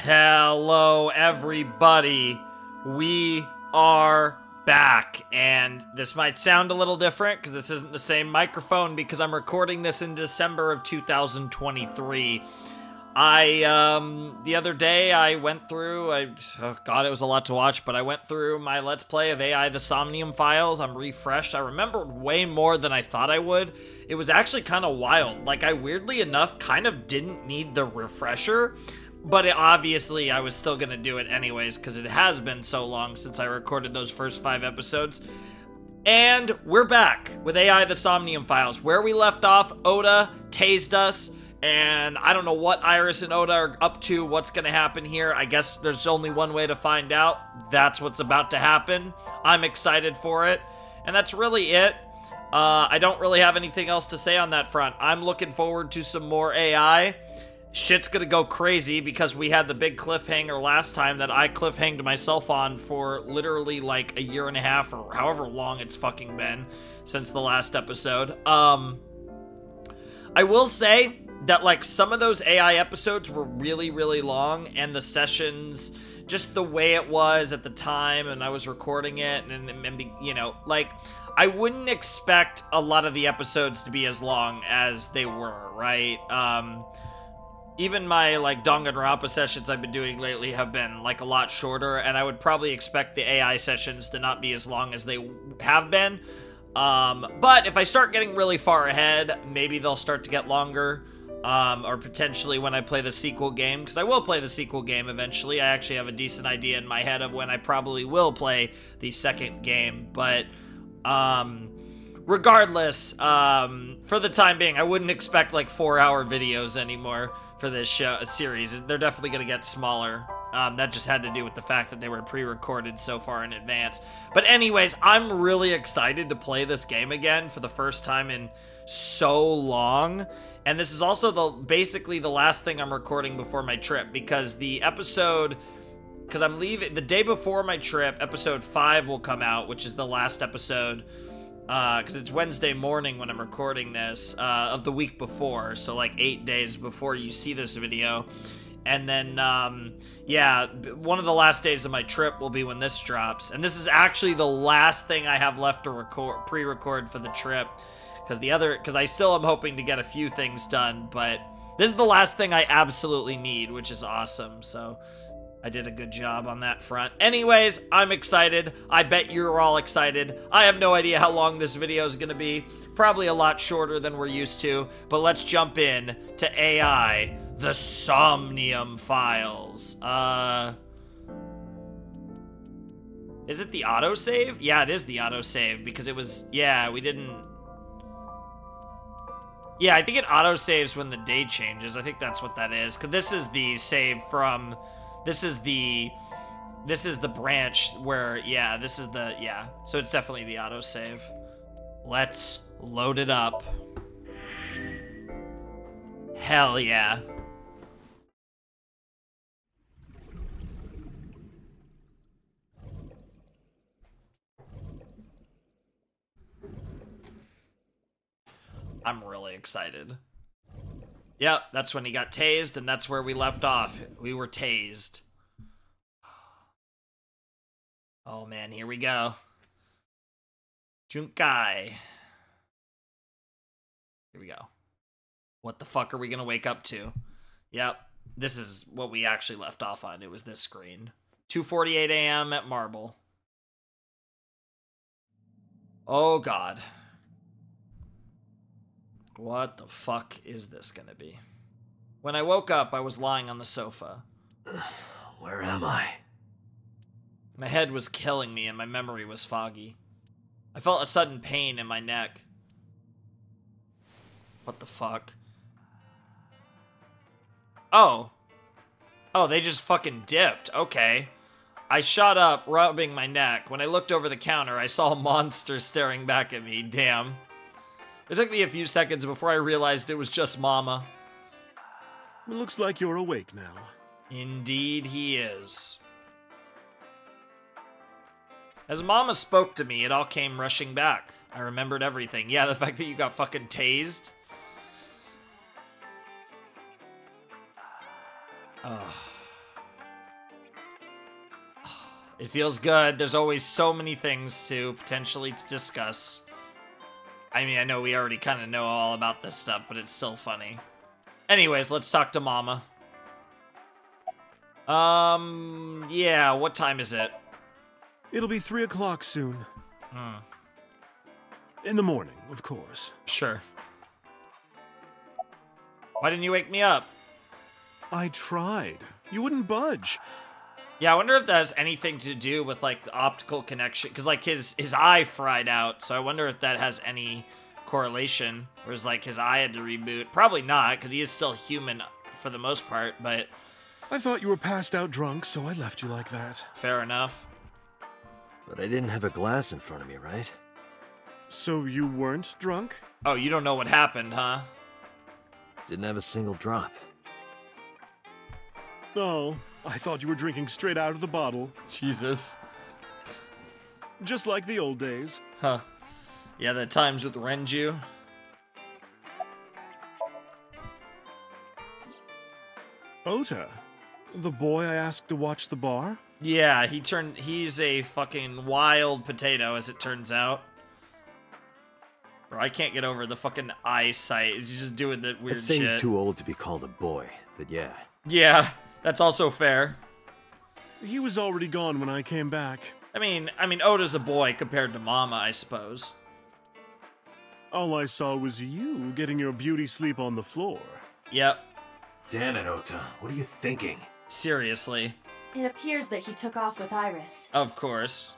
Hello, everybody. We are back, and this might sound a little different because this isn't the same microphone because I'm recording this in December of 2023. The other day I went through, oh god, it was a lot to watch, but I went through my Let's Play of AI, the Somnium Files. I'm refreshed. I remembered way more than I thought I would. It was actually kind of wild. Like, I weirdly enough kind of didn't need the refresher, but obviously I was still gonna do it anyways because it has been so long since I recorded those first 5 episodes. And we're back with AI, the Somnium Files. Where we left off, Oda tased us. And I don't know what Iris and Oda are up to, what's going to happen here. I guess there's only one way to find out. That's what's about to happen. I'm excited for it. And that's really it. I don't really have anything else to say on that front. I'm looking forward to some more AI. Shit's going to go crazy because we had the big cliffhanger last time that I cliffhanged myself on for literally like a year and a half or however long it's fucking been since the last episode. I will say that, like, some of those AI episodes were really, really long, and the sessions, just the way it was at the time, and I was recording it, and you know, like, I wouldn't expect a lot of the episodes to be as long as they were, right? Even my, like, Danganronpa sessions I've been doing lately have been, like, a lot shorter, and I would probably expect the AI sessions to not be as long as they have been. But if I start getting really far ahead, maybe they'll start to get longer. Or potentially when I play the sequel game, because I will play the sequel game eventually. I actually have a decent idea in my head of when I probably will play the second game, but, regardless, for the time being, I wouldn't expect, like, 4-hour videos anymore for this series. They're definitely gonna get smaller. That just had to do with the fact that they were pre-recorded so far in advance. But anyways, I'm really excited to play this game again for the first time in so long. And this is also basically the last thing I'm recording before my trip, because I'm leaving the day before my trip. Episode 5 will come out, which is the last episode, because it's Wednesday morning when I'm recording this, of the week before, so like 8 days before you see this video. And then, yeah, one of the last days of my trip will be when this drops. And this is actually the last thing I have left to pre-record for the trip. Because I still am hoping to get a few things done, but this is the last thing I absolutely need, which is awesome, so I did a good job on that front. Anyways, I'm excited. I bet you're all excited. I have no idea how long this video is going to be. Probably a lot shorter than we're used to, but let's jump in to AI, the Somnium Files. Is it the autosave? Yeah, it is the autosave, because it was, yeah, we didn't... Yeah, I think it autosaves when the day changes. I think that's what that is. Because this is the save from... This is the branch where... Yeah, this is the... Yeah. So it's definitely the autosave. Let's load it up. Hell yeah. I'm really excited. Yep, that's when he got tased, and that's where we left off. We were tased. Oh man, here we go. Junkai. Here we go. What the fuck are we gonna wake up to? Yep, this is what we actually left off on. It was this screen. 2:48 a.m. at Marble. Oh god. What the fuck is this gonna be? When I woke up, I was lying on the sofa. Where am I? My head was killing me and my memory was foggy. I felt a sudden pain in my neck. What the fuck? Oh. Oh, they just fucking dipped. Okay. I shot up, rubbing my neck. When I looked over the counter, I saw a monster staring back at me. Damn. It took me a few seconds before I realized it was just Mama. It looks like you're awake now. Indeed he is. As Mama spoke to me, it all came rushing back. I remembered everything. Yeah, the fact that you got fucking tased. Ugh. It feels good. There's always so many things to potentially discuss. I mean, I know we already kind of know all about this stuff, but it's still funny. Anyways, let's talk to Mama. Yeah, what time is it? It'll be 3 o'clock soon. In the morning, of course. Sure. Why didn't you wake me up? I tried. You wouldn't budge. Yeah, I wonder if that has anything to do with, like, the optical connection. Because, like, his eye fried out, so I wonder if that has any correlation. Whereas, like, his eye had to reboot. Probably not, because he is still human for the most part, but... I thought you were passed out drunk, so I left you like that. Fair enough. But I didn't have a glass in front of me, right? So you weren't drunk? Oh, you don't know what happened, huh? Didn't have a single drop. Oh, I thought you were drinking straight out of the bottle. Jesus. Just like the old days. Huh. Yeah, the times with Renju. Ota, the boy I asked to watch the bar? Yeah, he's a fucking wild potato, as it turns out. Bro, I can't get over the fucking eyesight. He's just doing the weird I'd say shit. he's too old to be called a boy, but yeah. Yeah, that's also fair. He was already gone when I came back. I mean, Oda's a boy compared to Mama, I suppose. All I saw was you getting your beauty sleep on the floor. Yep. Damn it, Ota. What are you thinking? Seriously. It appears that he took off with Iris. Of course.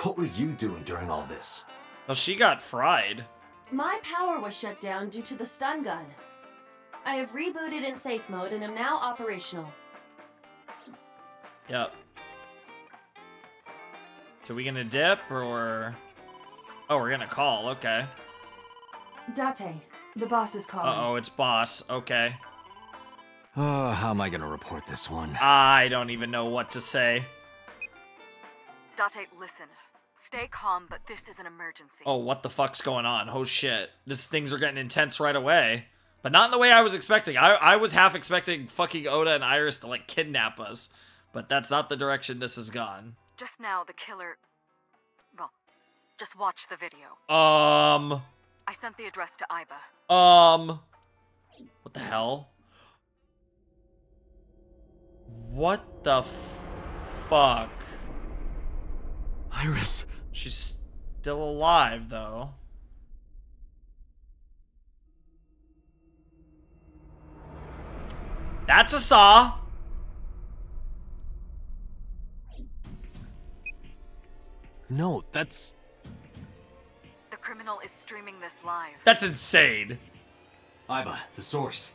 What were you doing during all this? Well, she got fried. My power was shut down due to the stun gun. I have rebooted in safe mode and am now operational. Yep. So we gonna dip, or... Oh, we're gonna call, okay. Date, the boss is calling. Uh-oh, it's boss, okay. Oh, how am I gonna report this one? I don't even know what to say. Date, listen. Stay calm, but this is an emergency. Oh, what the fuck's going on? Oh shit. Things are getting intense right away. But not in the way I was expecting. I was half expecting fucking Oda and Iris to, like, kidnap us. But that's not the direction this has gone. Just now, the killer... Well, just watch the video. I sent the address to Iba. What the hell? What the fuck? Iris. She's still alive, though. That's a saw. No, that's... The criminal is streaming this live. That's insane. Iba, the source.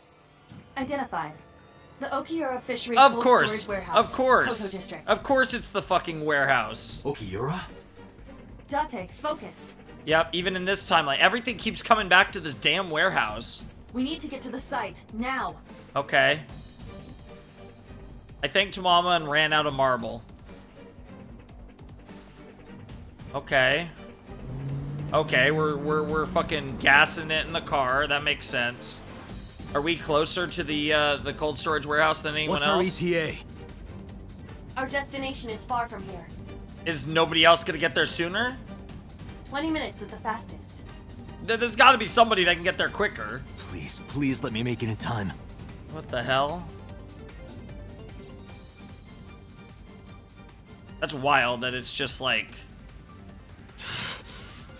Identified. The Okiura Fishery Of Cold course. Storage Warehouse. Of course. Koto District. Of course it's the fucking warehouse. Okiura? Date, focus. Yep, even in this timeline, everything keeps coming back to this damn warehouse. We need to get to the site, now. Okay. I thanked Mama and ran out of marble. Okay. Okay, we're fucking gassing it in the car. That makes sense. Are we closer to the cold storage warehouse than anyone else? What's our ETA? Our destination is far from here. Is nobody else gonna get there sooner? 20 minutes at the fastest. There's gotta be somebody that can get there quicker. Please, please let me make it in time. What the hell? That's wild that it's just like...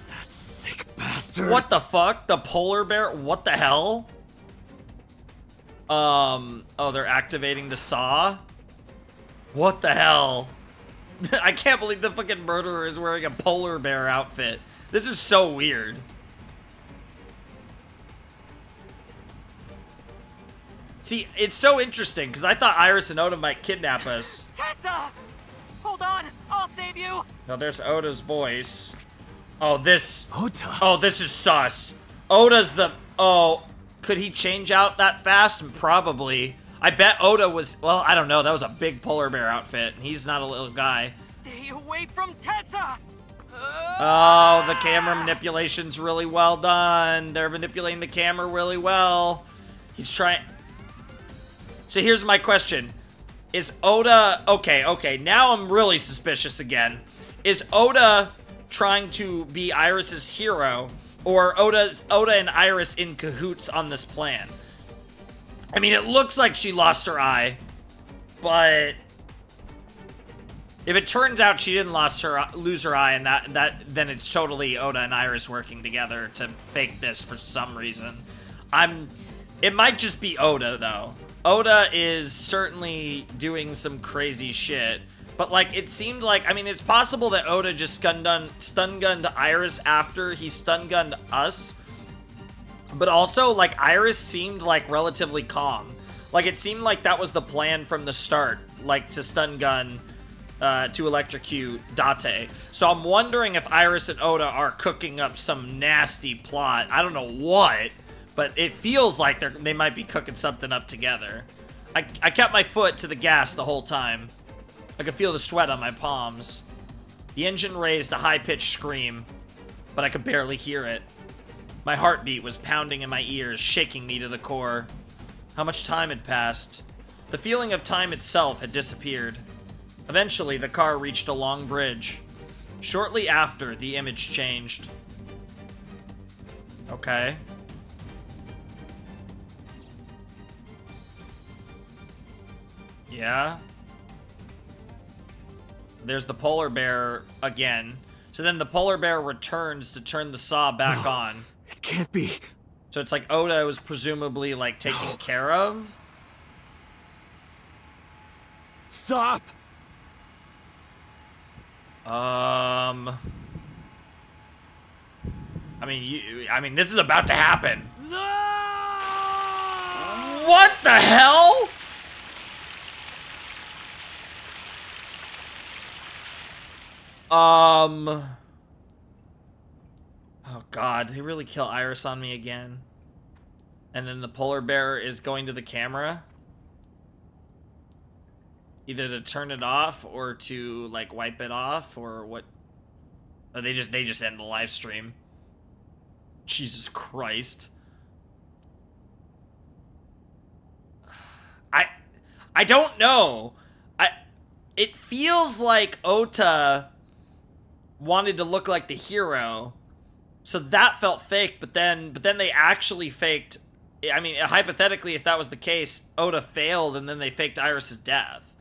That sick bastard. What the fuck? The polar bear? What the hell? Oh, they're activating the saw? What the hell? I can't believe the fucking murderer is wearing a polar bear outfit. This is so weird. See, it's so interesting, because I thought Iris and Oda might kidnap us. Tessa! Hold on! I'll save you! Now there's Oda's voice. Oh, this... Ota. Oh, this is sus. Oda's the... Oh, could he change out that fast? Probably. I bet Oda was... Well, I don't know. That was a big polar bear outfit, and he's not a little guy. Stay away from Tessa! Oh, the camera manipulation's really well done. They're manipulating the camera really well. He's trying... So here's my question. Is Oda... Okay, now I'm really suspicious again. Is Oda trying to be Iris's hero, or Oda and Iris in cahoots on this plan? I mean, it looks like she lost her eye, but if it turns out she didn't lose her eye, and then it's totally Oda and Iris working together to fake this for some reason. It might just be Oda, though. Oda is certainly doing some crazy shit. But, like, it seemed like... I mean, it's possible that Oda just stun-gunned Iris after he stun-gunned us. But also, like, Iris seemed, like, relatively calm. Like, it seemed like that was the plan from the start. Like, to stun-gun, to electrocute Date. So I'm wondering if Iris and Oda are cooking up some nasty plot. I don't know what, but it feels like they might be cooking something up together. I kept my foot to the gas the whole time. I could feel the sweat on my palms. The engine raised a high-pitched scream, but I could barely hear it. My heartbeat was pounding in my ears, shaking me to the core. How much time had passed? The feeling of time itself had disappeared. Eventually, the car reached a long bridge. Shortly after, the image changed. Okay. Yeah. There's the polar bear again. So then the polar bear returns to turn the saw back on. It can't be. So it's like Oda was presumably, like, taken care of? Stop! I mean, this is about to happen. No! What the hell? Oh god, they really kill Iris on me again. And then the polar bear is going to the camera. Either to turn it off or to, like, wipe it off, or what? Oh, they just end the live stream. Jesus Christ. I don't know. It feels like Ota wanted to look like the hero, so that felt fake. But then they actually faked. I mean, hypothetically, if that was the case, Oda failed, and then they faked Iris's death.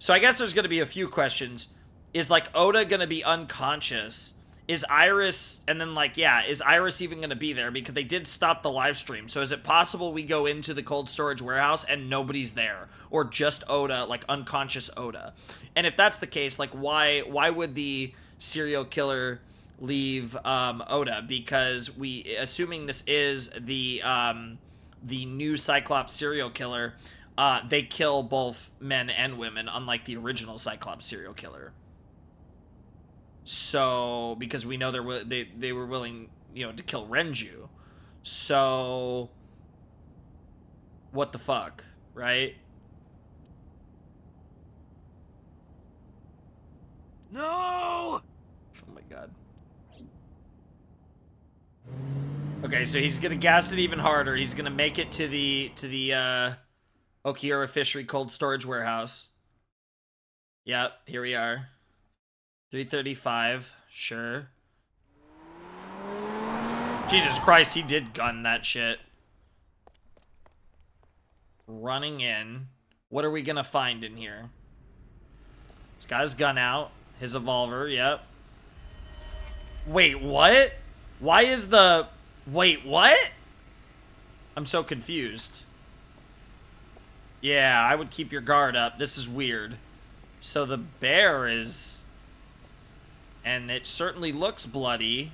So I guess there's going to be a few questions. Is, like, Oda going to be unconscious? Is Iris, and then, like, yeah, is Iris even going to be there? Because they did stop the live stream. So is it possible we go into the cold storage warehouse and nobody's there? Or just Oda, like, unconscious Oda? And if that's the case, like, why would the serial killer leave Oda? Because assuming this is the new Cyclops serial killer, they kill both men and women, unlike the original Cyclops serial killer. So, because we know they were willing, you know, to kill Renju. So, what the fuck, right? No! Oh my god. Okay, so he's gonna gas it even harder. He's gonna make it to the Okiura Fishery Cold Storage Warehouse. Yep, here we are. 335, sure. Jesus Christ, he did gun that shit. Running in. What are we gonna find in here? He's got his gun out. His revolver, yep. Wait, what? Why is the... Wait, what? I'm so confused. Yeah, I would keep your guard up. This is weird. So the bear is... And it certainly looks bloody.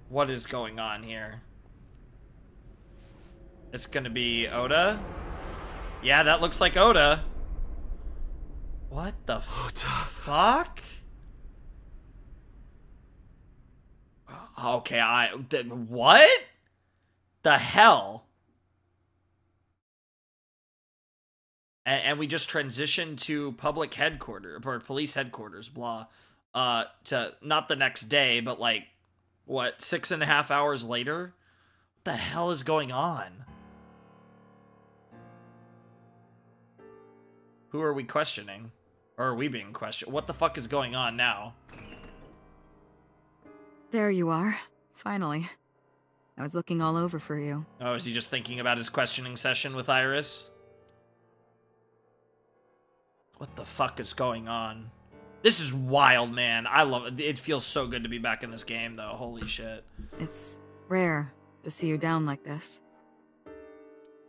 What is going on here? It's gonna be Oda? Yeah, that looks like Oda. What the fuck? Okay, what? The hell? And we just transitioned to public headquarters, or police headquarters, blah. To, not the next day, but like, what, 6.5 hours later? What the hell is going on? Who are we questioning? Or are we being questioned? What the fuck is going on now? There you are. Finally. I was looking all over for you. Oh, is he just thinking about his questioning session with Iris? What the fuck is going on? This is wild, man. I love it. It feels so good to be back in this game, though. Holy shit. It's rare to see you down like this.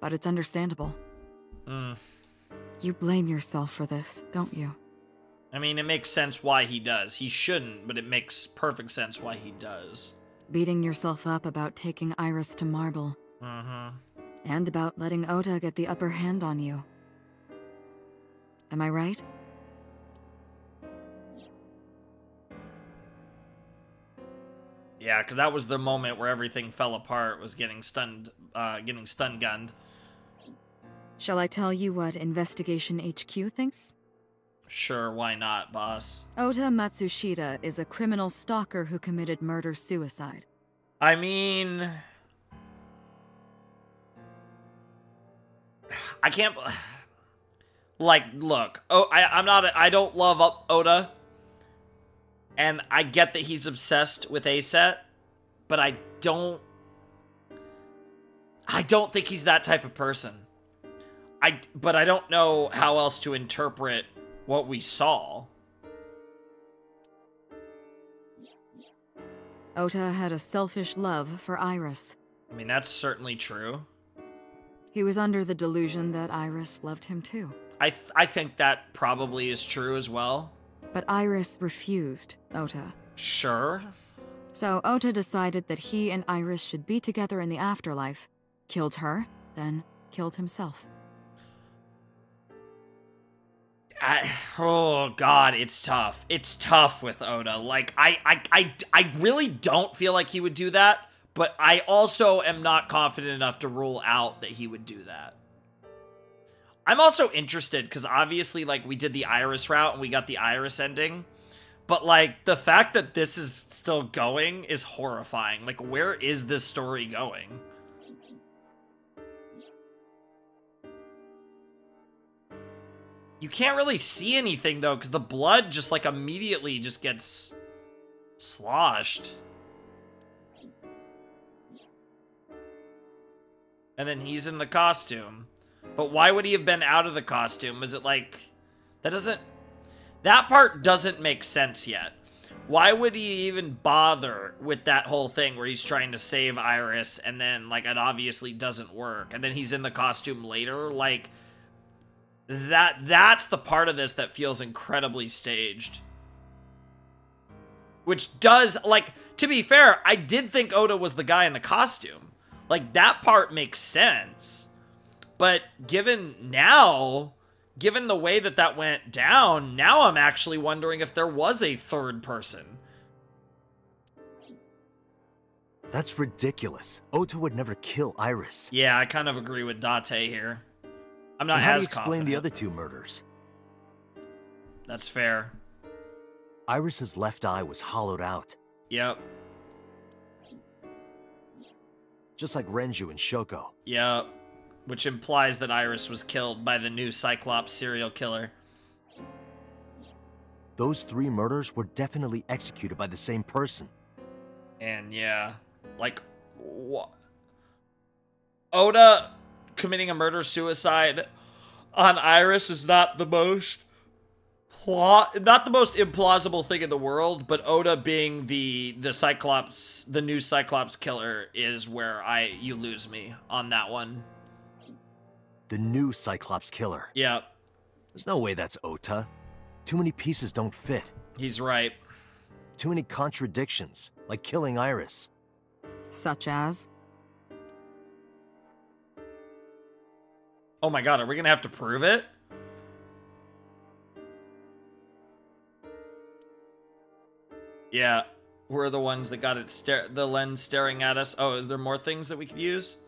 But it's understandable. You blame yourself for this, don't you? I mean, it makes sense why he does. He shouldn't, but it makes perfect sense why he does. Beating yourself up about taking Iris to Marble. And about letting Ota get the upper hand on you. Am I right? Yeah, because that was the moment where everything fell apart, was getting stun gunned. Shall I tell you what Investigation HQ thinks? Sure, why not, boss? Ota Matsushita is a criminal stalker who committed murder-suicide. I mean... I can't... Like, look, I don't love Ota. And I get that he's obsessed with ASET, but I don't think he's that type of person. But I don't know how else to interpret what we saw. Ota had a selfish love for Iris. I mean, that's certainly true. He was under the delusion that Iris loved him too. I think that probably is true as well. But Iris refused Ota. Sure. So Ota decided that he and Iris should be together in the afterlife, killed her, then killed himself. Oh god, it's tough. It's tough with Ota. Like, I really don't feel like he would do that, but I also am not confident enough to rule out that he would do that. I'm also interested, because obviously, like, we did the Iris route and we got the Iris ending, but, like, the fact that this is still going is horrifying. Like, where is this story going? You can't really see anything, though, because the blood just, like, immediately just gets sloshed. And then he's in the costume. But why would he have been out of the costume? Was it, like... That part doesn't make sense yet. Why would he even bother with that whole thing where he's trying to save Iris, and then, like, it obviously doesn't work, and then he's in the costume later? Like... That's the part of this that feels incredibly staged. Which does, like, to be fair, I did think Ota was the guy in the costume. Like, that part makes sense. But given the way that that went down, now I'm actually wondering if there was a third person. That's ridiculous. Ota would never kill Iris. Yeah, I kind of agree with Date here. I'm not And how do as you explain confident. the other two murders? That's fair. Iris's left eye was hollowed out, Yep. just like Renju and Shoko. Yep. Which implies that Iris was killed by the new CYCLOPS serial killer. Those three murders were definitely executed by the same person. And yeah, like, what? Ota committing a murder-suicide on Iris is not the most implausible thing in the world, but Ota being the Cyclops, the new Cyclops killer is where you lose me on that one. The new Cyclops killer. Yep. There's no way that's Ota. Too many pieces don't fit. He's right. Too many contradictions, like killing Iris. Such as? Oh my god, are we gonna have to prove it? Yeah, we're the ones that got the lens staring at us. Oh, is there more things that we could use?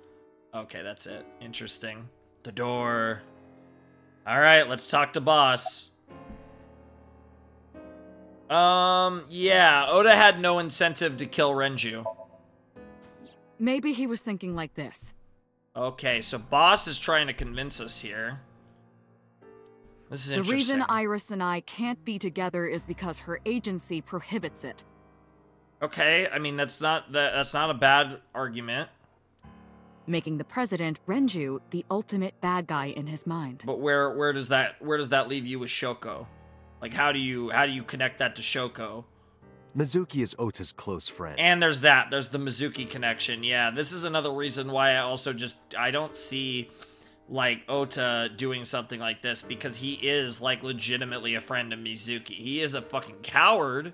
Okay, that's it. Interesting. The door. Alright, let's talk to boss. Yeah, Ota had no incentive to kill Renju. Maybe he was thinking like this. Okay, so boss is trying to convince us here. This is The interesting. reason Iris and I can't be together is because her agency prohibits it. Okay, I mean that's not a bad argument. Making the president, Renju, the ultimate bad guy in his mind. But where does that leave you with Shoko? Like how do you connect that to Shoko? Mizuki is Ota's close friend. And there's the Mizuki connection. Yeah, this is another reason why I don't see like Ota doing something like this, because he is like legitimately a friend of Mizuki. He is a fucking coward.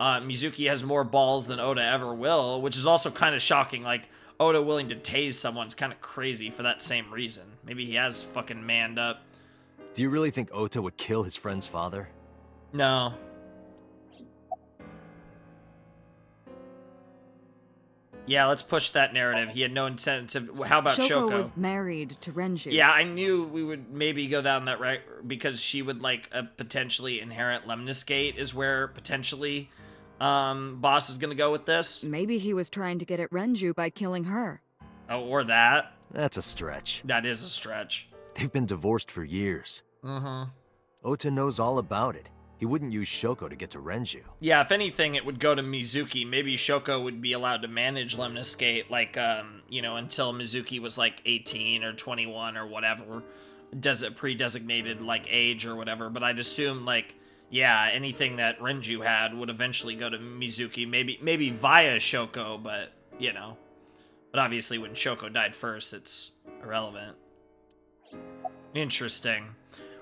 Mizuki has more balls than Ota ever will, which is also kind of shocking. Like Ota willing to tase someone's kind of crazy for that same reason. Maybe he has fucking manned up. Do you really think Ota would kill his friend's father? No. Yeah, let's push that narrative. He had no incentive. How about Shoko? Shoko was married to Renju. Yeah, I knew we would maybe go down that right, because she would like a potentially inherent lemniscate is where potentially Boss is gonna go with this. Maybe he was trying to get at Renju by killing her. Oh, or that. That's a stretch. That is a stretch. They've been divorced for years. Mm-hmm. Ota knows all about it. He wouldn't use Shoko to get to Renju. Yeah, if anything, it would go to Mizuki. Maybe Shoko would be allowed to manage Lemniscate, like, until Mizuki was, like, 18 or 21 or whatever. Pre-designated, like, age or whatever. But I'd assume, like, yeah, anything that Renju had would eventually go to Mizuki. Maybe via Shoko, but, But obviously, when Shoko died first, it's irrelevant. Interesting.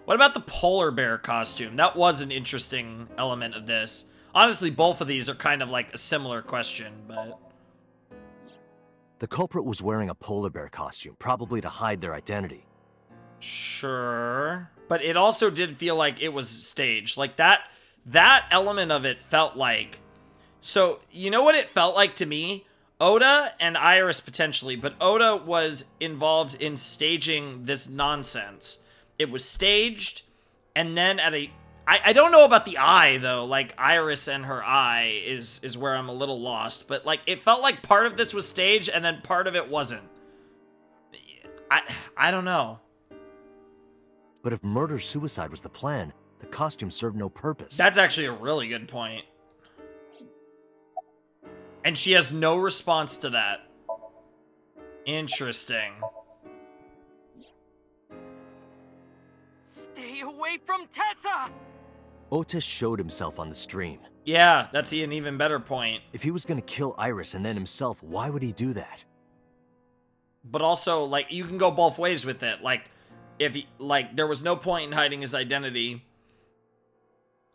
What about the polar bear costume? That was an interesting element of this. Honestly, both of these are kind of like a similar question, but... The culprit was wearing a polar bear costume, probably to hide their identity. Sure. But it also did feel like it was staged. Like, that element of it felt like... So, you know what it felt like to me? Oda and Iris potentially, but Oda was involved in staging this nonsense. It was staged, and then I don't know about the eye, though. Like, Iris and her eye is where I'm a little lost. But, like, it felt like part of this was staged, and then part of it wasn't. I don't know. But if murder-suicide was the plan, the costume served no purpose. That's actually a really good point. And she has no response to that. Interesting. Stay away from Tessa! Ota showed himself on the stream. Yeah, that's an even better point. If he was gonna kill Iris and then himself, why would he do that? But also, like, you can go both ways with it. Like, if he, like, there was no point in hiding his identity.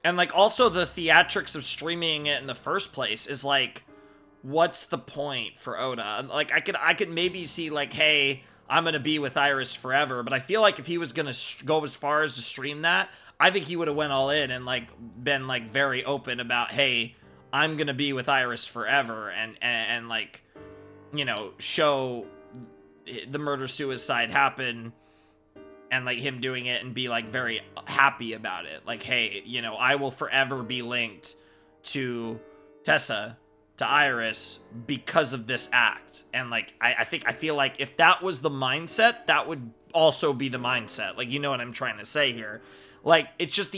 And, like, also the theatrics of streaming it in the first place is, like, what's the point for Oda? Like, I could maybe see, like, hey, I'm gonna be with Iris forever, but I feel like if he was gonna go as far as to stream that, I think he would have went all in and, like, been, like, very open about, hey, I'm gonna be with Iris forever, and like, show the murder-suicide happen, and, like, him doing it and be, like, very happy about it. Like, hey, I will forever be linked to Tessa, to Iris, because of this act. And, like, I feel like if that was the mindset, that would also be the mindset. Like, you know what I'm trying to say here. Like, it's just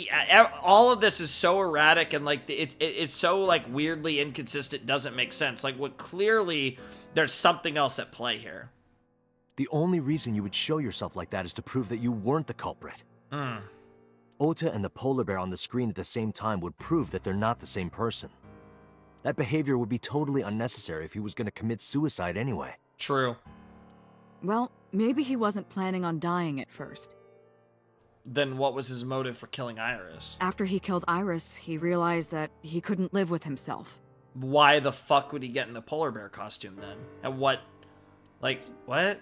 all of this is so erratic, and, like, it's so, like, weirdly inconsistent, doesn't make sense. Like, what clearly, there's something else at play here. The only reason you would show yourself like that is to prove that you weren't the culprit. Ota and the polar bear on the screen at the same time would prove that they're not the same person. That behavior would be totally unnecessary if he was going to commit suicide anyway. True. Well, maybe he wasn't planning on dying at first. Then what was his motive for killing Iris? After he killed Iris, he realized that he couldn't live with himself. Why the fuck would he get in the polar bear costume then? And what? Like, what?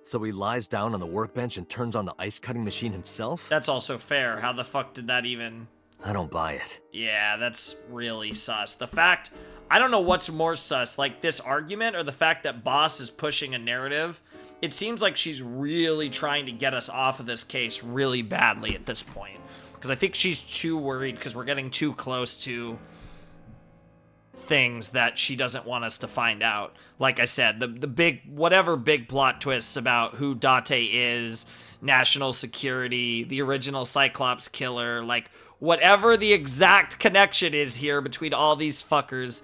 So he lies down on the workbench and turns on the ice cutting machine himself? That's also fair. How the fuck did that even... I don't buy it. Yeah, that's really sus. The fact... I don't know what's more sus, like this argument or the fact that Boss is pushing a narrative. It seems like she's really trying to get us off of this case really badly at this point. Because I think she's too worried because we're getting too close to things that she doesn't want us to find out. Like I said, the big, whatever big plot twists about who Date is, national security, the original Cyclops killer, like, whatever the exact connection is here between all these fuckers,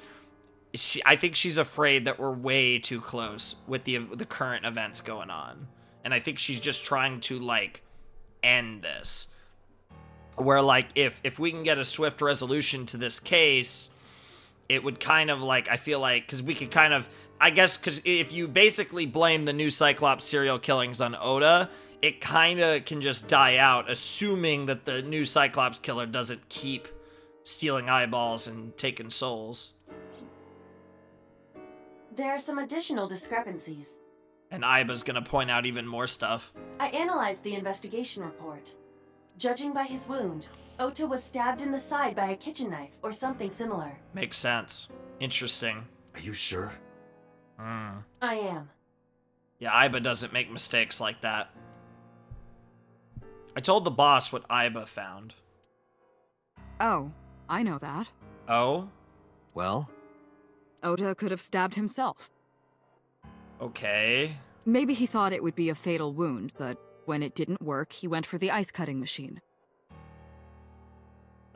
I think she's afraid that we're way too close with the current events going on. And I think she's just trying to, like, end this. Where, like, if we can get a swift resolution to this case, it would kind of, like, I feel like, because we could kind of, I guess, because if you basically blame the new Cyclops serial killings on Oda, it kind of can just die out, assuming that the new Cyclops killer doesn't keep stealing eyeballs and taking souls. There are some additional discrepancies. And Aiba's gonna point out even more stuff. I analyzed the investigation report. Judging by his wound, Ota was stabbed in the side by a kitchen knife or something similar. Makes sense. Interesting. Are you sure? I am. Yeah, Aiba doesn't make mistakes like that. I told the boss what Aiba found. Oh, I know that. Oh? Well? Ota could have stabbed himself. Okay. Maybe he thought it would be a fatal wound, but when it didn't work, he went for the ice-cutting machine.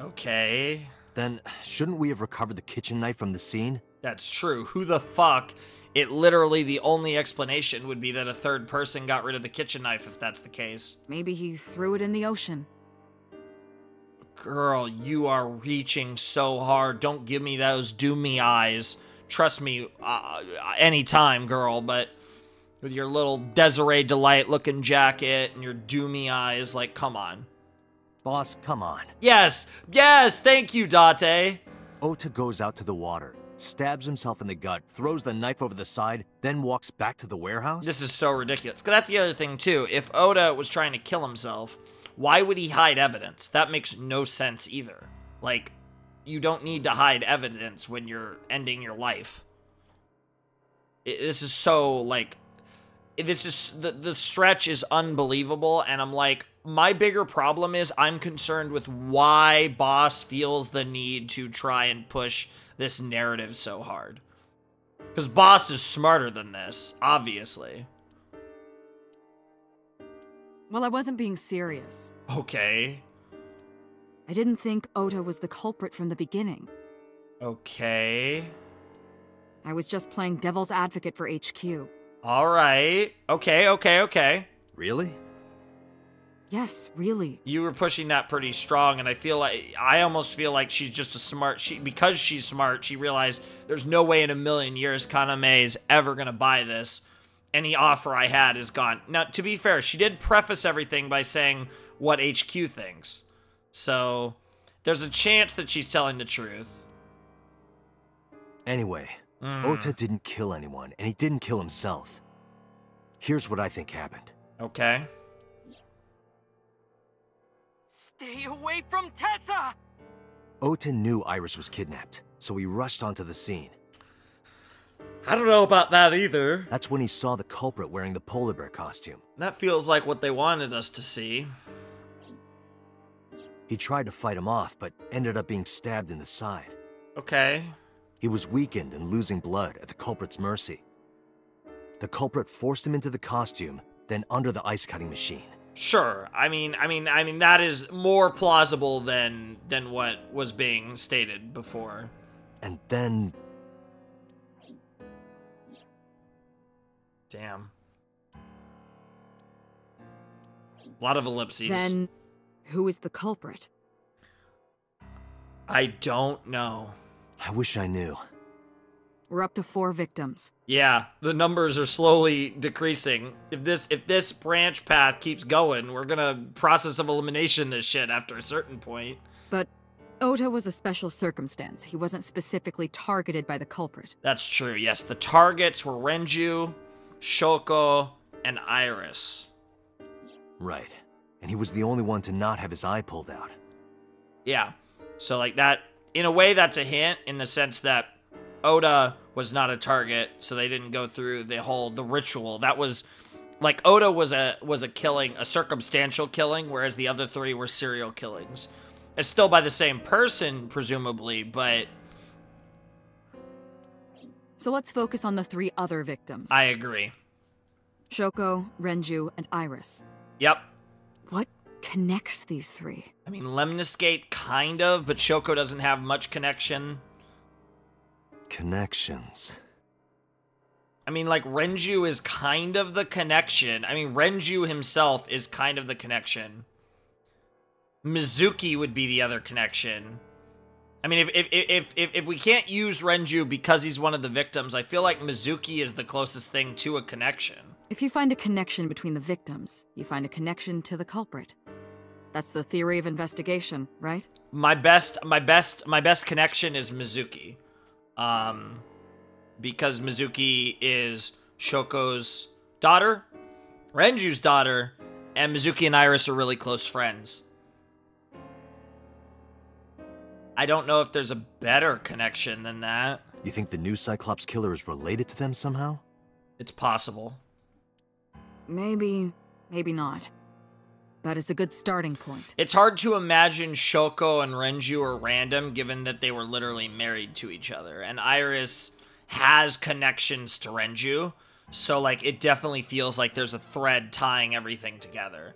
Okay. Then, shouldn't we have recovered the kitchen knife from the scene? That's true. Who the fuck? It literally, the only explanation would be that a third person got rid of the kitchen knife if that's the case. Maybe he threw it in the ocean. Girl, you are reaching so hard. Don't give me those do-me eyes. Trust me, anytime, girl, but with your little Desiree Delight looking jacket and your do-me eyes, like, come on. Boss, come on. Yes! Yes! Thank you, Date! Ota goes out to the water, stabs himself in the gut, throws the knife over the side, then walks back to the warehouse? This is so ridiculous. 'Cause that's the other thing, too. If Oda was trying to kill himself, why would he hide evidence? That makes no sense either. Like, you don't need to hide evidence when you're ending your life. This is so, like... This is... The stretch is unbelievable, and I'm like... My bigger problem is I'm concerned with why Boss feels the need to try and push this narrative so hard. Because Boss is smarter than this, obviously. Well, I wasn't being serious. Okay. I didn't think Ota was the culprit from the beginning. Okay. I was just playing devil's advocate for HQ. Alright. Okay. Really? Yes, really. You were pushing that pretty strong, and I almost feel like she's just a smart, because she's smart, she realized there's no way in a million years Kaname is ever gonna buy this. Any offer I had is gone. Now, to be fair, she did preface everything by saying what HQ thinks. So, there's a chance that she's telling the truth. Anyway, Ota didn't kill anyone, and he didn't kill himself. Here's what I think happened. Okay. Stay away from Tessa! Ota knew Iris was kidnapped, so he rushed onto the scene. I don't know about that either. That's when he saw the culprit wearing the polar bear costume. That feels like what they wanted us to see. He tried to fight him off, but ended up being stabbed in the side. Okay. He was weakened and losing blood at the culprit's mercy. The culprit forced him into the costume, then under the ice-cutting machine. Sure. I mean, that is more plausible than what was being stated before. And then... Damn. A lot of ellipses. Then, who is the culprit? I don't know. I wish I knew. We're up to 4 victims. Yeah, the numbers are slowly decreasing. If this branch path keeps going, we're gonna process of elimination this shit after a certain point. But Ota was a special circumstance. He wasn't specifically targeted by the culprit. That's true, yes. The targets were Renju, Shoko, and Iris. Right. And he was the only one to not have his eye pulled out. Yeah. So, like, that, in a way, that's a hint in the sense that Oda was not a target, so they didn't go through the ritual. That was, like, Oda was a killing, a circumstantial killing, whereas the other 3 were serial killings. It's still by the same person, presumably, but... So let's focus on the 3 other victims. I agree. Shoko, Renju, and Iris. Yep. What connects these three? I mean, Lemniscate kind of, but Shoko doesn't have much connection. Connections. I mean, like, Renju is kind of the connection. I mean, Renju himself is kind of the connection. Mizuki would be the other connection. I mean, if we can't use Renju because he's one of the victims, I feel like Mizuki is the closest thing to a connection. If you find a connection between the victims, you find a connection to the culprit. That's the theory of investigation, right? My best connection is Mizuki. Because Mizuki is Shoko's daughter, Renju's daughter, and Mizuki and Iris are really close friends. I don't know if there's a better connection than that. You think the new Cyclops killer is related to them somehow? It's possible. Maybe not. But it's a good starting point. It's hard to imagine Shoko and Renju are random, given that they were literally married to each other. And Iris has connections to Renju, so, like, it definitely feels like there's a thread tying everything together.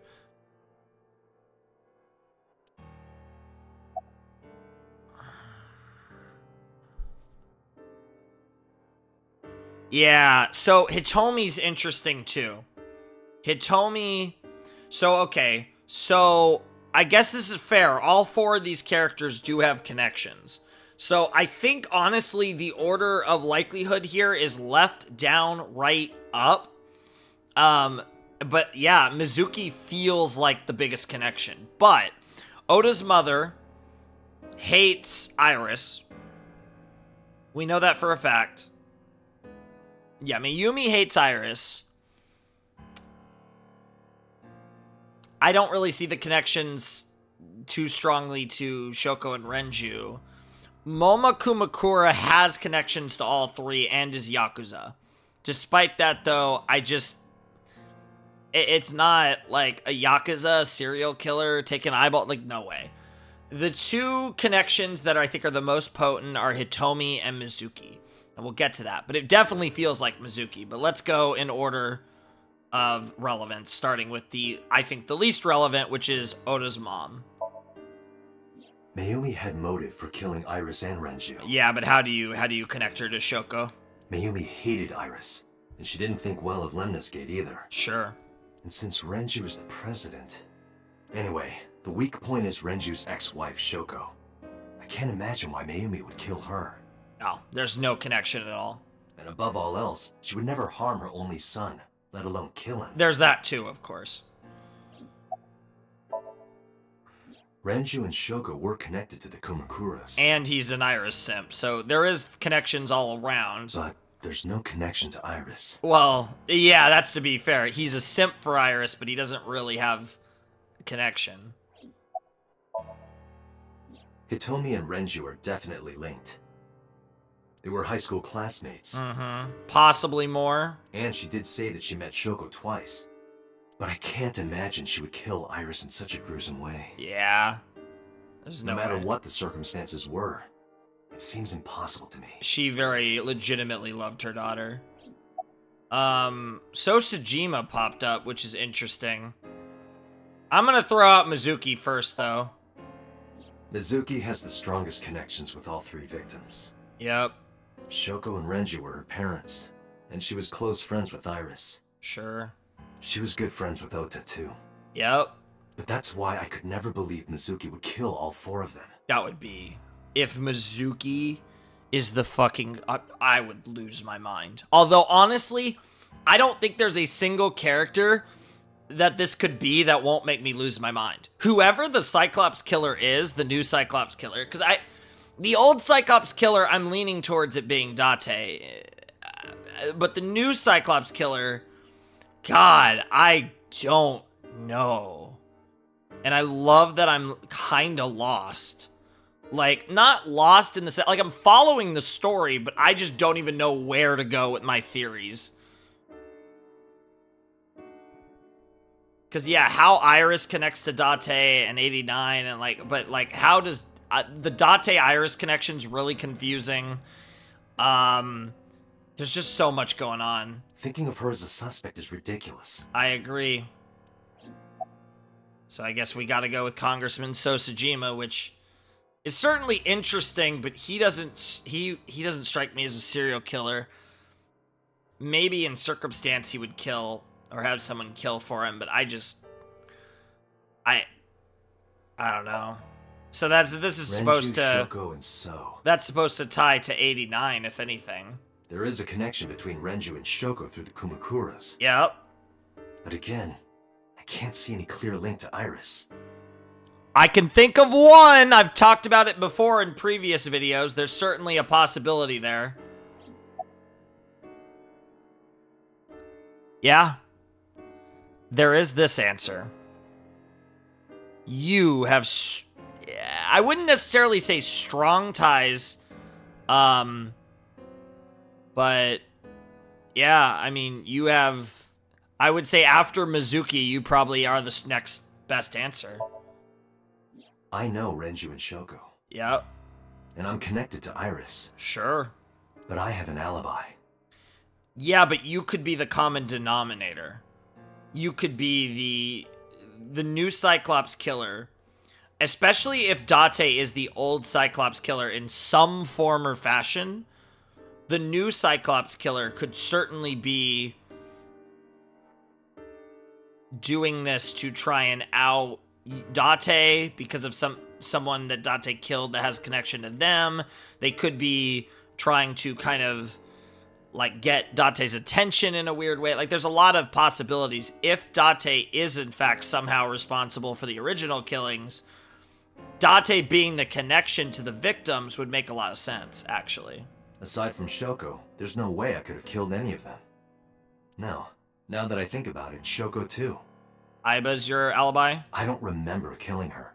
Yeah, so Hitomi's interesting too. Hitomi, okay, so I guess this is fair. All four of these characters do have connections. So I think, honestly, the order of likelihood here is left, down, right, up. But yeah, Mizuki feels like the biggest connection. But Ota's mother hates Iris. We know that for a fact. Yeah, Mayumi hates Iris. I don't really see the connections too strongly to Shoko and Renju. Moma Kumakura has connections to all three and is Yakuza. Despite that, though, it's not like a Yakuza serial killer taking eyeball. Like, no way. The two connections that I think are the most potent are Hitomi and Mizuki. And we'll get to that. But it definitely feels like Mizuki. But let's go in order of relevance, starting with I think the least relevant, which is Ota's mom. Mayumi had motive for killing Iris and Renju. Yeah, but how do you connect her to Shoko? Mayumi hated Iris, and she didn't think well of Lemniscate either. Sure. And since Renju is the president... Anyway, the weak point is Renju's ex-wife, Shoko. I can't imagine why Mayumi would kill her. No, there's no connection at all. And above all else, she would never harm her only son, let alone kill him. There's that too, of course. Renju and Shoko were connected to the Kumakuras. And he's an Iris simp, so there is connections all around. But there's no connection to Iris. Well, yeah, that's to be fair. He's a simp for Iris, but he doesn't really have a connection. Hitomi and Renju are definitely linked. They were high school classmates. Mm-hmm. Possibly more. And she did say that she met Shoko twice. But I can't imagine she would kill Iris in such a gruesome way. Yeah. There's no matter way. what the circumstances were, it seems impossible to me. She very legitimately loved her daughter. So Sejima popped up, which is interesting. I'm gonna throw out Mizuki first, though. Mizuki has the strongest connections with all three victims. Yep. Shoko and Renju were her parents, and she was close friends with Iris. Sure. She was good friends with Ota, too. Yep. But that's why I could never believe Mizuki would kill all four of them. That would be... If Mizuki is the fucking... I would lose my mind. Although, honestly, I don't think there's a single character that this could be that won't make me lose my mind. Whoever the Cyclops killer is, the new Cyclops killer, because the old Cyclops killer, I'm leaning towards it being Date. But the new Cyclops killer... God, I don't know. And I love that I'm kind of lost. Like, not lost in the sense... Like, I'm following the story, but I just don't even know where to go with my theories. Because, yeah, how Iris connects to Date and 89, and, like... But, like, how does... the Date-Iris connection's really confusing. There's just so much going on. Thinking of her as a suspect is ridiculous. I agree. So I guess we gotta go with Congressman Sosajima, which is certainly interesting, but he doesn't strike me as a serial killer. Maybe in circumstance he would kill or have someone kill for him, but I don't know. So this is supposed to Shoko, and So. That's supposed to tie to 89, if anything. There is a connection between Renju and Shoko through the Kumakuras. Yep. But again, I can't see any clear link to Iris. I can think of one! I've talked about it before in previous videos. There's certainly a possibility there. Yeah. There is this answer. You have... I wouldn't necessarily say strong ties. But... Yeah, I mean, you have... I would say after Mizuki, you probably are the next best answer. I know Renju and Shoko. Yep. And I'm connected to Iris. Sure. But I have an alibi. Yeah, but you could be the common denominator. You could be the new Cyclops killer. Especially if Date is the old Cyclops killer in some form or fashion. The new Cyclops killer could certainly be doing this to try and out Date because of someone that Date killed that has connection to them. They could be trying to kind of like get Date's attention in a weird way. Like there's a lot of possibilities. If Date is in fact somehow responsible for the original killings, Date being the connection to the victims would make a lot of sense, actually. Aside from Shoko, there's no way I could have killed any of them. No. Now that I think about it, Shoko too. Aiba's your alibi? I don't remember killing her.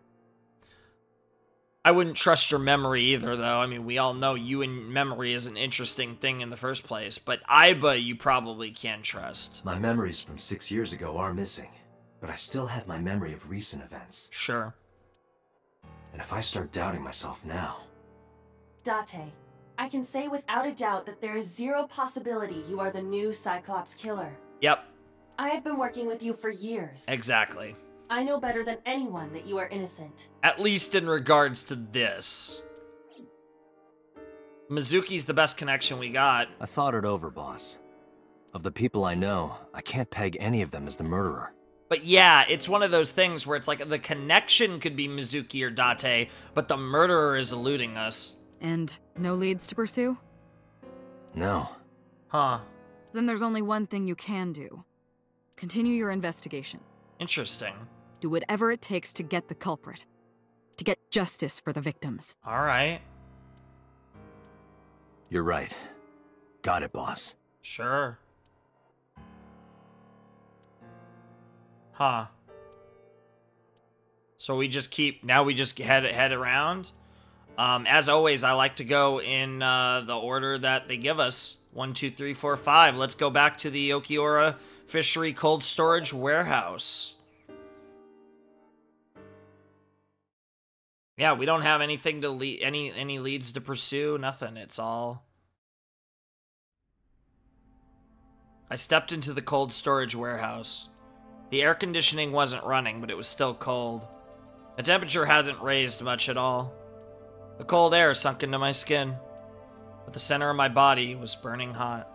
I wouldn't trust your memory either, though. I mean, we all know you and memory is an interesting thing in the first place, but Aiba you probably can trust. My memories from 6 years ago are missing, but I still have my memory of recent events. Sure. And if I start doubting myself now... Date, I can say without a doubt that there is zero possibility you are the new Cyclops killer. Yep. I have been working with you for years. Exactly. I know better than anyone that you are innocent. At least in regards to this. Mizuki's the best connection we got. I thought it over, boss. Of the people I know, I can't peg any of them as the murderer. But yeah, it's one of those things where it's like the connection could be Mizuki or Date, but the murderer is eluding us. And no leads to pursue? No. Huh. Then there's only one thing you can do. Continue your investigation. Interesting. Do whatever it takes to get the culprit. To get justice for the victims. Alright. You're right. Got it, boss. Sure. Huh. So we just keep... Now we just head around? As always, I like to go in the order that they give us. 1, 2, 3, 4, 5. Let's go back to the Okiura Fishery Cold Storage Warehouse. Yeah, we don't have anything to lead, any leads to pursue. Nothing. It's all. I stepped into the cold storage warehouse. The air conditioning wasn't running, but it was still cold. The temperature hadn't raised much at all. The cold air sunk into my skin, but the center of my body was burning hot.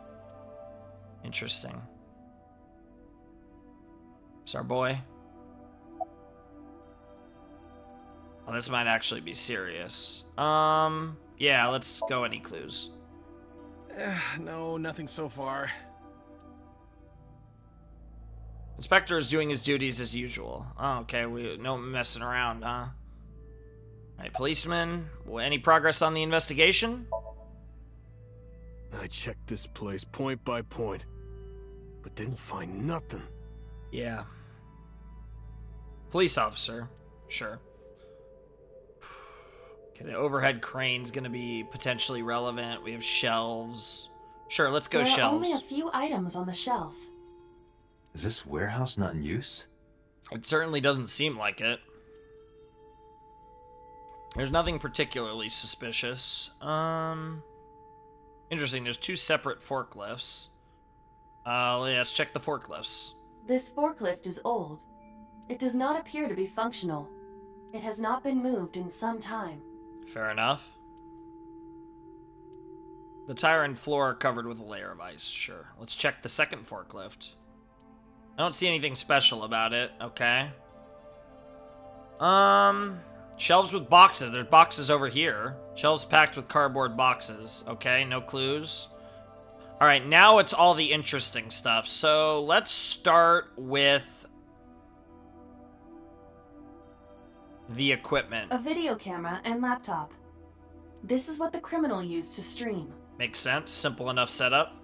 Interesting. It's our boy. Well, this might actually be serious. Yeah, let's go. Any clues? No, nothing so far. Inspector is doing his duties as usual. Oh, okay, no messing around, huh? Alright, policeman, any progress on the investigation? I checked this place point by point, but didn't find nothing. Yeah. Police officer, sure. Okay, the overhead crane's gonna be potentially relevant. We have shelves. Sure, let's go There are shelves. only a few items on the shelf. Is this warehouse not in use? It certainly doesn't seem like it. There's nothing particularly suspicious. Interesting, there's 2 separate forklifts. Let's check the forklifts. This forklift is old. It does not appear to be functional. It has not been moved in some time. Fair enough. The tire and floor are covered with a layer of ice. Sure. Let's check the second forklift. I don't see anything special about it. Okay. Shelves with boxes. There's boxes over here. Shelves packed with cardboard boxes. Okay, no clues. All right, now it's all the interesting stuff. So let's start with the equipment. A video camera and laptop. This is what the criminal used to stream. Makes sense. Simple enough setup.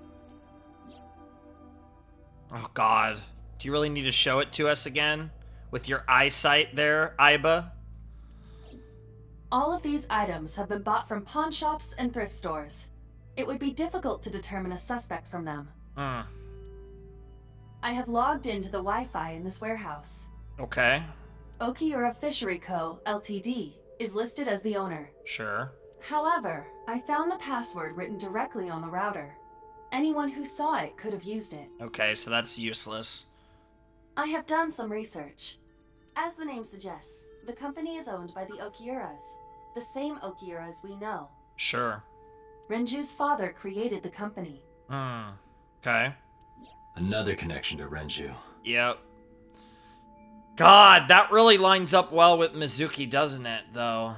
Oh, God. Do you really need to show it to us again? With your eyesight there, Iba? All of these items have been bought from pawn shops and thrift stores. It would be difficult to determine a suspect from them. I have logged into the Wi-Fi in this warehouse. Okay. Okiura Fishery Co., Ltd. is listed as the owner. Sure. However, I found the password written directly on the router. Anyone who saw it could have used it. Okay, so that's useless. I have done some research. As the name suggests, the company is owned by the Okiuras, the same Okiuras we know. Sure. Renju's father created the company. Okay. Another connection to Renju. Yep. God, that really lines up well with Mizuki, doesn't it, though?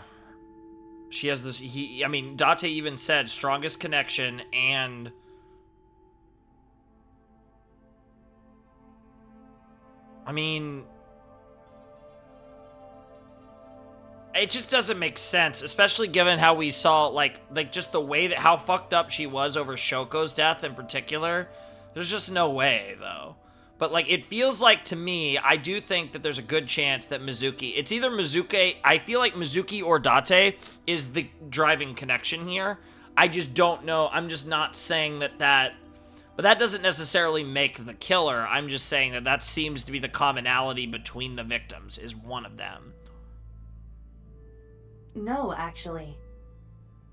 She has this, I mean, Date even said strongest connection and... I mean... It just doesn't make sense, especially given how we saw, like just the way that, how fucked up she was over Shoko's death in particular. There's just no way, though. But, like, it feels like, to me, I do think that there's a good chance that Mizuki, it's either Mizuki, I feel like Mizuki or Date is the driving connection here. I just don't know, I'm just not saying that but that doesn't necessarily make the killer. I'm just saying that that seems to be the commonality between the victims, is one of them. No, actually.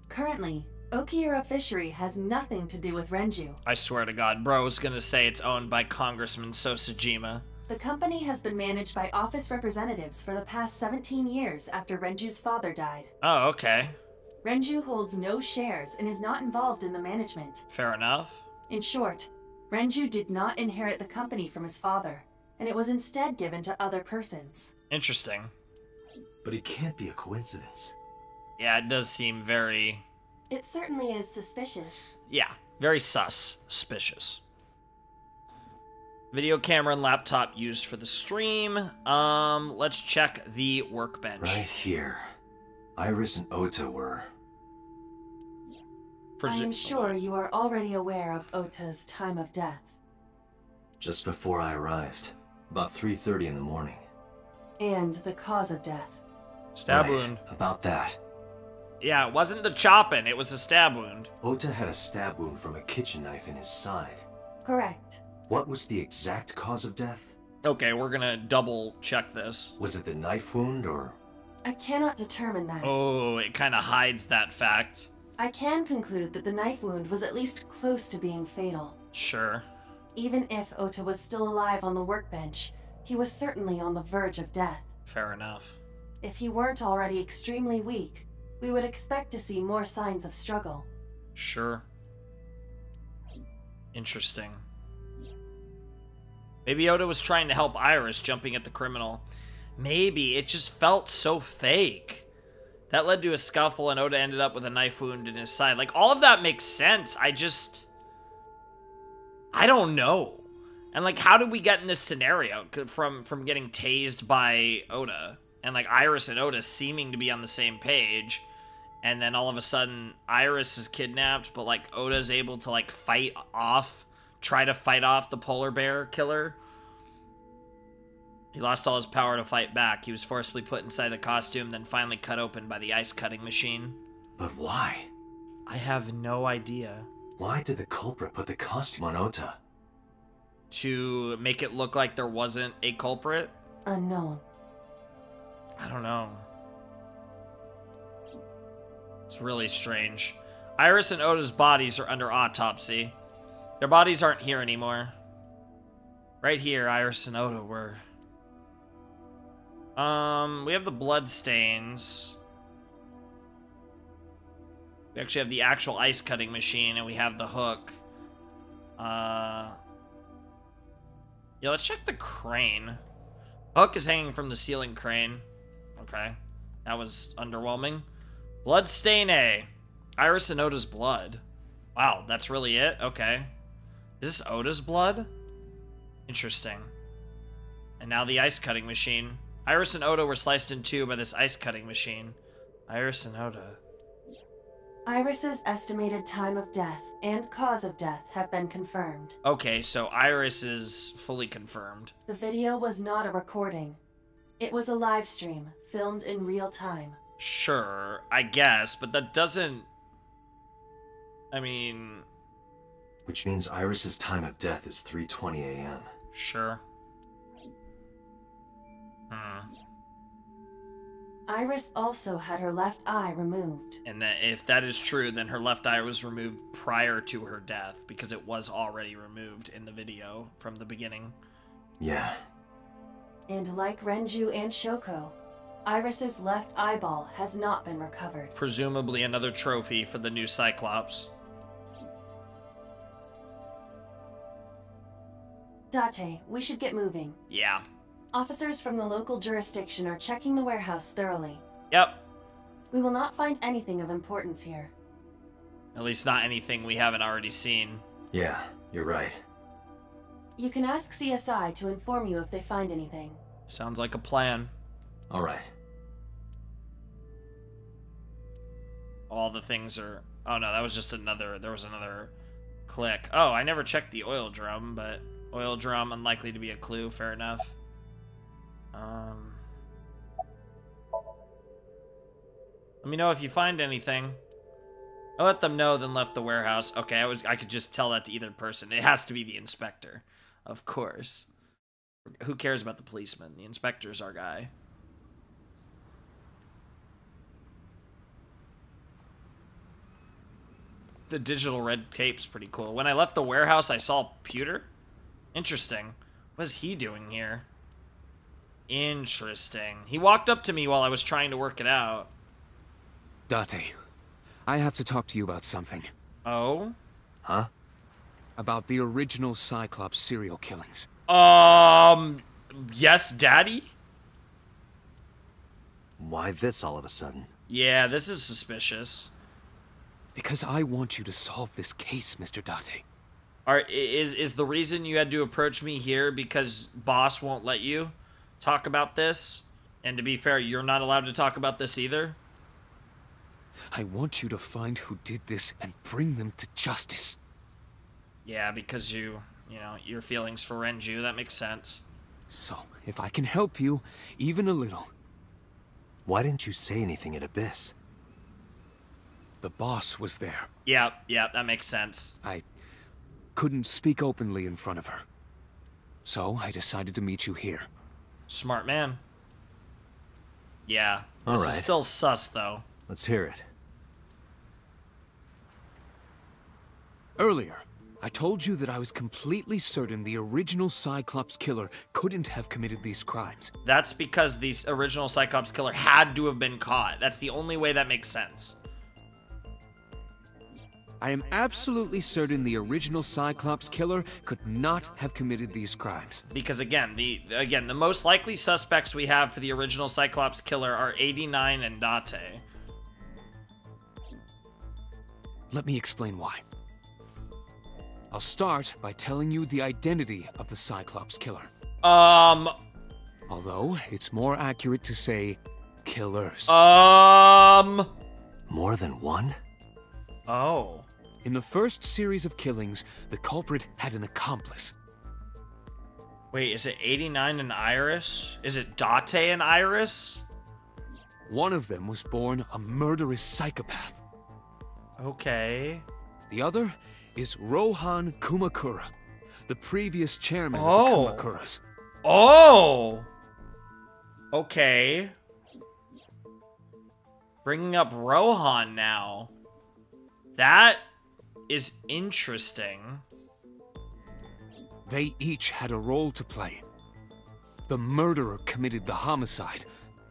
Currently, Okiura Fishery has nothing to do with Renju. I swear to God, bro was gonna say it's owned by Congressman Sosajima. The company has been managed by office representatives for the past 17 years after Renju's father died. Oh, okay. Renju holds no shares and is not involved in the management. Fair enough. In short, Renju did not inherit the company from his father, and it was instead given to other persons. Interesting. But it can't be a coincidence. Yeah, it does seem very... It certainly is suspicious. Yeah, very suspicious. Video camera and laptop used for the stream. Let's check the workbench. Right here. Iris and Ota were... I am sure you are already aware of Ota's time of death. Just before I arrived. About 3:30 in the morning. And the cause of death. Stab Right, wound. about that. Yeah, it wasn't the chopping, it was a stab wound. Ota had a stab wound from a kitchen knife in his side. Correct. What was the exact cause of death? Okay, we're gonna double check this. Was it the knife wound, or...? I cannot determine that. Oh, it kind of hides that fact. I can conclude that the knife wound was at least close to being fatal. Sure. Even if Ota was still alive on the workbench, he was certainly on the verge of death. Fair enough. If he weren't already extremely weak, we would expect to see more signs of struggle. Sure. Interesting. Maybe Ota was trying to help Iris jumping at the criminal. Maybe. It just felt so fake. That led to a scuffle and Ota ended up with a knife wound in his side. Like, all of that makes sense. I don't know. And, like, how did we get in this scenario from getting tased by Ota? And, like, Iris and Ota seeming to be on the same page. And then all of a sudden, Iris is kidnapped, but, like, Oda's able to, like, try to fight off the polar bear killer. He lost all his power to fight back. He was forcibly put inside the costume, then finally cut open by the ice cutting machine. But why? I have no idea. Why did the culprit put the costume on Ota? To make it look like there wasn't a culprit? Unknown. I don't know. It's really strange. Iris and Ota's bodies are under autopsy. Their bodies aren't here anymore. Right here, Iris and Ota were... We have the blood stains. We actually have the actual ice cutting machine, and we have the hook. Yeah, let's check the crane. Hook is hanging from the ceiling crane. Okay. That was underwhelming. Blood stain A. Iris and Oda's blood. Wow, that's really it? Okay. Is this Oda's blood? Interesting. And now the ice cutting machine. Iris and Oda were sliced in two by this ice cutting machine. Iris and Oda. Iris's estimated time of death and cause of death have been confirmed. Okay, so Iris is fully confirmed. The video was not a recording. It was a live stream, filmed in real time. Sure, I guess, but that doesn't... I mean... Which means Iris's time of death is 3:20 a.m. Sure. Iris also had her left eye removed. And that if that is true, then her left eye was removed prior to her death, because it was already removed in the video from the beginning. Yeah. And like Renju and Shoko, Iris's left eyeball has not been recovered. Presumably another trophy for the new Cyclops. Date, we should get moving. Yeah. Officers from the local jurisdiction are checking the warehouse thoroughly. Yep. We will not find anything of importance here. At least not anything we haven't already seen. Yeah, you're right. You can ask CSI to inform you if they find anything. Sounds like a plan. All right. All the things are... Oh no, that was just another... There was another click. Oh, I never checked the oil drum, but... Oil drum, unlikely to be a clue, fair enough. Let me know if you find anything. I let them know, then left the warehouse. Okay, I could just tell that to either person. It has to be the inspector, of course. Who cares about the policeman? The inspector's our guy. The digital red tape's pretty cool. When I left the warehouse, I saw Pewter. Interesting. What is he doing here? Interesting. He walked up to me while I was trying to work it out. Date, I have to talk to you about something. Oh? Huh? About the original Cyclops serial killings. Yes, Daddy? Why this all of a sudden? Yeah, this is suspicious. Because I want you to solve this case, Mr. Date. Is the reason you had to approach me here because boss won't let you talk about this? And to be fair, you're not allowed to talk about this either? I want you to find who did this and bring them to justice. Yeah, because you know, your feelings for Renju, that makes sense. So, if I can help you, even a little. Why didn't you say anything at Abyss? The boss was there. Yeah, that makes sense. I couldn't speak openly in front of her. So, I decided to meet you here. Smart man. Yeah. All This right. is still sus, though. Let's hear it. Earlier, I told you that I was completely certain the original Cyclops killer couldn't have committed these crimes. That's because the original Cyclops killer had to have been caught. That's the only way that makes sense. I am absolutely certain the original Cyclops killer could not have committed these crimes. Because again, the most likely suspects we have for the original Cyclops killer are 89 and Date. Let me explain why. I'll start by telling you the identity of the Cyclops killer. Although, it's more accurate to say, killers. More than one? Oh. In the first series of killings, the culprit had an accomplice. Wait, is it 89 and Iris? Is it Date and Iris? One of them was born a murderous psychopath. Okay. The other is Rohan Kumakura, the previous chairman of the Kumakuras. Oh! Okay. Bringing up Rohan now. That is interesting. They each had a role to play. the murderer committed the homicide,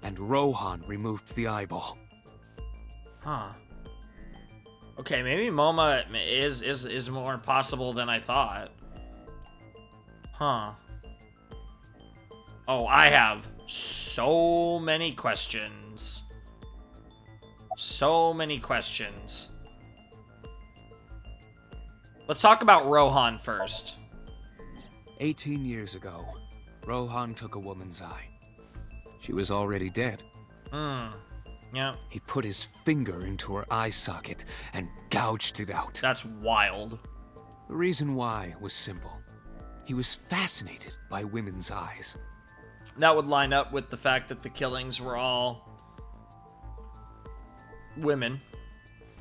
and Rohan removed the eyeball. Huh. Okay, maybe MoMA is more possible than I thought. Huh. Oh, I have so many questions. So many questions. Let's talk about Rohan first. 18 years ago, Rohan took a woman's eye. She was already dead. Yeah. He put his finger into her eye socket and gouged it out. That's wild. The reason why was simple. He was fascinated by women's eyes. That would line up with the fact that the killings were all women.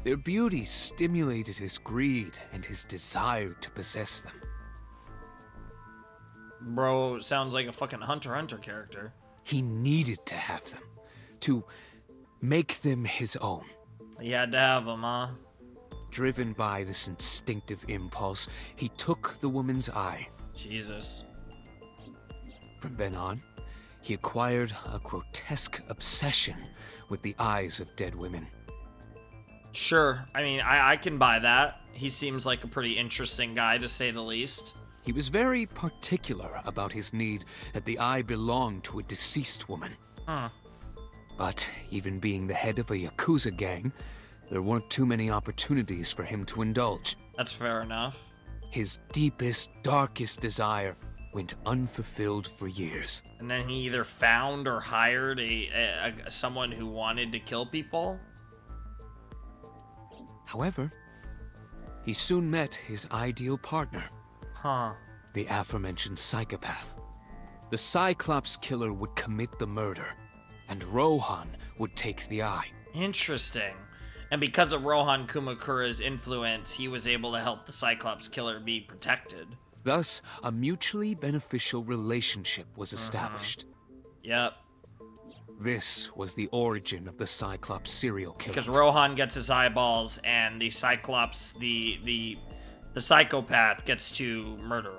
Their beauty stimulated his greed and his desire to possess them. Bro, sounds like a fucking Hunter x Hunter character. He needed to have them, to make them his own. He had to have them, huh? Driven by this instinctive impulse, he took the woman's eye. Jesus. From then on, he acquired a grotesque obsession with the eyes of dead women. Sure. I mean, I can buy that. He seems like a pretty interesting guy, to say the least. He was very particular about his need that the eye belonged to a deceased woman. But even being the head of a Yakuza gang, there weren't too many opportunities for him to indulge. That's fair enough. His deepest, darkest desire went unfulfilled for years. And then he either found or hired someone who wanted to kill people? However, he soon met his ideal partner. Huh. The aforementioned psychopath. The Cyclops killer would commit the murder, and Rohan would take the eye. Interesting. And because of Rohan Kumakura's influence, he was able to help the Cyclops killer be protected. Thus, a mutually beneficial relationship was established. Yep. This was the origin of the Cyclops serial killers. Because Rohan gets his eyeballs, and the Cyclops, the psychopath, gets to murder.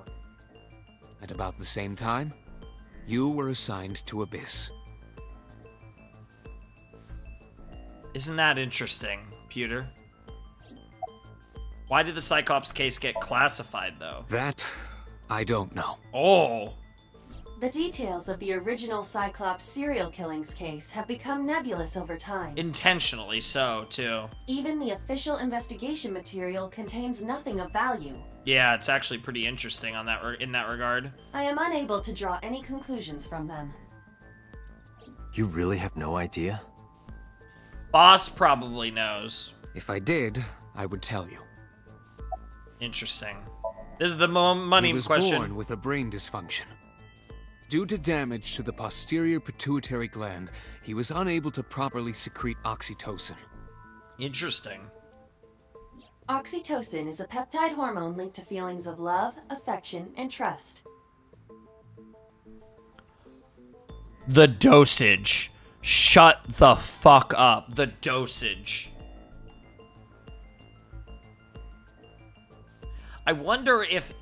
At about the same time, you were assigned to Abyss. Isn't that interesting, Pewter? Why did the Cyclops case get classified, though? That, I don't know. Oh! The details of the original Cyclops serial killings case have become nebulous over time. Intentionally so, too. Even the official investigation material contains nothing of value. Yeah, it's actually pretty interesting on that in that regard. I am unable to draw any conclusions from them. You really have no idea? Boss probably knows. If I did, I would tell you. Interesting. This is the money question. He was born with a brain dysfunction. Due to damage to the posterior pituitary gland, he was unable to properly secrete oxytocin. Interesting. Oxytocin is a peptide hormone linked to feelings of love, affection, and trust. The dosage. Shut the fuck up. The dosage. I wonder if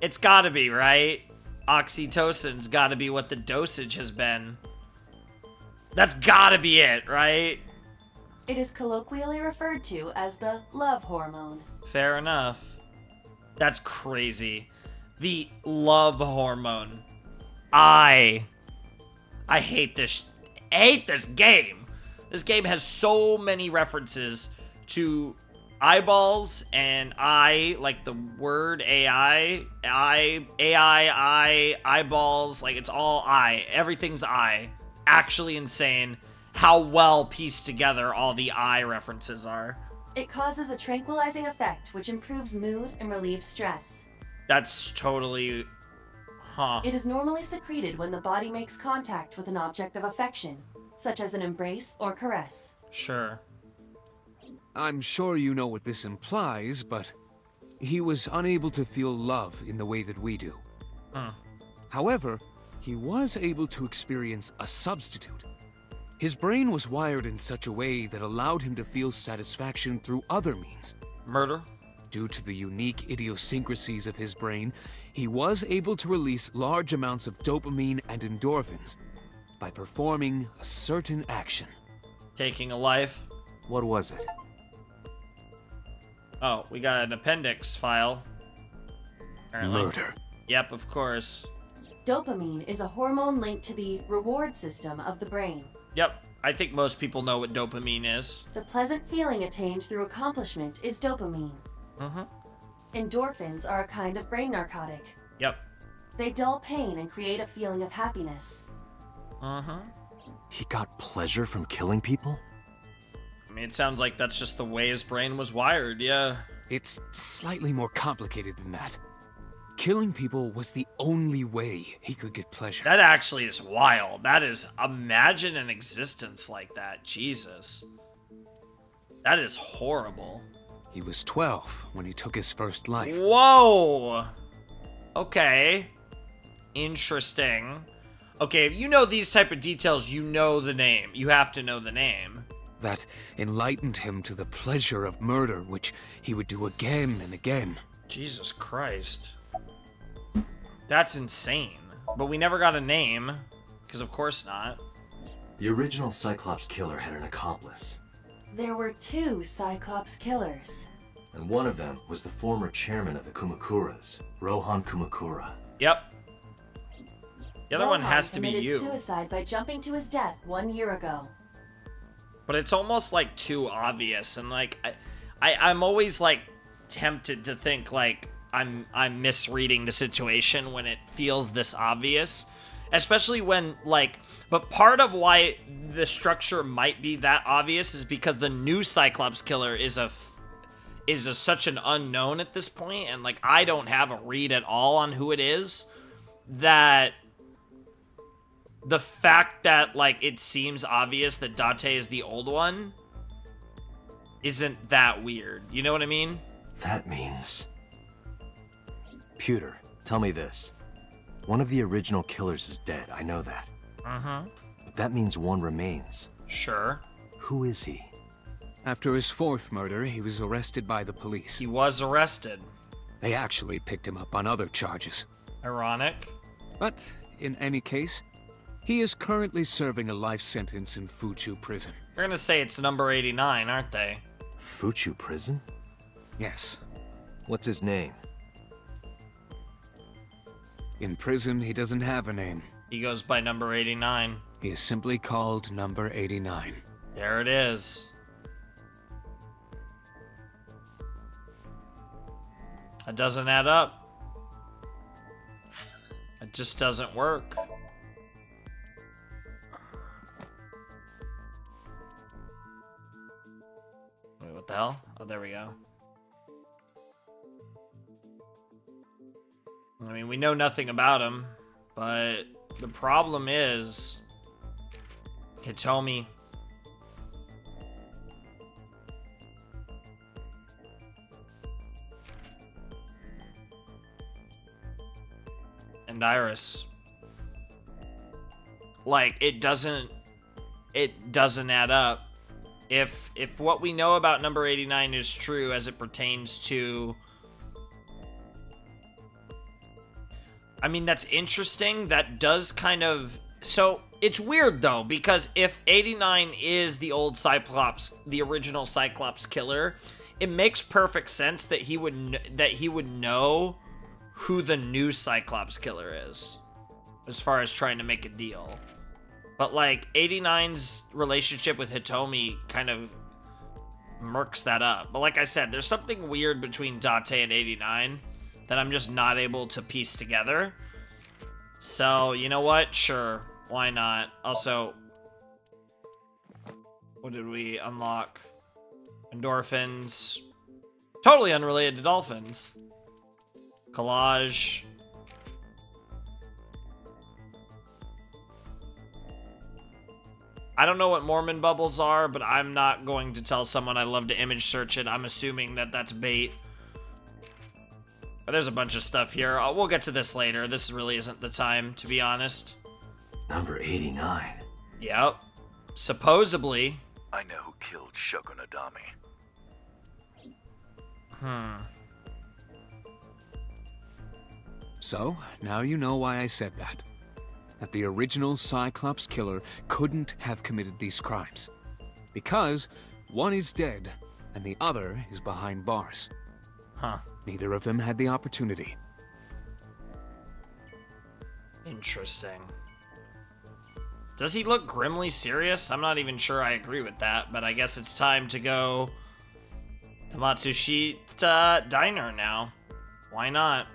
it's gotta be, right? Oxytocin's gotta be what the dosage has been. That's gotta be it, right? It is colloquially referred to as the love hormone. Fair enough. That's crazy. The love hormone. I hate this. Hate this game. This game has so many references to eyeballs and like the word AI, eyeballs, like it's all everything's actually insane how well pieced together all the references are. It causes a tranquilizing effect which improves mood and relieves stress. That's totally, It is normally secreted when the body makes contact with an object of affection, such as an embrace or caress. Sure. I'm sure you know what this implies, but he was unable to feel love in the way that we do. However, he was able to experience a substitute. His brain was wired in such a way that allowed him to feel satisfaction through other means. Murder? due to the unique idiosyncrasies of his brain, he was able to release large amounts of dopamine and endorphins by performing a certain action. Taking a life. What was it? Oh, we got an appendix file. Apparently. Murder. Yep, of course. Dopamine is a hormone linked to the reward system of the brain. Yep, I think most people know what dopamine is. The pleasant feeling attained through accomplishment is dopamine. Mm-hmm. Endorphins are a kind of brain narcotic. Yep. They dull pain and create a feeling of happiness. Mm-hmm. He got pleasure from killing people? I mean, it sounds like that's just the way his brain was wired, yeah. It's slightly more complicated than that. Killing people was the only way he could get pleasure. That actually is wild. That is, imagine an existence like that. Jesus. That is horrible. He was 12 when he took his first life. Whoa! Okay. Interesting. Okay, if you know these type of details, you know the name. You have to know the name. That enlightened him to the pleasure of murder, which he would do again and again. Jesus Christ. That's insane. But we never got a name, because of course not. The original Cyclops killer had an accomplice. There were 2 Cyclops killers. And one of them was the former chairman of the Kumakuras, Rohan Kumakura. Yep. The other one Rohan has to be committed you. suicide by jumping to his death 1 year ago. But it's almost like too obvious, and like I'm always like tempted to think like I'm misreading the situation when it feels this obvious, especially when like. But part of why the structure might be that obvious is because the new Cyclops killer is such an unknown at this point, and like I don't have a read at all on who it is. That the fact that like it seems obvious that Date is the old one isn't that weird. You know what I mean? That means... Pewter, tell me this. One of the original killers is dead, I know that. Uh-huh. But that means one remains. Sure. Who is he? After his 4th murder, he was arrested by the police. He was arrested. They actually picked him up on other charges. Ironic. But, in any case, he is currently serving a life sentence in Fuchu prison. They're gonna say it's number 89, aren't they? Fuchu prison? Yes. What's his name? In prison, he doesn't have a name. He goes by number 89. He is simply called number 89. There it is. That doesn't add up. It just doesn't work. Wait, what the hell? Oh, there we go. I mean, we know nothing about him, but the problem is Hitomi. And Iris. Like, it doesn't add up. If what we know about number 89 is true as it pertains to... I mean, that's interesting. That does kind of... So, it's weird, though, because if 89 is the old Cyclops, the original Cyclops killer, it makes perfect sense that he would know who the new Cyclops killer is, as far as trying to make a deal. But, like, 89's relationship with Hitomi kind of murks that up. But like I said, there's something weird between Date and 89 that I'm just not able to piece together. So, you know what? Sure. Why not? Also, what did we unlock? Endorphins. Totally unrelated to dolphins. Collage. I don't know what Mormon bubbles are, but I'm not going to tell someone I love to image search it. I'm assuming that that's bait. But there's a bunch of stuff here. We'll get to this later. This really isn't the time, to be honest. Number 89. Yep. Supposedly. I know who killed Shogun Adami. So, now you know why I said that. That the original Cyclops killer couldn't have committed these crimes. Because one is dead, and the other is behind bars. Huh. Neither of them had the opportunity. Interesting. Does he look grimly serious? I'm not even sure I agree with that, but I guess it's time to go to Matsushita Diner now. Why not?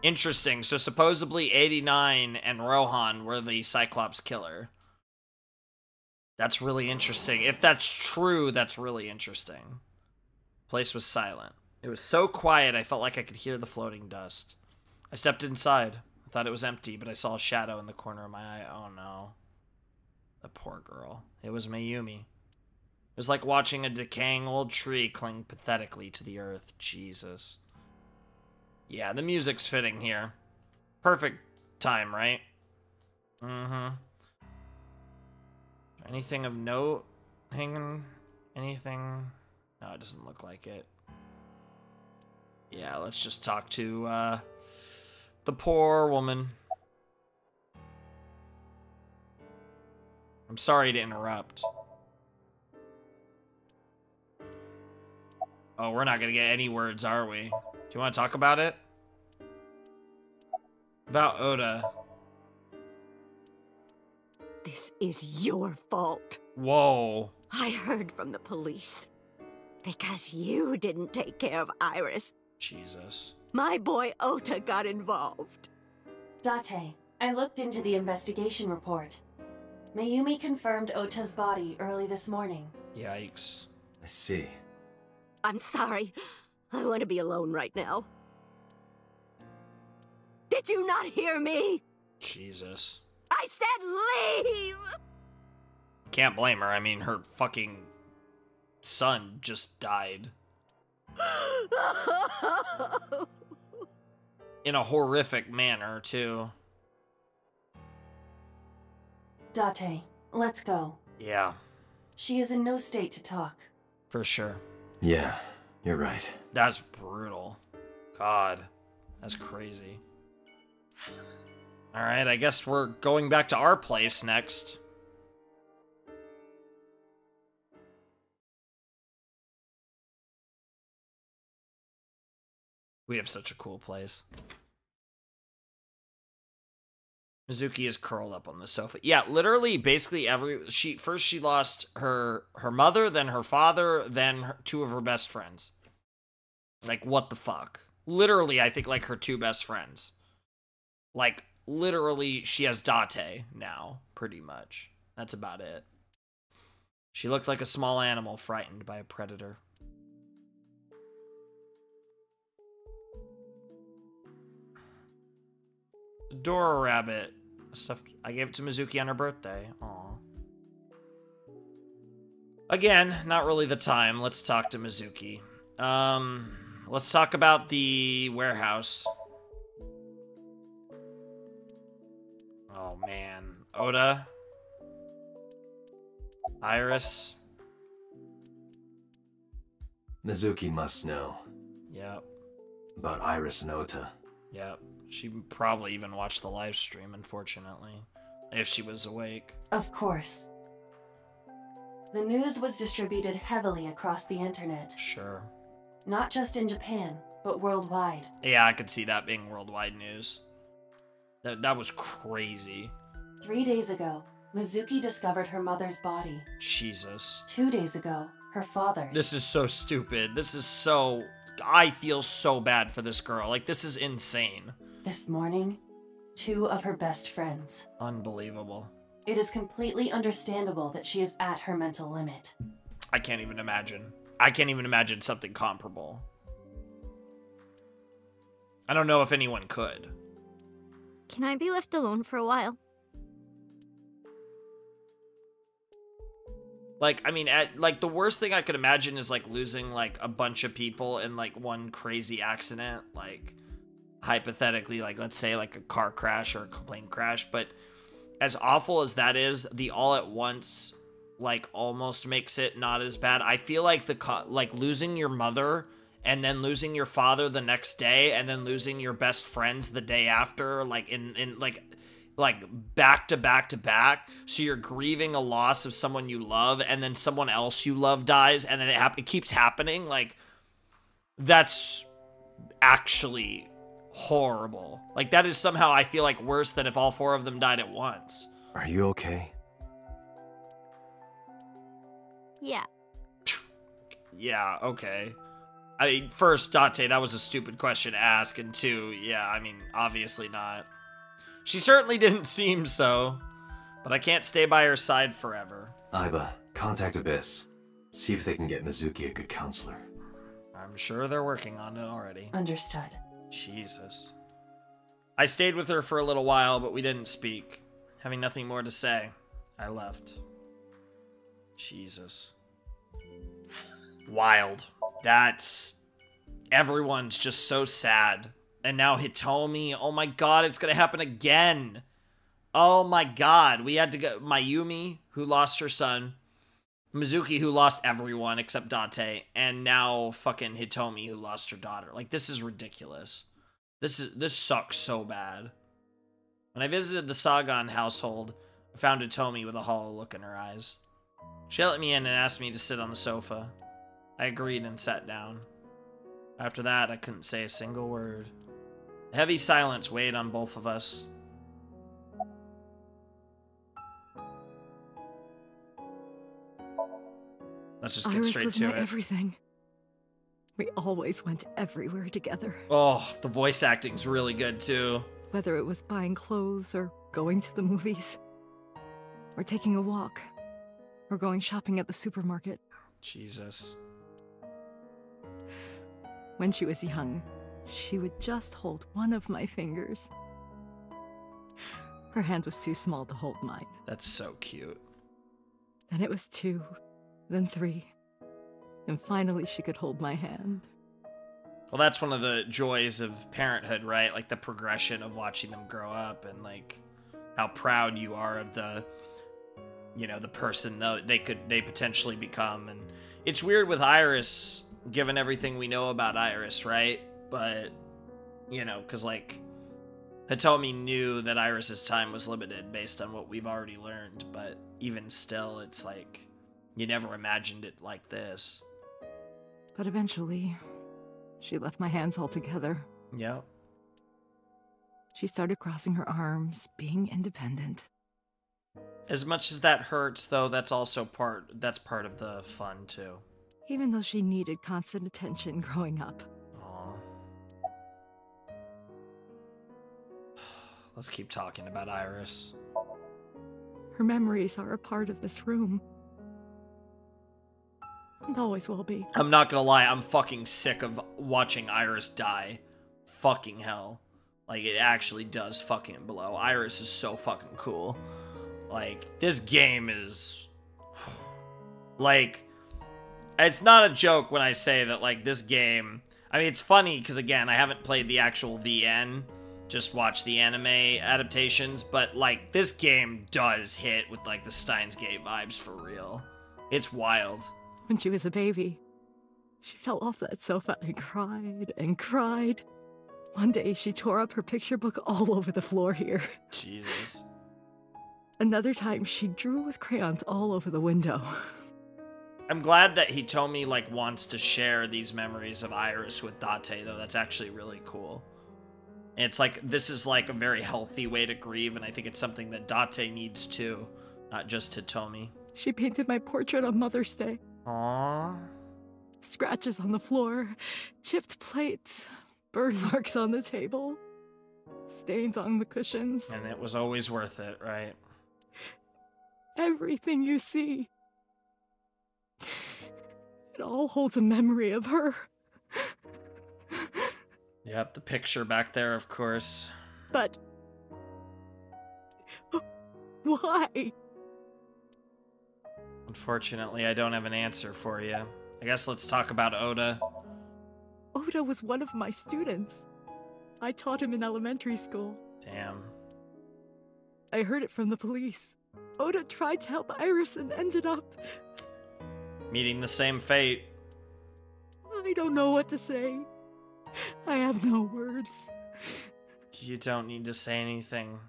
Interesting. So supposedly 89 and Rohan were the Cyclops killer. That's really interesting. If that's true, that's really interesting. Place was silent. It was so quiet, I felt like I could hear the floating dust. I stepped inside. I thought it was empty, but I saw a shadow in the corner of my eye. Oh no. The poor girl. It was Mayumi. It was like watching a decaying old tree cling pathetically to the earth. Jesus. Yeah, the music's fitting here. Perfect time, right? Mm-hmm. Anything of note hanging? Anything? No, it doesn't look like it. Yeah, let's just talk to, the poor woman. I'm sorry to interrupt. Oh, we're not gonna get any words, are we? Do you want to talk about it? About Oda. This is your fault. Whoa. I heard from the police. Because you didn't take care of Iris. Jesus. My boy Ota got involved. Date, I looked into the investigation report. Mayumi confirmed Ota's body early this morning. Yikes. I see. I'm sorry. I want to be alone right now. Did you not hear me? Jesus. I said leave! Can't blame her. I mean, her fucking son just died. In a horrific manner, too. Date, let's go. Yeah. She is in no state to talk. For sure. Yeah, you're right. That's brutal. God. That's crazy. Alright, I guess we're going back to our place next. We have such a cool place. Mizuki is curled up on the sofa. Yeah, literally, basically first she lost her mother, then her father, then two of her best friends. Like, what the fuck? Literally, I think, like, her two best friends. Like, literally, she has Date now, pretty much. That's about it. She looked like a small animal frightened by a predator. Dora Rabbit. Stuff I gave it to Mizuki on her birthday. Aw. Again, not really the time. Let's talk to Mizuki. Let's talk about the warehouse. Oh man. Oda. Iris. Mizuki must know. Yep. About Iris and Ota. Yep. She probably even watched the live stream, unfortunately. If she was awake. Of course. The news was distributed heavily across the internet. Sure. Not just in Japan, but worldwide. Yeah, I could see that being worldwide news. That was crazy. 3 days ago, Mizuki discovered her mother's body. Jesus. 2 days ago, her father's. This is so stupid. This is so... I feel so bad for this girl. Like, this is insane. This morning, 2 of her best friends. Unbelievable. It is completely understandable that she is at her mental limit. I can't even imagine. I can't even imagine something comparable. I don't know if anyone could. Can I be left alone for a while? Like, I mean, like, the worst thing I could imagine is, like, losing, like, a bunch of people in, like, one crazy accident. Like, hypothetically, like, let's say, like, a car crash or a plane crash. But as awful as that is, the all at once, like, almost makes it not as bad. I feel like like, losing your mother and then losing your father the next day, and then losing your best friends the day after, like in like back to back to back. So you're grieving a loss of someone you love, and then someone else you love dies, and then it keeps happening. Like, that's actually horrible. Like, that is somehow, I feel like, worse than if all 4 of them died at once. Are you okay? Yeah. Yeah, okay. I mean, first, Date, that was a stupid question to ask, and 2, yeah, I mean, obviously not. She certainly didn't seem so, but I can't stay by her side forever. Aiba, contact Abyss. See if they can get Mizuki a good counselor. I'm sure they're working on it already. Understood. Jesus. I stayed with her for a little while, but we didn't speak. Having nothing more to say, I left. Jesus. Wild. That's... Everyone's just so sad. And now Hitomi, oh my god, it's gonna happen again. Oh my god, we had to go... Mayumi, who lost her son. Mizuki, who lost everyone except Date. And now fucking Hitomi, who lost her daughter. Like, this is ridiculous. This sucks so bad. When I visited the Sagan household, I found Hitomi with a hollow look in her eyes. She let me in and asked me to sit on the sofa. I agreed and sat down. After that, I couldn't say a single word. A heavy silence weighed on both of us. Let's just get straight to it. Everything. We always went everywhere together. Oh, the voice acting's really good too. Whether it was buying clothes or going to the movies, or taking a walk, or going shopping at the supermarket. Jesus. When she was young, she would just hold one of my fingers. Her hand was too small to hold mine. That's so cute. Then it was 2, then 3, and finally she could hold my hand. Well, that's one of the joys of parenthood, right? Like, the progression of watching them grow up, and like how proud you are of the, you know, the person that they potentially become. And it's weird with Iris, given everything we know about Iris, right? But, you know, because like Hitomi knew that Iris's time was limited based on what we've already learned, but even still, it's like you never imagined it like this. But eventually, she left my hands altogether. Yep. She started crossing her arms, being independent. As much as that hurts, though, that's part of the fun too. Even though she needed constant attention growing up. Aww. Let's keep talking about Iris. Her memories are a part of this room. And always will be. I'm not gonna lie, I'm fucking sick of watching Iris die. Fucking hell. Like, it actually does fucking blow. Iris is so fucking cool. Like, this game is... Like, it's not a joke when I say that, like, this game... I mean, it's funny, because, again, I haven't played the actual VN. Just watched the anime adaptations. But, like, this game does hit with, like, the Steins Gate vibes for real. It's wild. When she was a baby, she fell off that sofa and cried and cried. One day, she tore up her picture book all over the floor here. Jesus. Another time, she drew with crayons all over the window. I'm glad that Hitomi, like, wants to share these memories of Iris with Date, though. That's actually really cool. And it's like, this is, like, a very healthy way to grieve, and I think it's something that Date needs, too. Not just Hitomi. She painted my portrait on Mother's Day. Aww. Scratches on the floor, chipped plates, burn marks on the table, stains on the cushions. And it was always worth it, right? Everything you see. It all holds a memory of her. Yep, the picture back there, of course. But... why? Unfortunately, I don't have an answer for you. I guess let's talk about Oda. Oda was one of my students. I taught him in elementary school. Damn. I heard it from the police. Oda tried to help Iris and ended up... meeting the same fate. I don't know what to say. I have no words. You don't need to say anything.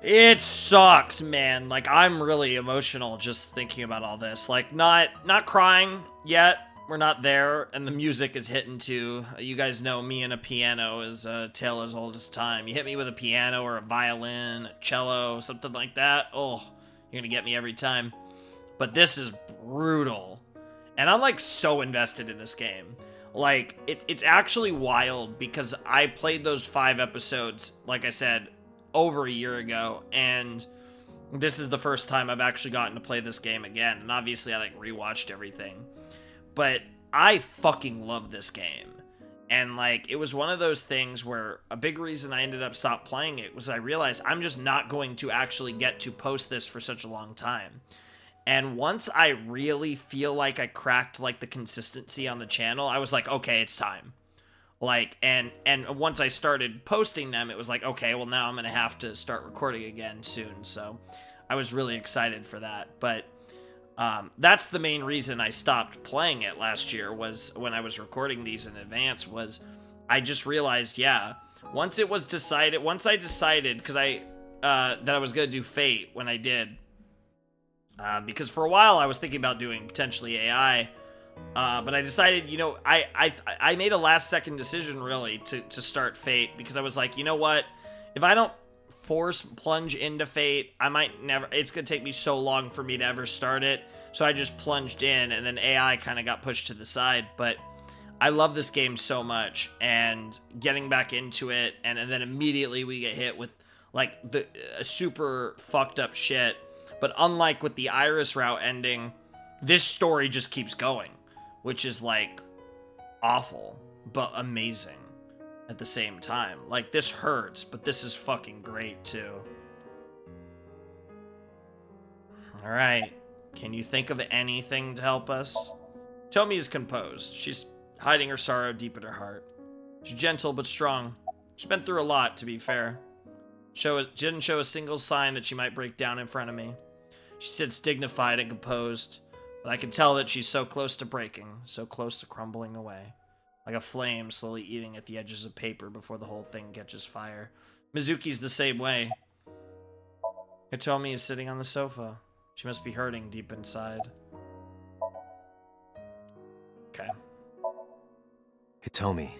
It sucks, man. Like, I'm really emotional just thinking about all this. Like, not crying yet. We're not there, and the music is hitting too. You guys know me and a piano is a tale as old as time. You hit me with a piano or a violin, a cello, something like that. Oh, you're gonna get me every time. But this is brutal. And I'm like so invested in this game. Like, it's actually wild because I played those 5 episodes, like I said, over a year ago, and this is the first time I've actually gotten to play this game again. And obviously I like rewatched everything. But I fucking love this game. And like, it was one of those things where a big reason I ended up stopped playing it was I realized I'm just not going to actually get to post this for such a long time. And once I really feel like I cracked like the consistency on the channel, I was like, okay, it's time. Like, and once I started posting them, it was like, okay, well now I'm gonna have to start recording again soon. So I was really excited for that. But that's the main reason I stopped playing it last year, was when I was recording these in advance, was I just realized, yeah, once I decided, because that I was going to do Fate when I did, because for a while I was thinking about doing potentially AI, but I decided, you know, I made a last second decision really to start Fate, because I was like, you know what, if I don't plunge into Fate, I might never, it's gonna take me so long for me to ever start it. So I just plunged in, and then AI kind of got pushed to the side. But I love this game so much, and getting back into it, and then immediately we get hit with like super fucked up shit. But unlike with the Iris route ending, this story just keeps going, which is like awful but amazing at the same time. Like, this hurts, but this is fucking great too. Alright, can you think of anything to help us? Tomi is composed. She's hiding her sorrow deep in her heart. She's gentle but strong. She's been through a lot, to be fair. She didn't show a single sign that she might break down in front of me. She sits dignified and composed, but I can tell that she's so close to breaking, so close to crumbling away. Like a flame slowly eating at the edges of paper before the whole thing catches fire. Mizuki's the same way. Hitomi is sitting on the sofa. She must be hurting deep inside. Okay. Hitomi,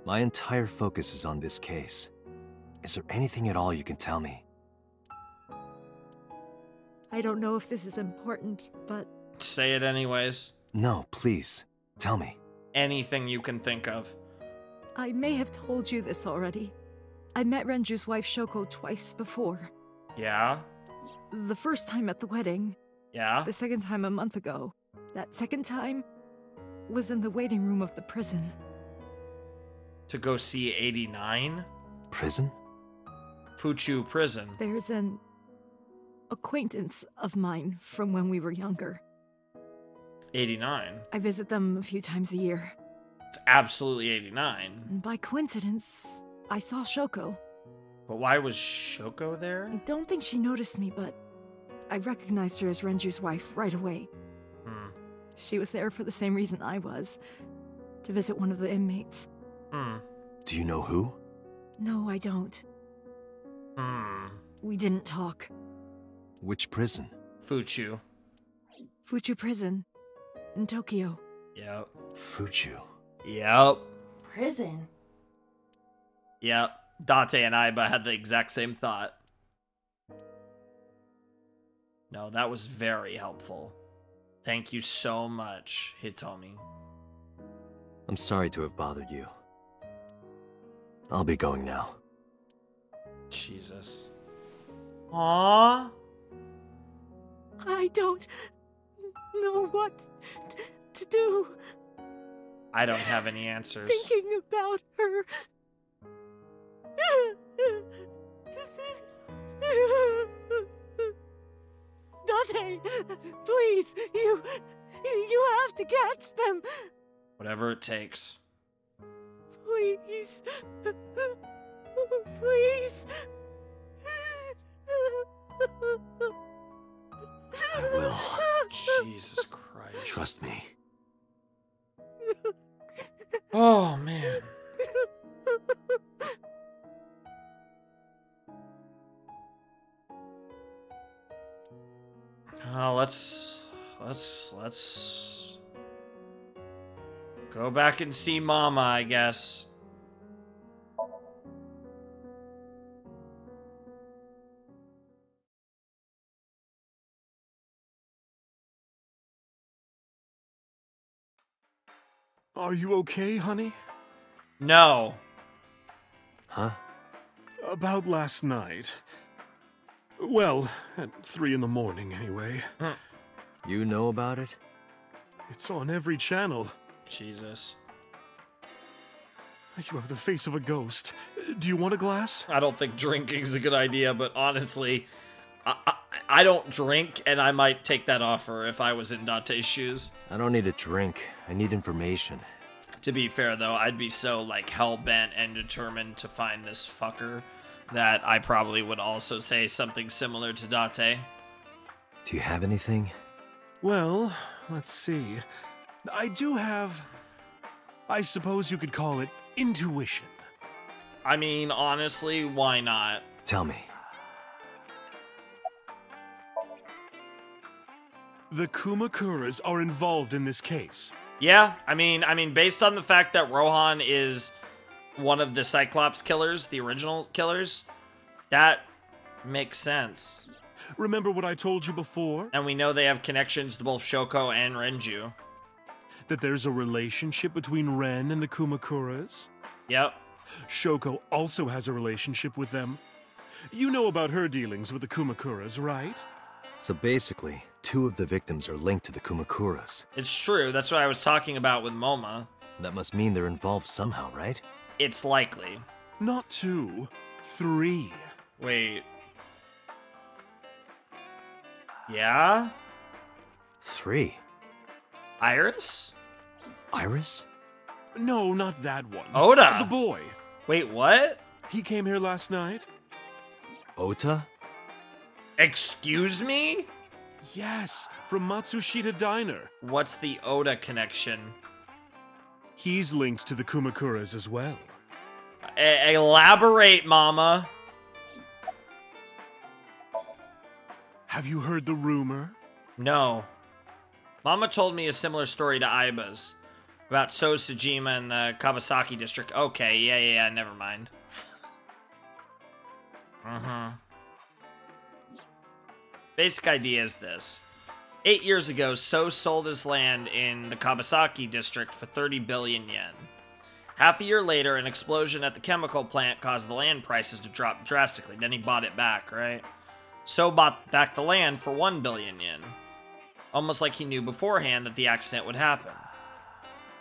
my entire focus is on this case. Is there anything at all you can tell me? I don't know if this is important, but... Say it anyways. No, please. Tell me. Anything you can think of. I may have told you this already. I met Renju's wife Shoko twice before. Yeah? The first time at the wedding. Yeah? The second time a month ago. That second time was in the waiting room of the prison. To go see 89? Prison? Fuchu Prison. There's an acquaintance of mine from when we were younger. 89? I visit them a few times a year. It's absolutely 89. And by coincidence, I saw Shoko. But why was Shoko there? I don't think she noticed me, but I recognized her as Renju's wife right away. She was there for the same reason I was, to visit one of the inmates. Do you know who? No, I don't. We didn't talk. Which prison? Fuchu. Fuchu Prison. In Tokyo. Yep. Fuchu. Yep. Prison? Yep. Date and Aiba had the exact same thought. No, that was very helpful. Thank you so much, Hitomi. I'm sorry to have bothered you. I'll be going now. Jesus. Aww. I don't know what to do. I don't have any answers. Thinking about her. Date, please, you have to catch them. Whatever it takes. Please. Please. I will. Jesus Christ. Oh, man. Let's go back and see Mama, I guess. Are you okay, honey? No. Huh? About last night. Well, at 3 in the morning, anyway. You know about it? It's on every channel. Jesus. You have the face of a ghost. Do you want a glass? I don't think drinking's a good idea, but honestly, I don't drink, and I might take that offer if I was in Dante's shoes. I don't need a drink. I need information. To be fair, though, I'd be so, like, hell-bent and determined to find this fucker that I probably would also say something similar to Date. Do you have anything? Well, let's see. I do have... I suppose you could call it intuition. I mean, honestly, why not? Tell me. The Kumakuras are involved in this case. Yeah, I mean, based on the fact that Rohan is one of the Cyclops killers, the original killers, that makes sense. Remember what I told you before? And we know they have connections to both Shoko and Renju. That there's a relationship between Ren and the Kumakuras? Yep. Shoko also has a relationship with them. You know about her dealings with the Kumakuras, right? So basically, 2 of the victims are linked to the Kumakuras. It's true, that's what I was talking about with Moma. That must mean they're involved somehow, right? It's likely. Not 2, 3. Wait. Yeah? 3. Iris? Iris? No, not that one. Oda! The boy. Wait, what? He came here last night. Ota? Excuse me? Yes, from Matsushita Diner. What's the Oda connection? He's linked to the Kumakuras as well. Elaborate, Mama. Have you heard the rumor? No. Mama told me a similar story to Aiba's. About So Sejima and the Kawasaki district. Okay, yeah, never mind. Basic idea is this. 8 years ago, So sold his land in the Kawasaki district for 30 billion yen. Half a year later, an explosion at the chemical plant caused the land prices to drop drastically. Then he bought it back, right? So bought back the land for 1 billion yen. Almost like he knew beforehand that the accident would happen.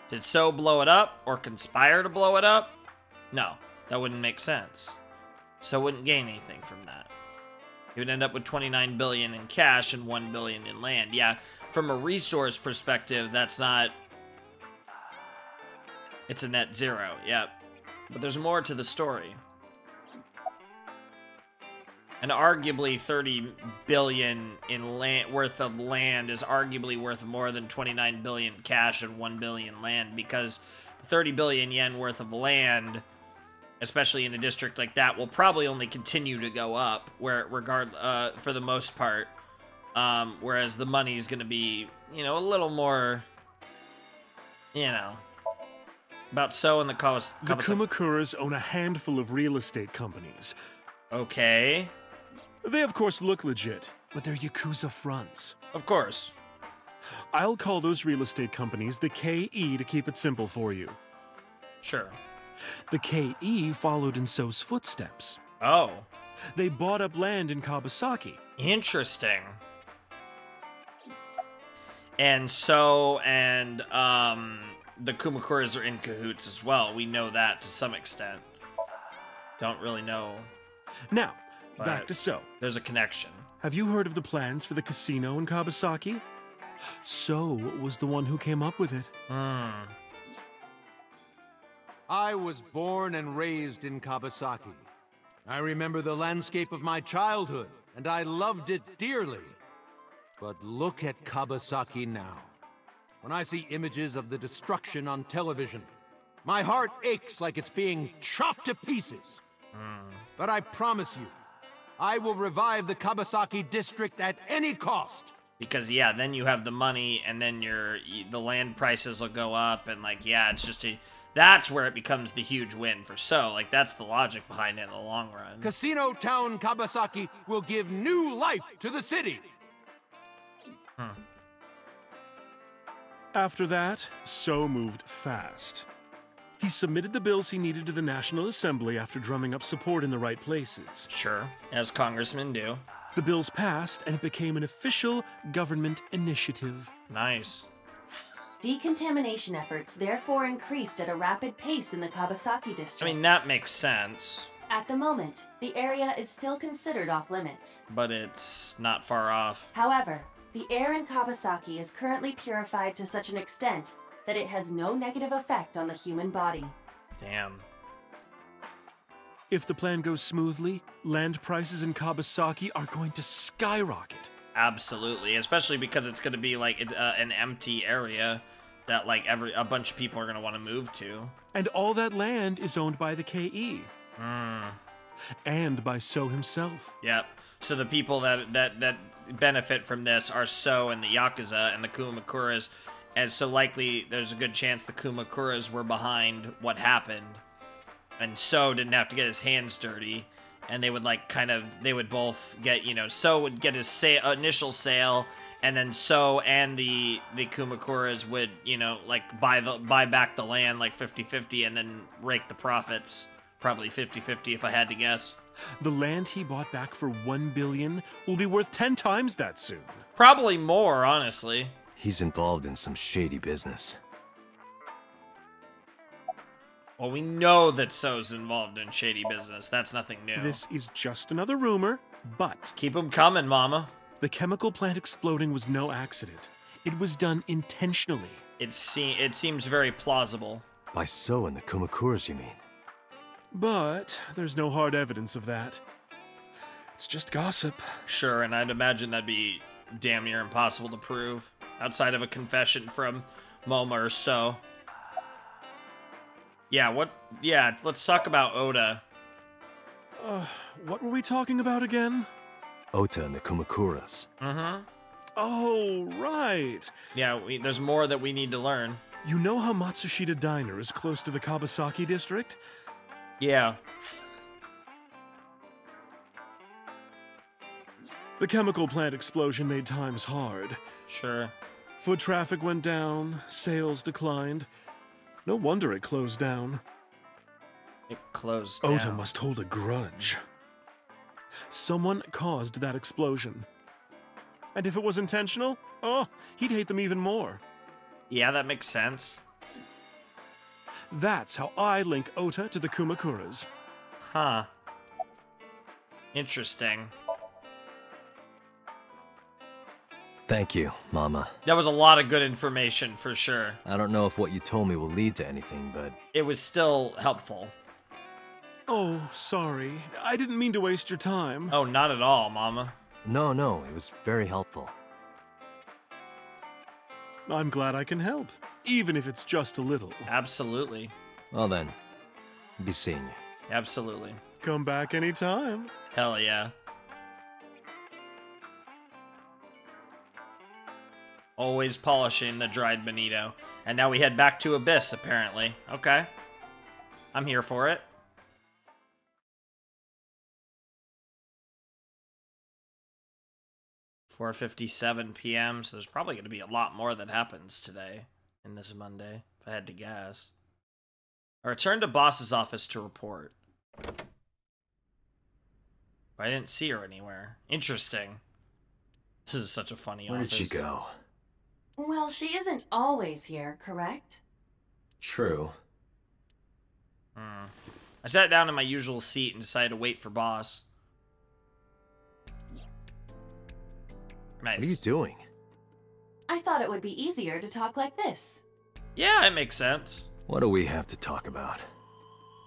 Did So blow it up or conspire to blow it up? No, that wouldn't make sense. So wouldn't gain anything from that. He would end up with 29 billion in cash and 1 billion in land. Yeah, from a resource perspective, that's not... It's a net zero, yep. But there's more to the story. And arguably 30 billion in worth of land is arguably worth more than 29 billion cash and 1 billion land, because 30 billion yen worth of land, especially in a district like that, will probably only continue to go up, for the most part. Whereas the money's going to be, a little more, about So and the The Kumakuras own a handful of real estate companies. Okay. They, of course, look legit, but they're Yakuza fronts. Of course. I'll call those real estate companies the KE to keep it simple for you. Sure. The KE followed in So's footsteps. Oh. They bought up land in Kawasaki. Interesting. And So and the Kumakuras are in cahoots as well. We know that to some extent. Don't really know. Now, back to So. There's a connection. Have you heard of the plans for the casino in Kawasaki? So was the one who came up with it. I was born and raised in Kawasaki. I remember the landscape of my childhood, and I loved it dearly. But look at Kawasaki now. When I see images of the destruction on television, My heart aches like it's being chopped to pieces. But I promise you, I will revive the Kabasaki district at any cost. Because, yeah, then you have the money, and then the land prices will go up, and, like, yeah, it's just that's where it becomes the huge win for So. Like, that's the logic behind it in the long run. Casino Town Kabasaki will give new life to the city. After that, So moved fast. He submitted the bills he needed to the National Assembly after drumming up support in the right places. Sure, as congressmen do. The bills passed, and it became an official government initiative. Nice. Decontamination efforts therefore increased at a rapid pace in the Kabasaki district. I mean, that makes sense. At the moment, the area is still considered off-limits. But it's not far off. However, the air in Kabasaki is currently purified to such an extent that it has no negative effect on the human body. Damn. If the plan goes smoothly, land prices in Kabasaki are going to skyrocket. Absolutely, especially because it's going to be like an empty area that like a bunch of people are going to want to move to. And all that land is owned by the KE. And by So himself. Yep. So the people that benefit from this are So and the Yakuza and the Kumakuras, and so likely there's a good chance the Kumakuras were behind what happened. And So didn't have to get his hands dirty, and they would like they would both get, So would get his initial sale, and then So and the Kumakuras would, like buy back the land like 50-50 and then rake the profits, probably 50-50 if I had to guess. The land he bought back for $1 billion will be worth 10 times that soon. Probably more, honestly. He's involved in some shady business. Well, we know that So's involved in shady business. That's nothing new. This is just another rumor, but... Keep them coming, mama. The chemical plant exploding was no accident. It was done intentionally. It seems very plausible. By So and the Kumakuras, you mean? But there's no hard evidence of that. It's just gossip. Sure, and I'd imagine that'd be damn near impossible to prove, outside of a confession from Moma or So. Yeah, let's talk about Oda. What were we talking about again? Ota and the Kumakuras. Oh, right. Yeah, there's more that we need to learn. You know how Matsushita Diner is close to the Kabasaki district? Yeah. The chemical plant explosion made times hard. Sure. Foot traffic went down, sales declined. No wonder it closed down. It closed down. Ota must hold a grudge. Someone caused that explosion. And if it was intentional, he'd hate them even more. Yeah, that makes sense. That's how I link Ota to the Kumakuras. Huh. Interesting. Thank you, Mama. That was a lot of good information, for sure. I don't know if what you told me will lead to anything, but... It was still helpful. Oh, sorry. I didn't mean to waste your time. Oh, not at all, Mama. No, it was very helpful. I'm glad I can help, even if it's just a little. Absolutely. Well then, be seeing you. Absolutely. Come back anytime. Hell yeah. Always polishing the dried bonito. And now we head back to Abyss, apparently. Okay. I'm here for it. $4:57 p.m., so there's probably going to be a lot more that happens today in this Monday, if I had to guess. I returned to boss's office to report. I didn't see her anywhere. Interesting. This is such a funny Where office. did she go? Well, she isn't always here, correct? True. I sat down in my usual seat and decided to wait for boss. Nice. What are you doing? I thought it would be easier to talk like this. Yeah, it makes sense. What do we have to talk about?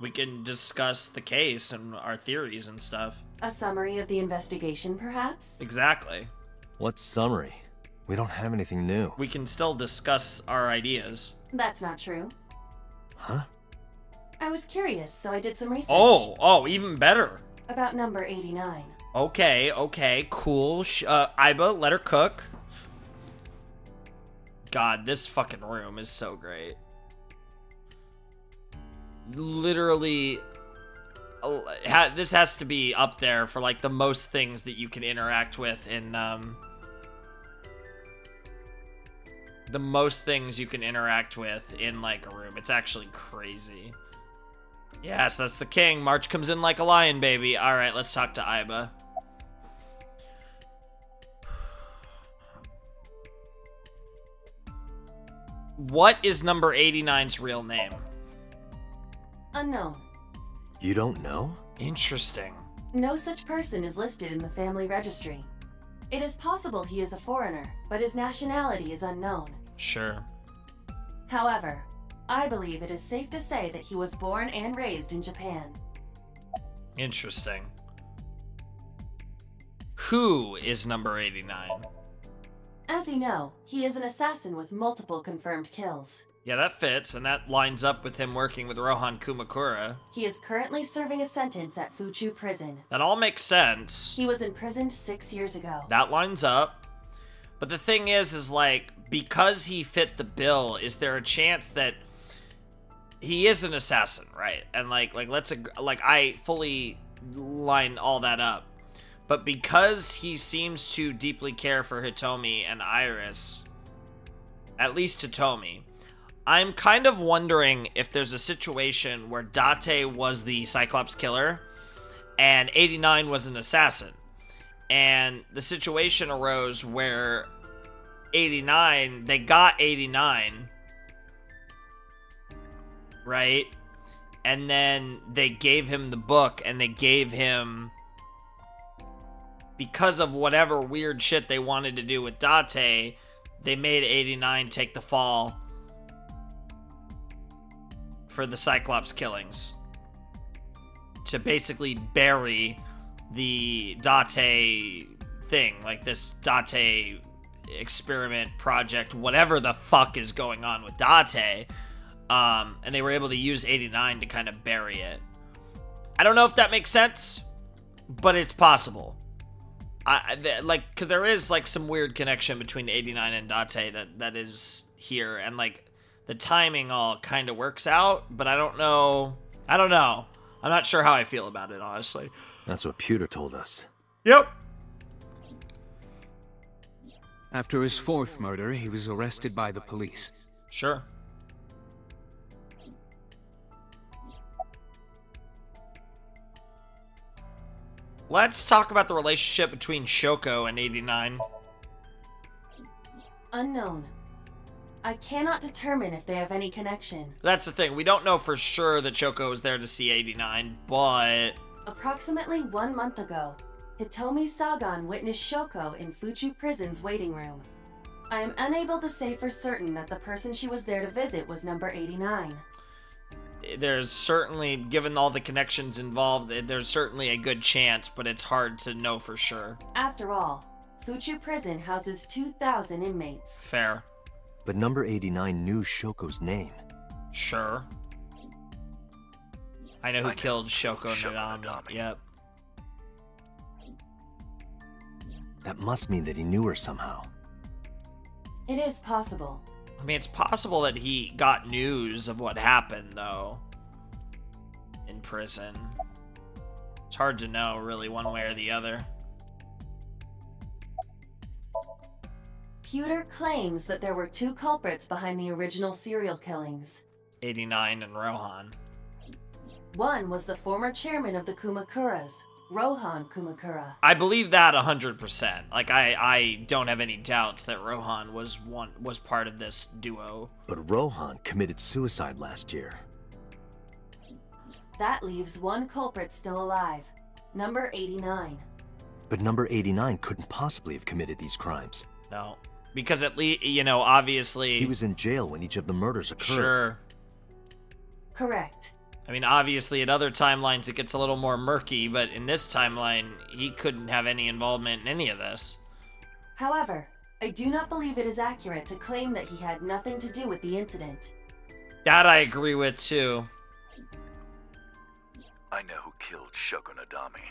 We can discuss the case and our theories and stuff. A summary of the investigation, perhaps? Exactly. What summary? We don't have anything new. We can still discuss our ideas. That's not true. Huh? I was curious, so I did some research. Oh, even better. About number 89. Okay, cool. Iba, let her cook. God, this fucking room is so great. Literally, this has to be up there for like the most things that you can interact with in, the most things you can interact with in like a room. It's actually crazy. Yes, that's the king. March comes in like a lion, baby. All right, let's talk to Iba. What is number 89's real name? Unknown. You don't know? Interesting. No such person is listed in the family registry. It is possible he is a foreigner, but his nationality is unknown. Sure. However, I believe it is safe to say that he was born and raised in Japan. Interesting. Who is number 89? As you know, he is an assassin with multiple confirmed kills. Yeah, that fits, and that lines up with him working with Rohan Kumakura. He is currently serving a sentence at Fuchu Prison. That all makes sense. He was imprisoned 6 years ago. That lines up. But the thing is like, because he fit the bill, is there a chance that he is an assassin, right? And like I fully line all that up. But because he seems to deeply care for Hitomi and Iris, at least Hitomi, I'm kind of wondering if there's a situation where Date was the Cyclops killer and 89 was an assassin. And the situation arose where 89, they got 89, right? And then they gave him the book, and they gave him, because of whatever weird shit they wanted to do with Date, they made 89 take the fall for the Cyclops killings. To basically bury the Date thing, like this Date experiment project, whatever the fuck is going on with Date. And they were able to use 89 to kind of bury it. I don't know if that makes sense, but it's possible. Because there is like some weird connection between 89 and Date that is here, and like the timing all kind of works out, but I don't know. I'm not sure how I feel about it, honestly. That's what Pewter told us. Yep. After his fourth murder, he was arrested by the police. Sure. Let's talk about the relationship between Shoko and 89. Unknown. I cannot determine if they have any connection. That's the thing. We don't know for sure that Shoko was there to see 89, but... Approximately 1 month ago, Hitomi Sagan witnessed Shoko in Fuchu Prison's waiting room. I am unable to say for certain that the person she was there to visit was number 89. There's certainly, given all the connections involved, there's certainly a good chance, but it's hard to know for sure. After all, Fuchu Prison houses 2,000 inmates. Fair. But number 89 knew Shoko's name. Sure. I know who killed Shoko Nadami. Yep. That must mean that he knew her somehow. It is possible. I mean, it's possible that he got news of what happened, though, in prison. It's hard to know, really, one way or the other. Pewter claims that there were 2 culprits behind the original serial killings. 89 and Rohan. One was the former chairman of the Kumakuras, Rohan Kumakura. I believe that 100%. Like, I don't have any doubts that Rohan was part of this duo. But Rohan committed suicide last year. That leaves 1 culprit still alive, number 89. But number 89 couldn't possibly have committed these crimes. No. Because at least, you know, obviously... He was in jail when each of the murders occurred. Sure. Correct. I mean, obviously, in other timelines, it gets a little more murky, but in this timeline, he couldn't have any involvement in any of this. However, I do not believe it is accurate to claim that he had nothing to do with the incident. That I agree with, too. I know who killed Shoko Nadami.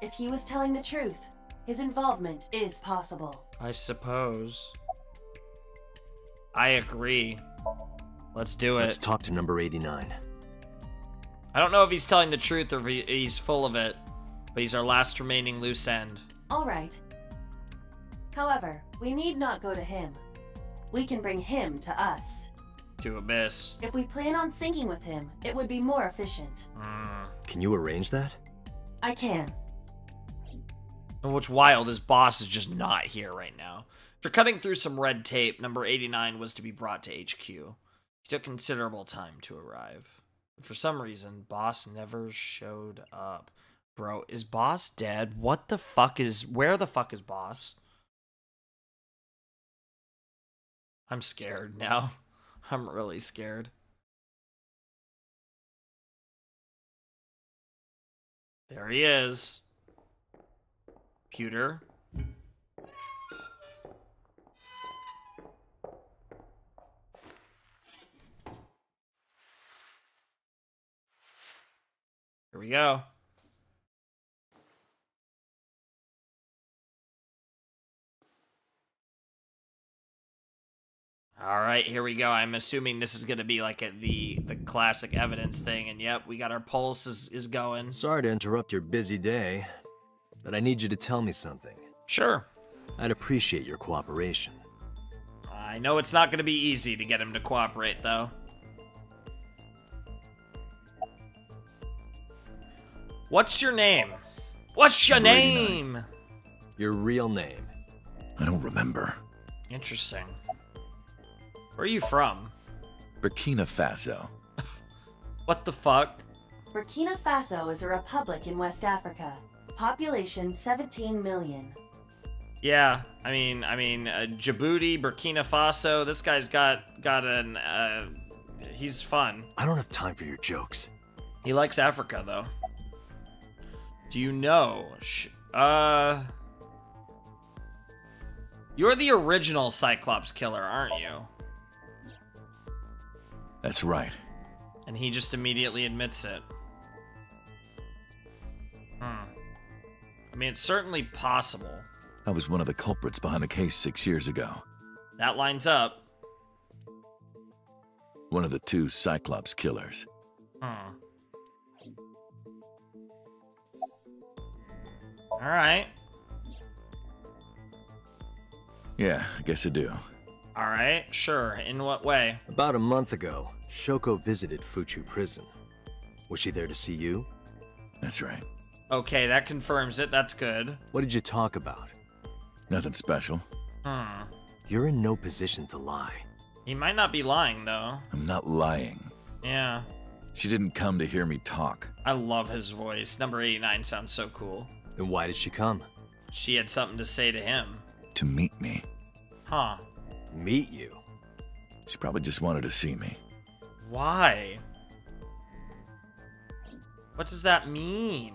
If he was telling the truth, his involvement is possible. I suppose. I agree. Let's do it. Let's talk to number 89. I don't know if he's telling the truth or if he's full of it, but he's our last remaining loose end. All right. However, we need not go to him. We can bring him to us. To Abyss. If we plan on syncing with him, it would be more efficient. Can you arrange that? I can. And what's wild is Boss is just not here right now. After cutting through some red tape, number 89 was to be brought to HQ. He took considerable time to arrive. But for some reason, Boss never showed up. Bro, is Boss dead? What the fuck is... Where the fuck is Boss? I'm scared now. I'm really scared. There he is. Pewter. Here we go. All right, here we go. I'm assuming this is going to be like the classic evidence thing. And yep, we got our pulse is going. Sorry to interrupt your busy day, but I need you to tell me something. Sure. I'd appreciate your cooperation. I know it's not going to be easy to get him to cooperate, though. What's your name? What's your name? Your real name. I don't remember. Interesting. Where are you from? Burkina Faso. What the fuck? Burkina Faso is a republic in West Africa. Population 17 million. Yeah, I mean, Djibouti, Burkina Faso. This guy's got an. He's fun. I don't have time for your jokes. He likes Africa, though. Do you know? You're the original Cyclops killer, aren't you? That's right. And he just immediately admits it. I mean, it's certainly possible. I was one of the culprits behind the case 6 years ago. That lines up. One of the two Cyclops killers. Alright. Yeah, I guess I do. Alright, sure. In what way? About a month ago, Shoko visited Fuchu prison. Was she there to see you? That's right. Okay, that confirms it. That's good. What did you talk about? Nothing special. You're in no position to lie. He might not be lying, though. I'm not lying. Yeah. She didn't come to hear me talk. I love his voice. Number 89 sounds so cool. Then why did she come? She had something to say to him. To meet me. Huh. Meet you? She probably just wanted to see me. Why? What does that mean?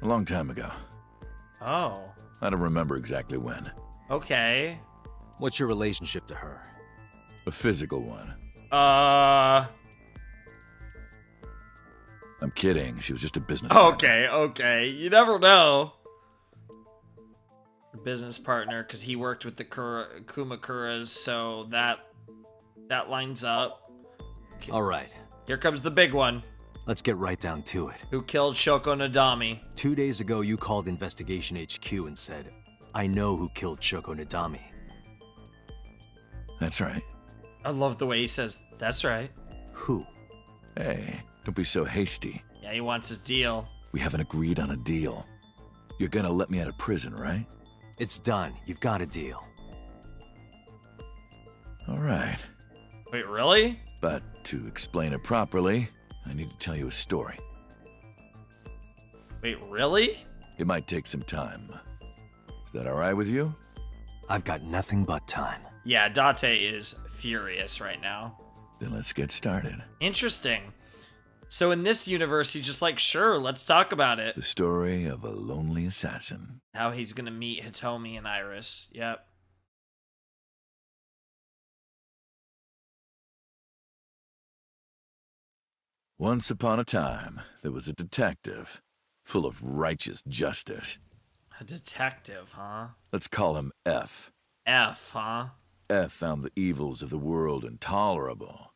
A long time ago. Oh. I don't remember exactly when. Okay. What's your relationship to her? A physical one. I'm kidding. She was just a business partner. Okay. You never know. Business partner, because he worked with the Kumakuras, so that lines up. All right. Here comes the big one. Let's get right down to it. Who killed Shoko Nadami? 2 days ago, you called Investigation HQ and said, I know who killed Shoko Nadami. That's right. I love the way he says, that's right. Who? Hey, don't be so hasty. Yeah, he wants his deal. We haven't agreed on a deal. You're gonna let me out of prison, right? It's done. You've got a deal. All right. Wait, really? But to explain it properly, I need to tell you a story. Wait, really? It might take some time. Is that all right with you? I've got nothing but time. Yeah, Date is furious right now. Then let's get started. Interesting. So in this universe, he's just like, sure, let's talk about it. The story of a lonely assassin. How he's gonna meet Hitomi and Iris. Yep. Once upon a time, there was a detective, full of righteous justice. A detective, huh? Let's call him F. F, huh? F found the evils of the world intolerable.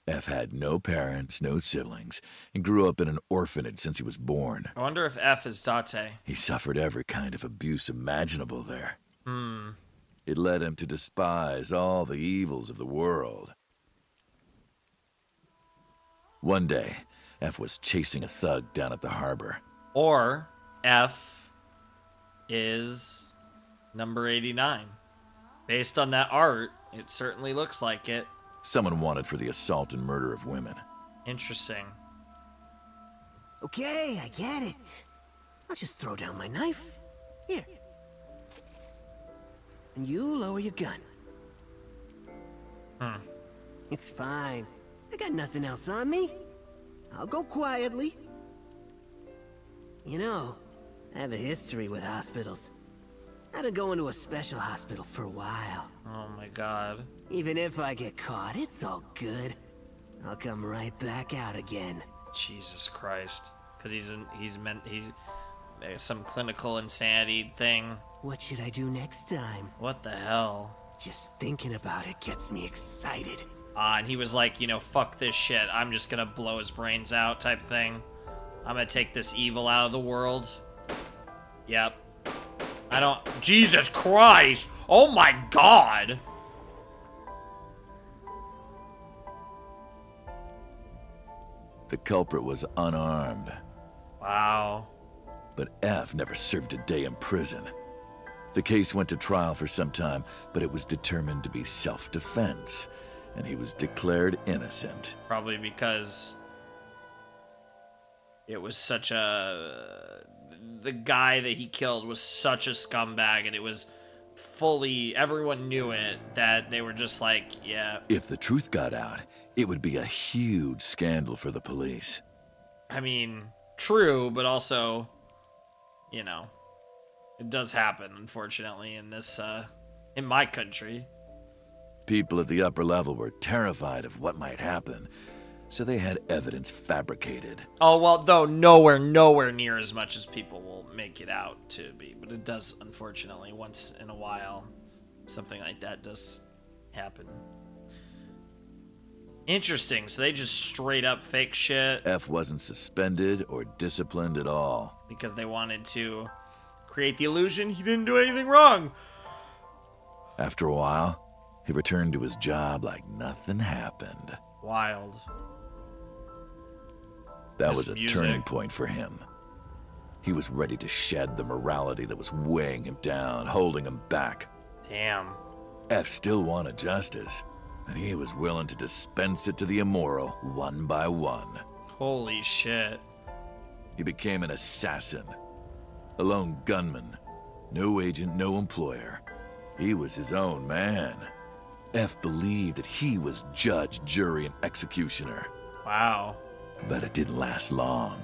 F had no parents, no siblings, and grew up in an orphanage since he was born. I wonder if F is Date. He suffered every kind of abuse imaginable there. Hmm. It led him to despise all the evils of the world. One day, F was chasing a thug down at the harbor. Or F is number 89. Based on that art, it certainly looks like it. Someone wanted for the assault and murder of women. Interesting. Okay, I get it. I'll just throw down my knife. Here. And you lower your gun. It's fine. I got nothing else on me. I'll go quietly. You know, I have a history with hospitals. I've been going to a special hospital for a while. Oh my god. Even if I get caught, it's all good. I'll come right back out again. Jesus Christ. Because he's some clinical insanity thing. What should I do next time? What the hell? Just thinking about it gets me excited. And he was like, you know, fuck this shit. I'm just gonna blow his brains out type thing. I'm gonna take this evil out of the world. Yep. I don't... Jesus Christ! Oh my god! The culprit was unarmed. Wow. But F never served a day in prison. The case went to trial for some time, but it was determined to be self-defense, and he was declared innocent. Probably because it was such a... The guy that he killed was such a scumbag, and it was fully... Everyone knew it, that they were just like, yeah. If the truth got out, it would be a huge scandal for the police. I mean, true, but also, you know, it does happen, unfortunately, in this, in my country. People at the upper level were terrified of what might happen, so they had evidence fabricated. Oh, well, though nowhere near as much as people will make it out to be. But it does, unfortunately, once in a while, something like that does happen. Interesting, so they just straight up fake shit. F wasn't suspended or disciplined at all. Because they wanted to create the illusion he didn't do anything wrong. After a while, he returned to his job like nothing happened. Wild. That was a turning point for him. He was ready to shed the morality that was weighing him down, holding him back. Damn. F still wanted justice, and he was willing to dispense it to the immoral one by one. Holy shit. He became an assassin, a lone gunman, no agent, no employer. He was his own man. F believed that he was judge, jury, and executioner. Wow. But it didn't last long.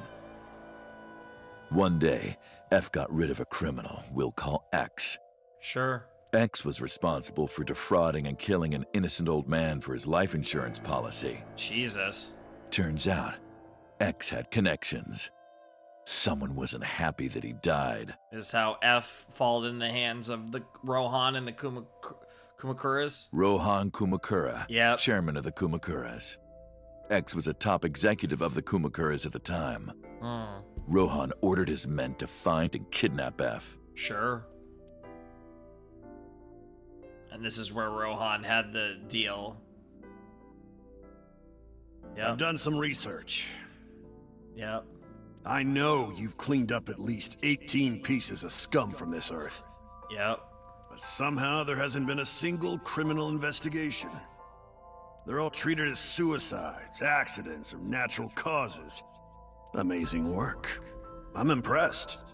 One day, F got rid of a criminal we'll call X. Sure. X was responsible for defrauding and killing an innocent old man for his life insurance policy. Jesus. Turns out, X had connections. Someone wasn't happy that he died. Is how F fall in the hands of the Rohan and the Kumakuras? Rohan Kumakura, yep. Chairman of the Kumakuras. X was a top executive of the Kumakuras at the time. Rohan ordered his men to find and kidnap F. Sure. And this is where Rohan had the deal. Yep. I've done some research. Yep. I know you've cleaned up at least 18 pieces of scum from this earth. Yep. But somehow there hasn't been a single criminal investigation. They're all treated as suicides, accidents, or natural causes. Amazing work. I'm impressed.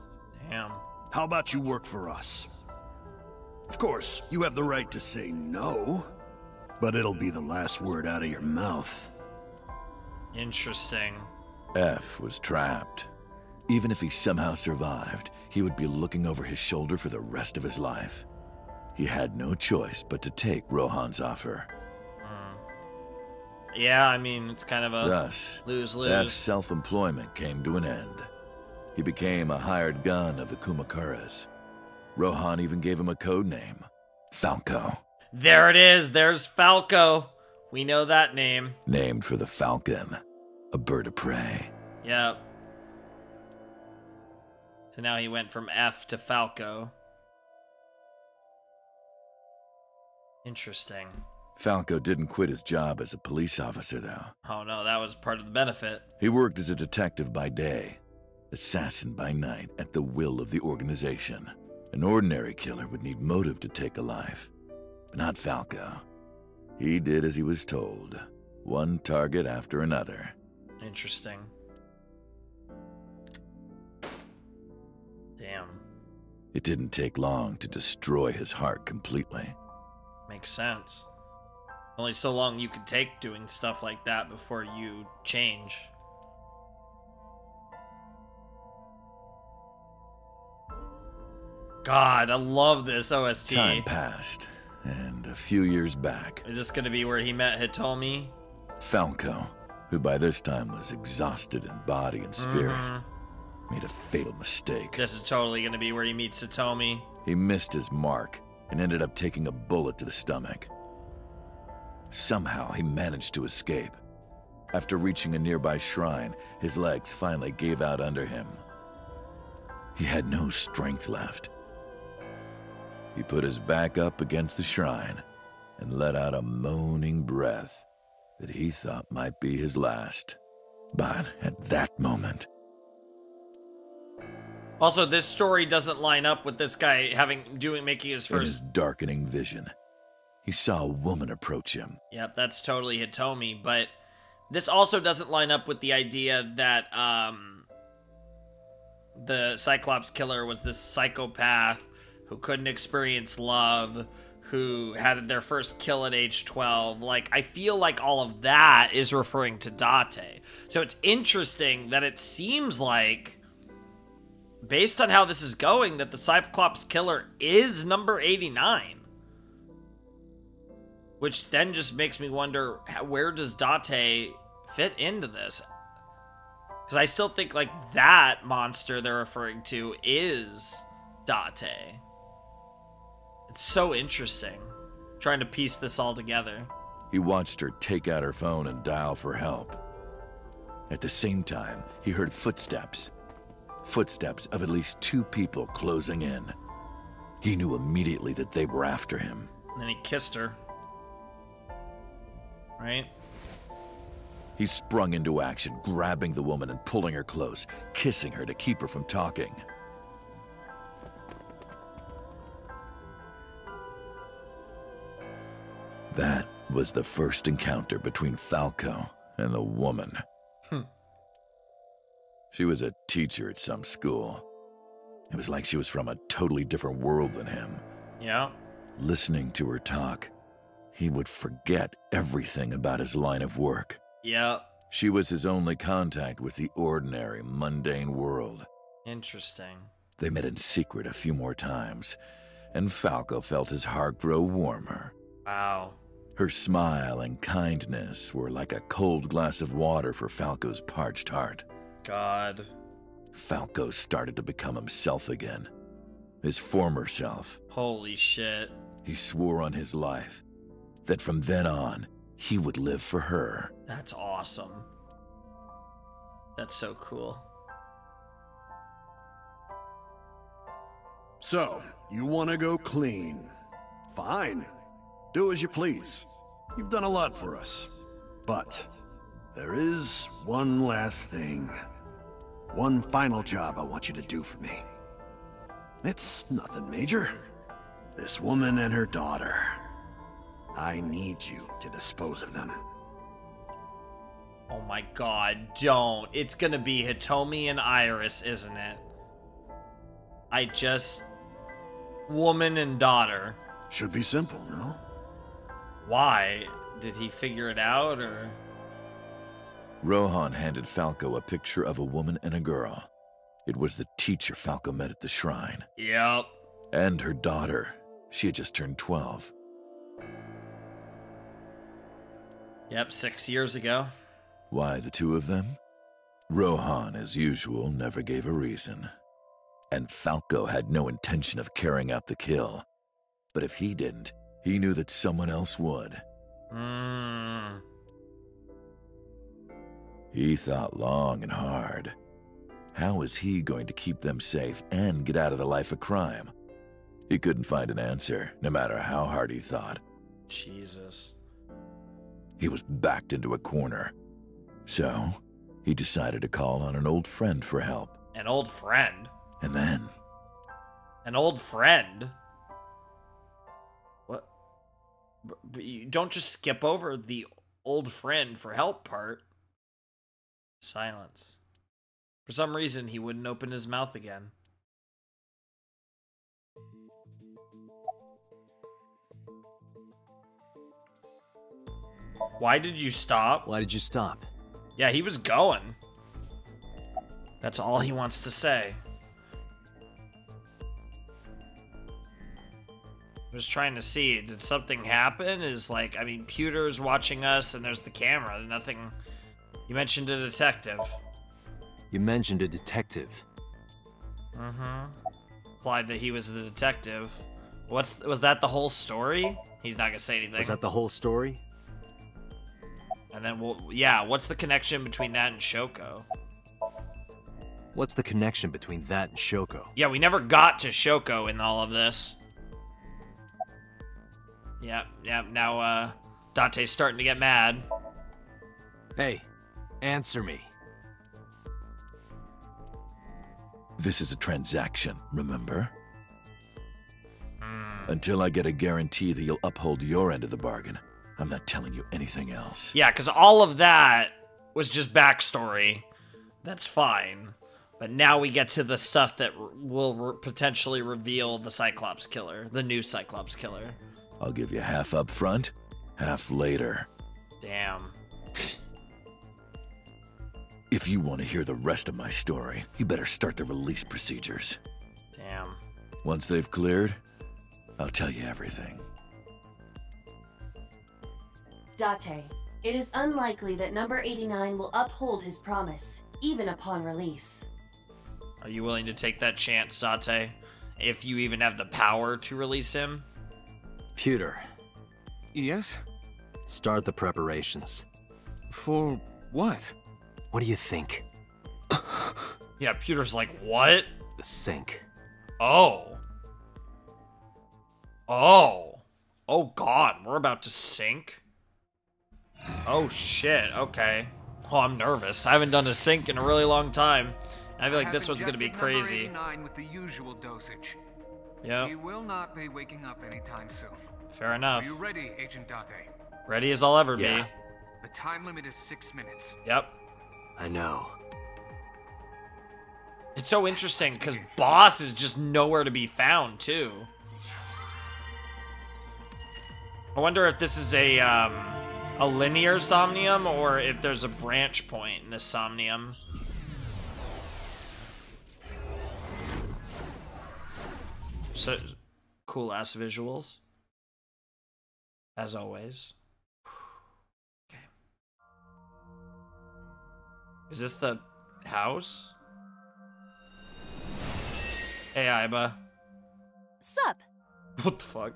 Damn. How about you work for us? Of course, you have the right to say no, but it'll be the last word out of your mouth. Interesting. F was trapped. Even if he somehow survived, he would be looking over his shoulder for the rest of his life. He had no choice but to take Rohan's offer. Yeah, I mean, it's kind of a Thus, lose-lose. F's self-employment came to an end. He became a hired gun of the Kumakaras. Rohan even gave him a code name, Falco. There it is. There's Falco. We know that name. Named for the falcon, a bird of prey. Yep. So now he went from F to Falco. Interesting. Falco didn't quit his job as a police officer, though. Oh no, that was part of the benefit. He worked as a detective by day, assassin by night at the will of the organization. An ordinary killer would need motive to take a life, but not Falco. He did as he was told, one target after another. Interesting. Damn. It didn't take long to destroy his heart completely. Makes sense. Only so long you could take doing stuff like that before you change. God, I love this OST. Time passed, and a few years back, Is this gonna be where he met Hitomi? Falco, who by this time was exhausted in body and spirit, made a fatal mistake. This is totally gonna be where he meets Hitomi. He missed his mark and ended up taking a bullet to the stomach. Somehow, he managed to escape. After reaching a nearby shrine, his legs finally gave out under him. He had no strength left. He put his back up against the shrine and let out a moaning breath that he thought might be his last. But at that moment... Also, this story doesn't line up with this guy making his in his first... darkening vision, he saw a woman approach him. Yep, that's totally Hitomi, but this also doesn't line up with the idea that the Cyclops killer was this psychopath who couldn't experience love, who had their first kill at age 12. Like, I feel like all of that is referring to Date. So it's interesting that it seems like, based on how this is going, that the Cyclops killer is number 89. Which then just makes me wonder, where does Date fit into this? Because I still think, like, that monster they're referring to is Date. It's so interesting, trying to piece this all together. He watched her take out her phone and dial for help. At the same time, he heard footsteps. Footsteps of at least 2 people closing in. He knew immediately that they were after him. And then he kissed her. Right? He sprung into action, grabbing the woman and pulling her close, kissing her to keep her from talking. That was the first encounter between Falco and the woman. She was a teacher at some school. It was like she was from a totally different world than him. Yeah. Listening to her talk, he would forget everything about his line of work. Yeah. She was his only contact with the ordinary, mundane world. Interesting. They met in secret a few more times, and Falco felt his heart grow warmer. Wow. Her smile and kindness were like a cold glass of water for Falco's parched heart. God. Falco started to become himself again. His former self. Holy shit. He swore on his life that from then on, he would live for her. That's awesome. That's so cool. So, you want to go clean? Fine. Do as you please. You've done a lot for us. But there is one last thing. One final job I want you to do for me. It's nothing major. This woman and her daughter. I need you to dispose of them. Oh my god, don't. It's gonna be Hitomi and Iris, isn't it? Woman and daughter. Should be simple, no? Why? Did he figure it out, or...? Rohan handed Falco a picture of a woman and a girl. It was the teacher Falco met at the shrine. Yep. And her daughter. She had just turned 12. Yep, 6 years ago. Why the two of them? Rohan, as usual, never gave a reason. And Falco had no intention of carrying out the kill. But if he didn't, he knew that someone else would. He thought long and hard. How was he going to keep them safe and get out of the life of crime? He couldn't find an answer, no matter how hard he thought. Jesus. He was backed into a corner. So, he decided to call on an old friend for help. An old friend? And then... An old friend? What? But you don't just skip over the old friend for help part. Silence. For some reason, he wouldn't open his mouth again. Why did you stop? Why did you stop? Yeah, he was going. That's all he wants to say. I was trying to see, did something happen? Is like, I mean, Pewter's watching us and there's the camera. Nothing. You mentioned a detective. You mentioned a detective. Implied that he was the detective. Was that the whole story? He's not gonna say anything. Was that the whole story? And then, yeah, what's the connection between that and Shoko? What's the connection between that and Shoko? Yeah, we never got to Shoko in all of this. Yeah, now, Dante's starting to get mad. Hey, answer me. This is a transaction, remember? Until I get a guarantee that you'll uphold your end of the bargain, I'm not telling you anything else. Yeah, because all of that was just backstory. That's fine. But now we get to the stuff that will potentially reveal the Cyclops killer, the new Cyclops killer. I'll give you half up front, half later. Damn. If you want to hear the rest of my story, you better start the release procedures. Damn. Once they've cleared, I'll tell you everything. Date, it is unlikely that number 89 will uphold his promise, even upon release. Are you willing to take that chance, Date? If you even have the power to release him? Pewter. Yes? Start the preparations. For what? What do you think? Yeah, Pewter's like, what? The sink. Oh. Oh. Oh god, we're about to sink? Oh shit, okay. Oh, I'm nervous. I haven't done a sink in a really long time. And I feel like this one's gonna be crazy. Number 89 with the usual dosage. Yep. He will not be waking up anytime soon. Fair enough. Are you ready, Agent Date? Ready as I'll ever be. The time limit is 6 minutes. Yep. I know. It's so interesting because Boss is just nowhere to be found too. I wonder if this is a linear Somnium or if there's a branch point in this Somnium. So cool ass visuals. As always. Okay. Is this the house? Hey, Iba. Sup? What the fuck?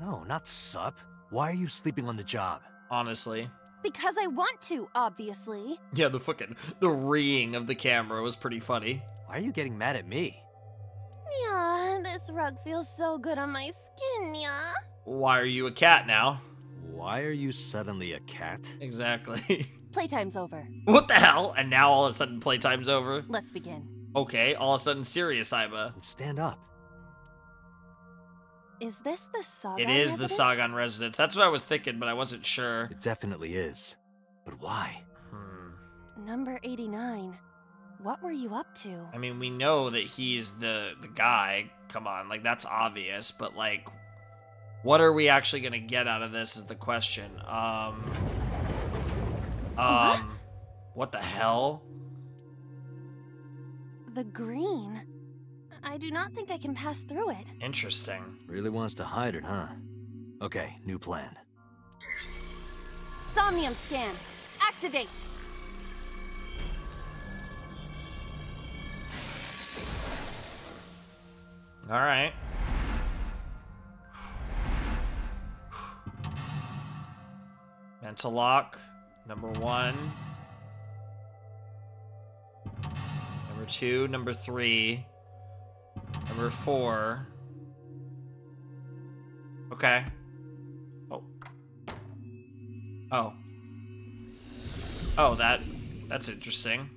No, not sup. Why are you sleeping on the job? Honestly. Because I want to, obviously. Yeah, the reeing of the camera was pretty funny. Why are you getting mad at me? Yeah, this rug feels so good on my skin, yeah. Why are you a cat now? Why are you suddenly a cat? Exactly. Playtime's over. What the hell? And now all of a sudden playtime's over? Let's begin. Okay, all of a sudden serious, Iba. Stand up. Is this the Sagan It is residence? the Sagan residence. That's what I was thinking, but I wasn't sure. It definitely is. But why? Number 89. What were you up to? I mean, we know that he's the guy. Come on, like, that's obvious. But, like, what are we actually going to get out of this is the question. What the hell? The green. I do not think I can pass through it. Interesting. Really wants to hide it, huh? Okay, new plan. Somnium scan. Activate. All right. Mental lock, number 1. Number 2, number 3, number 4. Okay. Oh. Oh. Oh, that's interesting.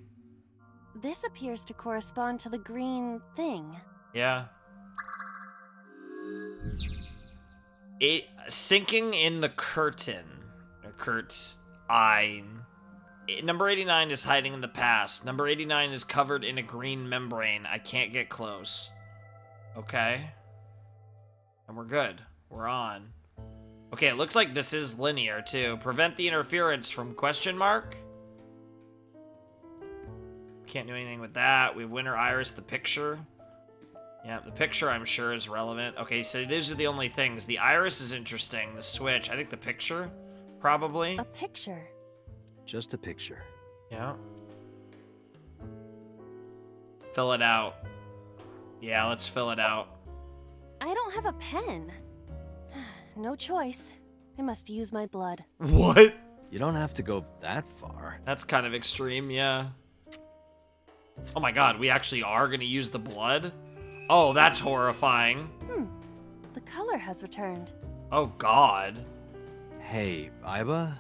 This appears to correspond to the green thing. Yeah. Sinking in the curtain. Or Kurt's eye. Number 89 is hiding in the past. Number 89 is covered in a green membrane. I can't get close. Okay. And we're good. We're on. Okay, it looks like this is linear, too. Prevent the interference from question mark. Can't do anything with that. We have Winter Iris, the picture. Yeah, the picture I'm sure is relevant. Okay, so these are the only things. The iris is interesting. The switch. I think the picture, probably. A picture. Just a picture. Yeah. Fill it out. Yeah, let's fill it out. I don't have a pen. No choice. I must use my blood. What? You don't have to go that far. That's kind of extreme, yeah. Oh my god, we actually are gonna use the blood? Oh, that's horrifying. The color has returned. Oh god. Hey, Iba?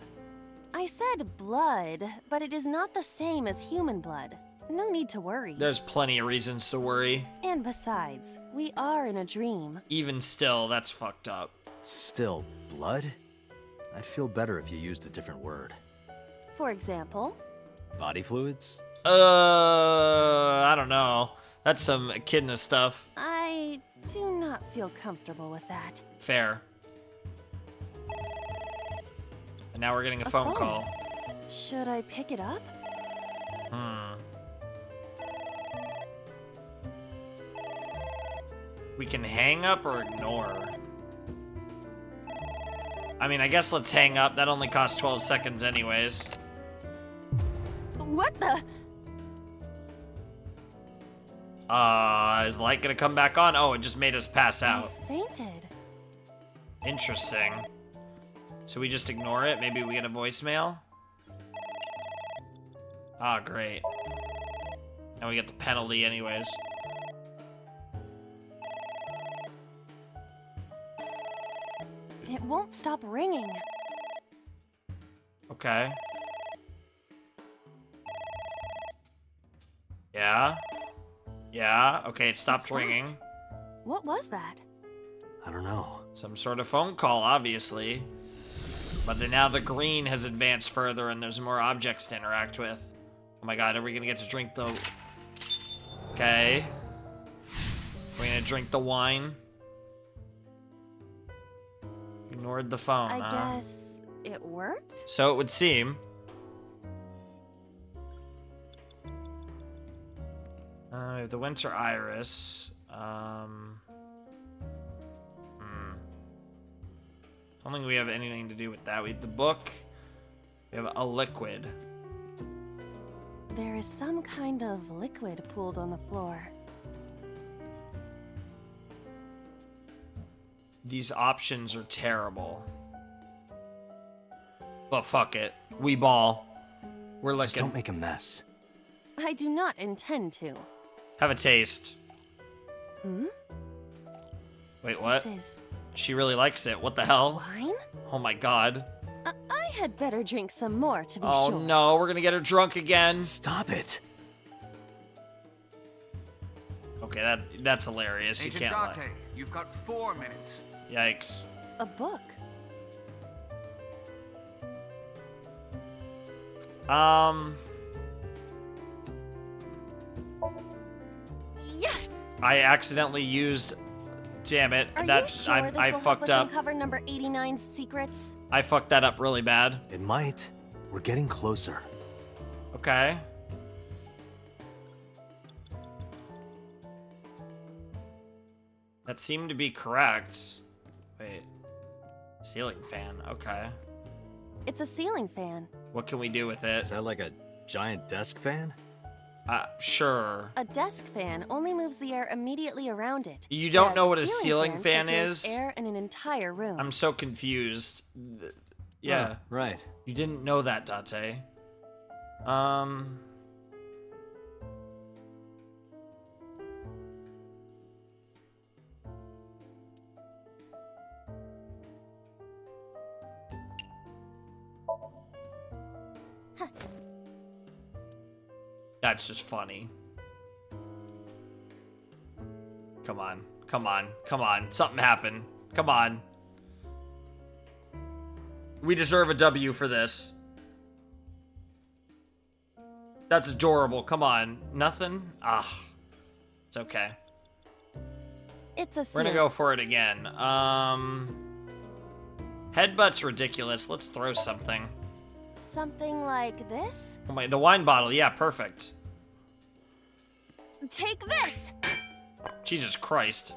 I said blood, but it is not the same as human blood. No need to worry. There's plenty of reasons to worry. And besides, we are in a dream. Even still, that's fucked up. Still, blood? I'd feel better if you used a different word. For example? Body fluids? I don't know. That's some echidna stuff. I do not feel comfortable with that. Fair. And now we're getting a phone call. Should I pick it up? We can hang up or ignore. I mean, I guess let's hang up. That only costs 12 seconds anyways. What the? Is the light gonna come back on? Oh, it just made us pass out. I fainted. Interesting. So we just ignore it? Maybe we get a voicemail? Ah, great. Now we get the penalty anyways. It won't stop ringing. Okay. Yeah? Yeah? Okay, it stopped ringing. What was that? I don't know. Some sort of phone call, obviously. But then now the green has advanced further and there's more objects to interact with. Oh my god, are we gonna get to drink the... Okay. We're gonna drink the wine. Ignored the phone, I guess it worked? So it would seem. We have the Winter Iris. I don't think we have anything to do with that. We have the book. We have a liquid. There is some kind of liquid pooled on the floor. These options are terrible. But fuck it. We ball. We're looking. Just don't make a mess. I do not intend to. Have a taste. Wait, what? This is... She really likes it. What the hell? Wine? Oh my god. I had better drink some more to be sure. Oh no, we're gonna get her drunk again. Stop it. Okay, that's hilarious. Agent You can't Dante, lie. you've got 4 minutes. Yikes. A book. Yeah. I accidentally used. Damn it! Are that you sure I this will fucked help us up. uncover number 89's secrets? I fucked that up really bad. It might. We're getting closer. Okay. That seemed to be correct. Wait. Ceiling fan. Okay. It's a ceiling fan. What can we do with it? Is that like a giant desk fan? Sure. A desk fan only moves the air immediately around it. You don't whereas know what a ceiling fan circulates is? Air in an entire room. I'm so confused. Yeah. Oh, right. You didn't know that, Date. That's just funny. Come on. Come on. Come on. Something happened. Come on. We deserve a W for this. That's adorable. Come on. Nothing? Ah. It's okay. It's a We're gonna go for it again. Headbutt's ridiculous. Let's throw something. Something like this? Oh my, the wine bottle. Yeah, perfect. Take this! Jesus Christ.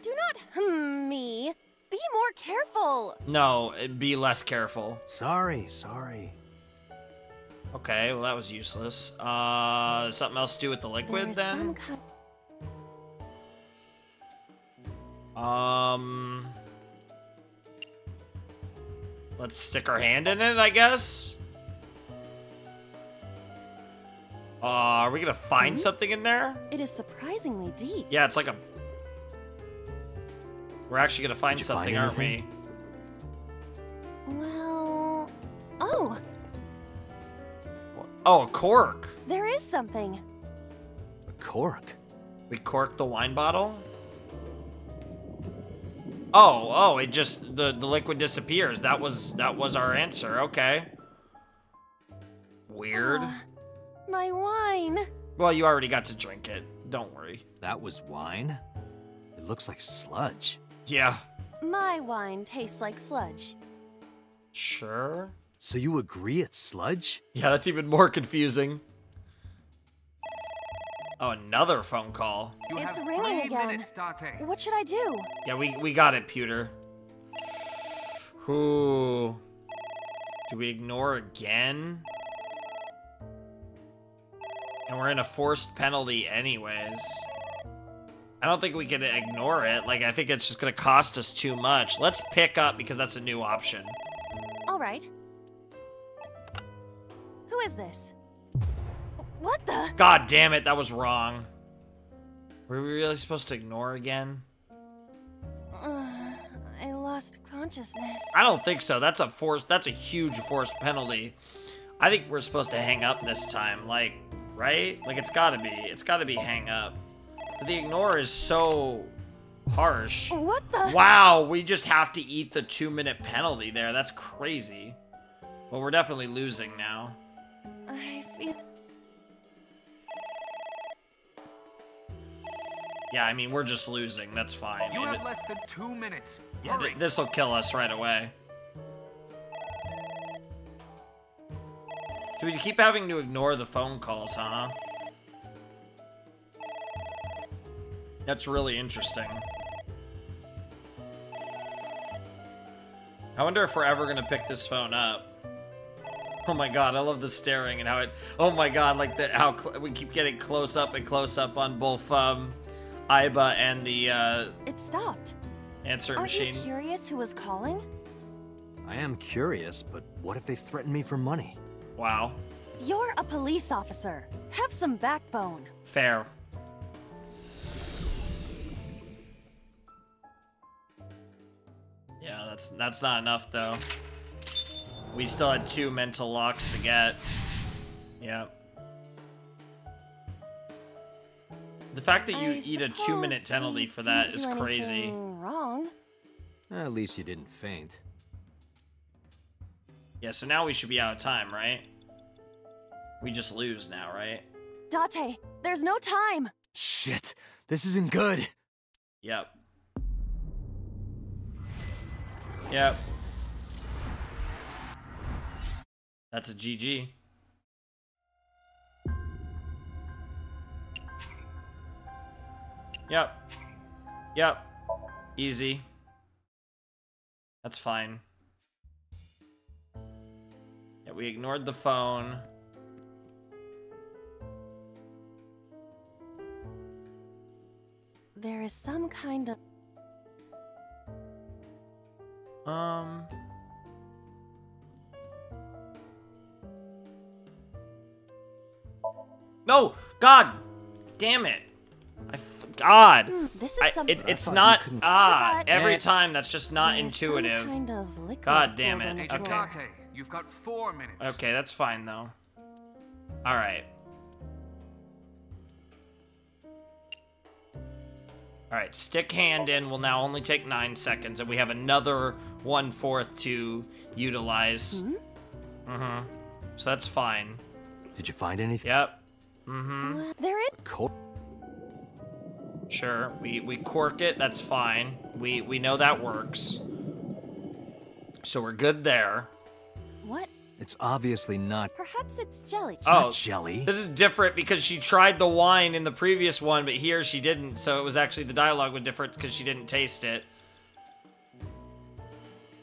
Do not me. Be more careful. No, be less careful. Sorry. Okay, well that was useless. Something else to do with the liquid then? Let's stick our hand in it, I guess. Are we gonna find something in there? It is surprisingly deep. Yeah, it's like a... We're actually gonna find something, aren't we? Well... Oh! Oh, a cork! There is something. A cork? We corked the wine bottle? Oh, it just... The liquid disappears. That was our answer. Okay. Weird. My wine. Well, you already got to drink it. Don't worry. That was wine? It looks like sludge. Yeah. My wine tastes like sludge. Sure. So you agree it's sludge? Yeah, that's even more confusing. Oh, another phone call. It's ringing again. What should I do? Yeah, we got it, Pewter. Ooh. Do we ignore again? And we're in a forced penalty anyways. I don't think we can ignore it. Like, I think it's just gonna cost us too much. Let's pick up because that's a new option. All right. Who is this? What the? God damn it, that was wrong. Were we really supposed to ignore again? I lost consciousness. I don't think so. That's a huge forced penalty. I think we're supposed to hang up this time. Like, right? Like, it's gotta be hang up. But the ignore is so harsh. What the? Wow, we just have to eat the 2-minute penalty there. That's crazy. Well, we're definitely losing now. I feel... Yeah, I mean, we're just losing. That's fine. You have less than 2 minutes. Yeah, this will kill us right away. So we keep having to ignore the phone calls, huh? That's really interesting. I wonder if we're ever gonna pick this phone up. Oh my god, I love the staring and how it... Oh my god, like how we keep getting close up and close up on both Iba and the It stopped. answering machine. Are you curious who was calling? I am curious, but what if they threaten me for money? Wow. You're a police officer. Have some backbone. Fair. Yeah, that's not enough though. We still had 2 mental locks to get. Yeah. The fact that you eat a 2-minute penalty for that is crazy. Wrong. At least you didn't faint. Yeah, so now we should be out of time, right? We just lose now, right? Date, there's no time. Shit, this isn't good. Yep. Yep. That's a GG. Yep. Yep. Easy. That's fine. Yeah, we ignored the phone. There is some kind of... No! God! Damn it! God! This is something... It's not... every time that's just not intuitive. Kind of liquid God damn it. Agent Okay. Date, you've got 4 minutes. Okay, that's fine, though. Alright. Alright, stick hand in will now only take 9 seconds, and we have another 1/4 to utilize. Mm-hmm. So that's fine. Did you find anything? Yep. Mm-hmm. There is... Sure, we cork it, that's fine. We know that works. So we're good there. What? It's obviously not. Perhaps it's jelly. It's not jelly. This is different because she tried the wine in the previous one, but here she didn't. So it was actually the dialogue was different because she didn't taste it.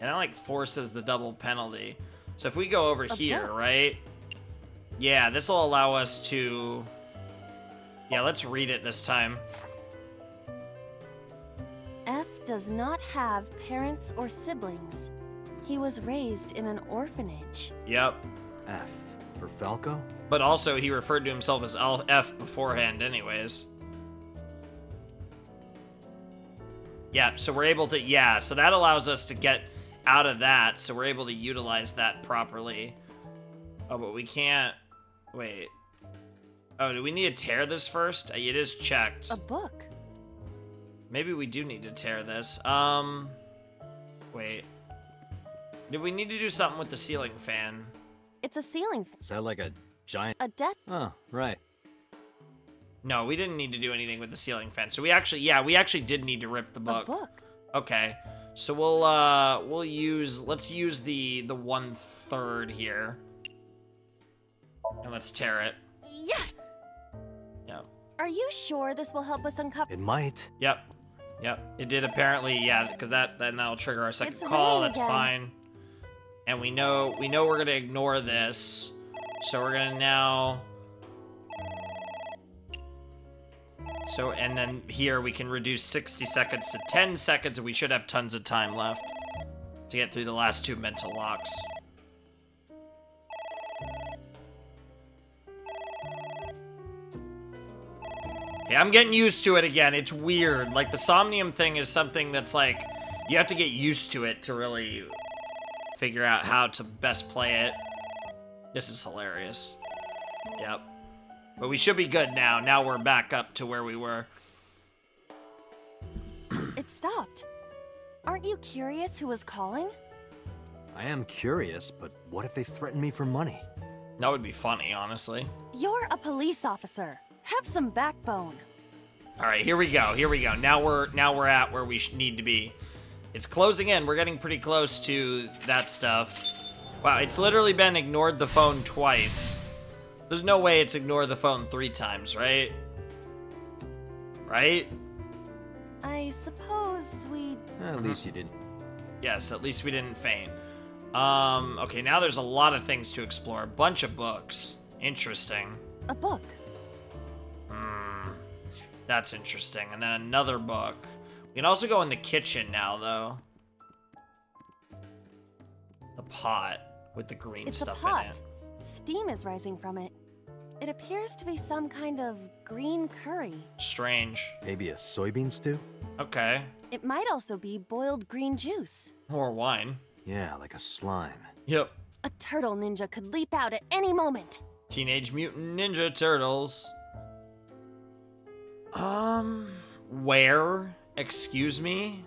And that like forces the double penalty. So if we go over here, right? Yeah, this will allow us to... Yeah, let's read it this time. F does not have parents or siblings. He was raised in an orphanage. Yep. F for Falco? But also, he referred to himself as F beforehand anyways. Yeah, so we're able to... Yeah, so that allows us to get out of that, so we're able to utilize that properly. Oh, but we can't... Wait. Oh, do we need to tear this first? It is checked. A book. Maybe we do need to tear this. Wait. Did we need to do something with the ceiling fan? It's a ceiling fan. Is that like a giant... A death... Oh, right. No, we didn't need to do anything with the ceiling fan. So we actually, yeah, we actually did need to rip the book. A book. Okay. So we'll use, let's use the 1/3 here. And let's tear it. Yeah. Yep. Are you sure this will help us uncover... It might. Yep. Yep. It did apparently, yeah, because that'll trigger our second It's call. raining That's again. fine. And we know we're gonna ignore this. So we're gonna now... So, and then here we can reduce 60 seconds to 10 seconds, and we should have tons of time left to get through the last 2 mental locks. Okay, I'm getting used to it again. It's weird. Like, the Somnium thing is something that's like, you have to get used to it to really figure out how to best play it. This is hilarious. Yep. But we should be good now. Now we're back up to where we were. It stopped. Aren't you curious who was calling? I am curious, but what if they threaten me for money? That would be funny, honestly. You're a police officer. Have some backbone. All right, here we go. Here we go. Now we're at where we need to be. It's closing in. We're getting pretty close to that stuff. Wow, it's literally been ignored the phone twice. There's no way it's ignored the phone 3 times, right? Right? I suppose we... At least you didn't. Yes, at least we didn't faint. Okay, now there's a lot of things to explore. A bunch of books. Interesting. A book. That's interesting. And then another book. We can also go in the kitchen now, though. The pot with the green It's stuff a pot. in it. Steam is rising from it. It appears to be some kind of green curry. Strange. Maybe a soybean stew? Okay. It might also be boiled green juice. Or wine. Yeah, like a slime. Yep. A turtle ninja could leap out at any moment. Teenage Mutant Ninja Turtles. Where? Excuse me?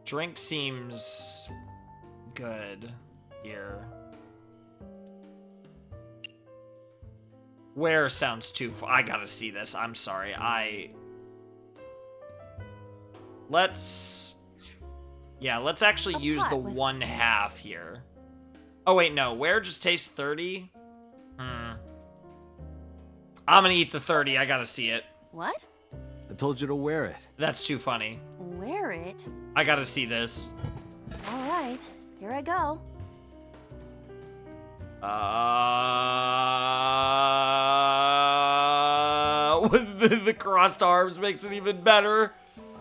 Drink seems good here. Where sounds too far. I gotta see this. I'm sorry. Let's actually use the 1/2 here. Oh, wait, no. Where just tastes 30? I'm gonna eat the 30. I gotta see it. What? I told you to wear it. That's too funny. Wear it? I gotta see this. All right, here I go. The crossed arms makes it even better.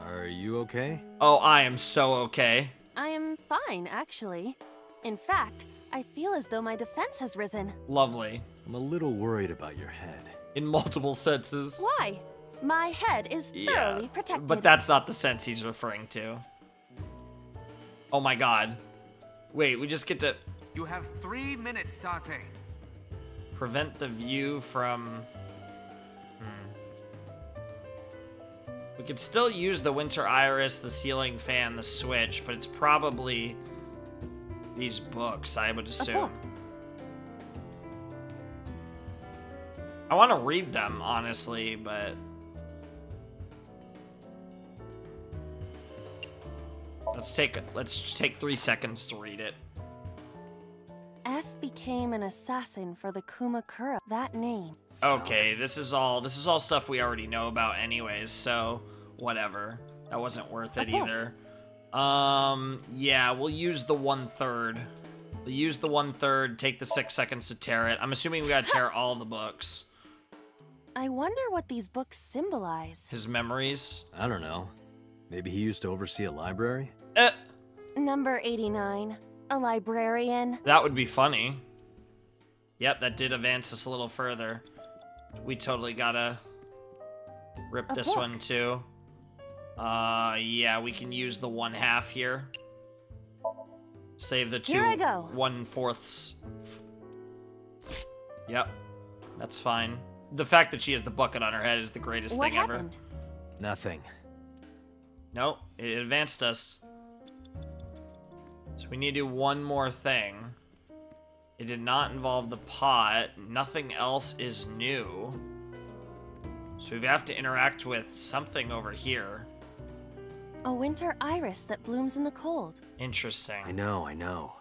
Are you okay? Oh, I am so okay. I am fine, actually. In fact, I feel as though my defense has risen. Lovely. I'm a little worried about your head. In multiple senses. Why? My head is thoroughly protected. But that's not the sense he's referring to. Oh my god. Wait, we just get to... You have 3 minutes, Date. Prevent the view from... We could still use the winter iris, the ceiling fan, the switch, but it's probably these books, I would assume. I want to read them, honestly, but... Let's take 3 seconds to read it. F became an assassin for the Kumakura. That name. Okay, this is all stuff we already know about anyways, so whatever. That wasn't worth it either. Yeah, we'll use the 1/3. We'll use the 1/3, take the 6 seconds to tear it. I'm assuming we gotta tear all the books. I wonder what these books symbolize. His memories? I don't know. Maybe he used to oversee a library? Number 89. A librarian. That would be funny. Yep, that did advance us a little further. We totally gotta rip this one too. Yeah, we can use the 1/2 here. Save the 2 1/4. Yep, that's fine. The fact that she has the bucket on her head is the greatest thing ever. Nothing. Nope, it advanced us. So we need to do one more thing. It did not involve the pot. Nothing else is new. So we have to interact with something over here. A winter iris that blooms in the cold. I Interesting. know.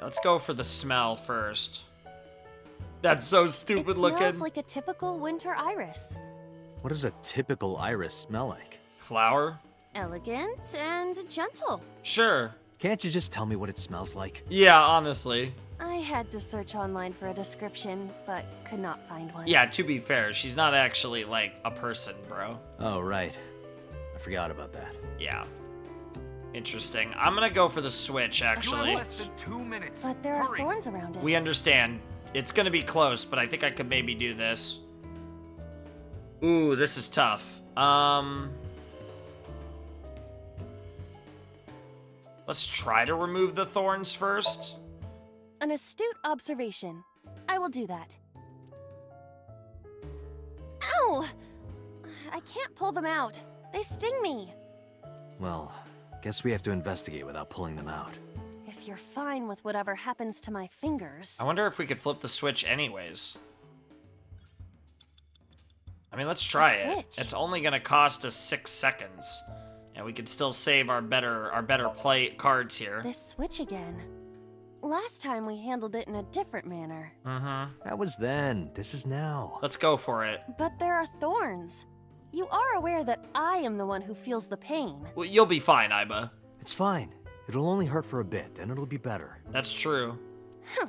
Let's go for the smell first. That's so stupid looking. It smells like a typical winter iris. What does a typical iris smell like? Flower? Elegant and gentle. Sure. Can't you just tell me what it smells like? Yeah, honestly. I had to search online for a description, but could not find one. Yeah, to be fair, she's not actually, like, a person, bro. Oh, right. I forgot about that. Yeah. Interesting. I'm gonna go for the switch, actually. You have less than 2 minutes. But there are thorns around it. We understand. It's gonna be close, but I think I could maybe do this. Ooh, this is tough. Let's try to remove the thorns first. An astute observation. I will do that. Ow! I can't pull them out. They sting me. Well, guess we have to investigate without pulling them out. If you're fine with whatever happens to my fingers... I wonder if we could flip the switch anyways. I mean, let's try it. It's only gonna cost us 6 seconds. And we could still save our better play cards here. This switch again. Last time we handled it in a different manner. That was then. This is now. Let's go for it. But there are thorns. You are aware that I am the one who feels the pain. Well, you'll be fine, Iba. It's fine. It'll only hurt for a bit, then it'll be better. That's true. Huh.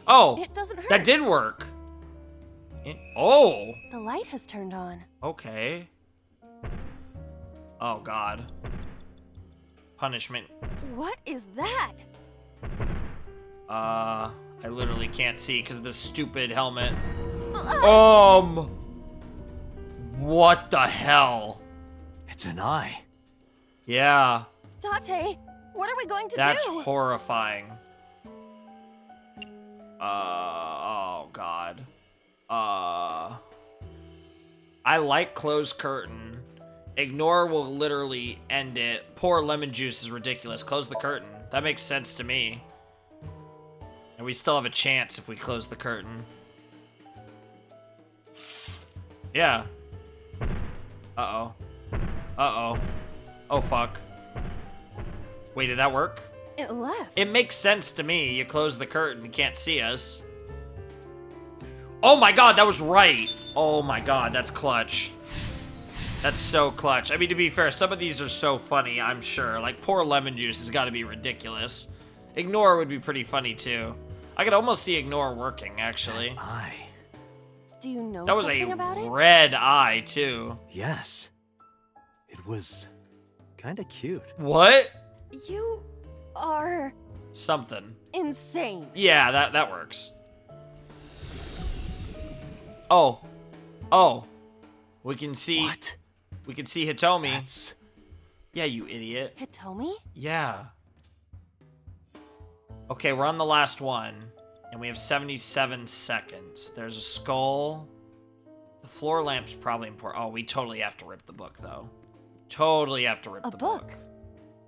Oh! It doesn't hurt. That did work! Oh! The light has turned on. Okay. Oh, God. Punishment. What is that? I literally can't see because of this stupid helmet. What the hell? It's an eye. Yeah. Date, what are we going to do? That's horrifying. Oh, God. I like closed curtain. Ignore will literally end it. Pour lemon juice is ridiculous. Close the curtain. That makes sense to me. And we still have a chance if we close the curtain. Yeah. Uh-oh. Uh-oh. Oh, fuck. Wait, did that work? It left. It makes sense to me. You close the curtain, you can't see us. Oh my god, that was right. Oh my god, that's clutch. That's so clutch. I mean, to be fair, some of these are so funny, I'm sure. Like, poor lemon juice has got to be ridiculous. Ignore would be pretty funny, too. I could almost see ignore working, actually. Eye. Do you know that was something a about it? red eye, too. Yes. It was kind of cute. What? You are... Something. insane. Yeah, that works. Oh. Oh. We can see... What? We can see Hitomi. That's... Yeah, you idiot. Hitomi? Yeah. Okay, we're on the last one. And we have 77 seconds. There's a skull. The floor lamp's probably important. Oh, we totally have to rip the book, though. Totally have to rip the book.